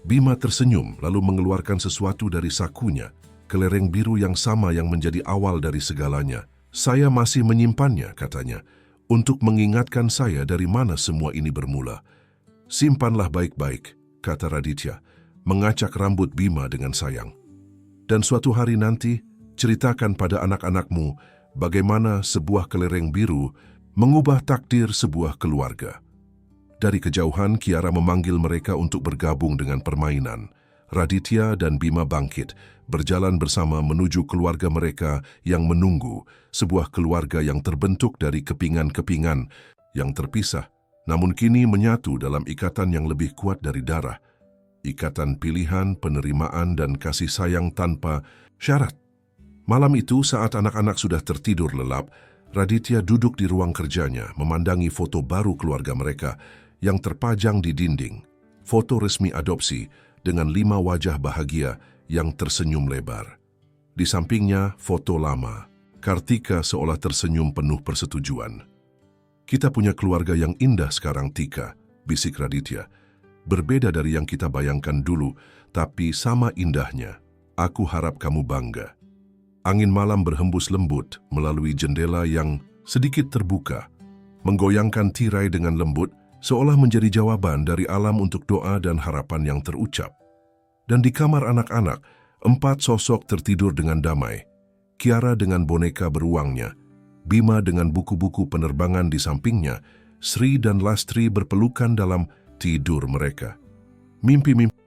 Bima tersenyum lalu mengeluarkan sesuatu dari sakunya, kelereng biru yang sama yang menjadi awal dari segalanya. "Saya masih menyimpannya," katanya, "untuk mengingatkan saya dari mana semua ini bermula." "Simpanlah baik-baik," kata Raditya, mengacak rambut Bima dengan sayang. "Dan suatu hari nanti, ceritakan pada anak-anakmu bagaimana sebuah kelereng biru mengubah takdir sebuah keluarga." Dari kejauhan, Kiara memanggil mereka untuk bergabung dengan permainan. Raditya dan Bima bangkit, berjalan bersama menuju keluarga mereka yang menunggu, sebuah keluarga yang terbentuk dari kepingan-kepingan yang terpisah, namun kini menyatu dalam ikatan yang lebih kuat dari darah. Ikatan pilihan, penerimaan, dan kasih sayang tanpa syarat. Malam itu, saat anak-anak sudah tertidur lelap, Raditya duduk di ruang kerjanya, memandangi foto baru keluarga mereka yang terpajang di dinding. Foto resmi adopsi dengan 5 wajah bahagia yang tersenyum lebar. Di sampingnya, foto lama. Kartika seolah tersenyum penuh persetujuan. "Kita punya keluarga yang indah sekarang, Tika," bisik Raditya. "Berbeda dari yang kita bayangkan dulu, tapi sama indahnya. Aku harap kamu bangga." Angin malam berhembus lembut melalui jendela yang sedikit terbuka, menggoyangkan tirai dengan lembut, seolah menjadi jawaban dari alam untuk doa dan harapan yang terucap. Dan di kamar anak-anak, 4 sosok tertidur dengan damai. Kiara dengan boneka beruangnya, Bima dengan buku-buku penerbangan di sampingnya, Sri dan Lastri berpelukan dalam tidur mereka. Mimpi-mimpi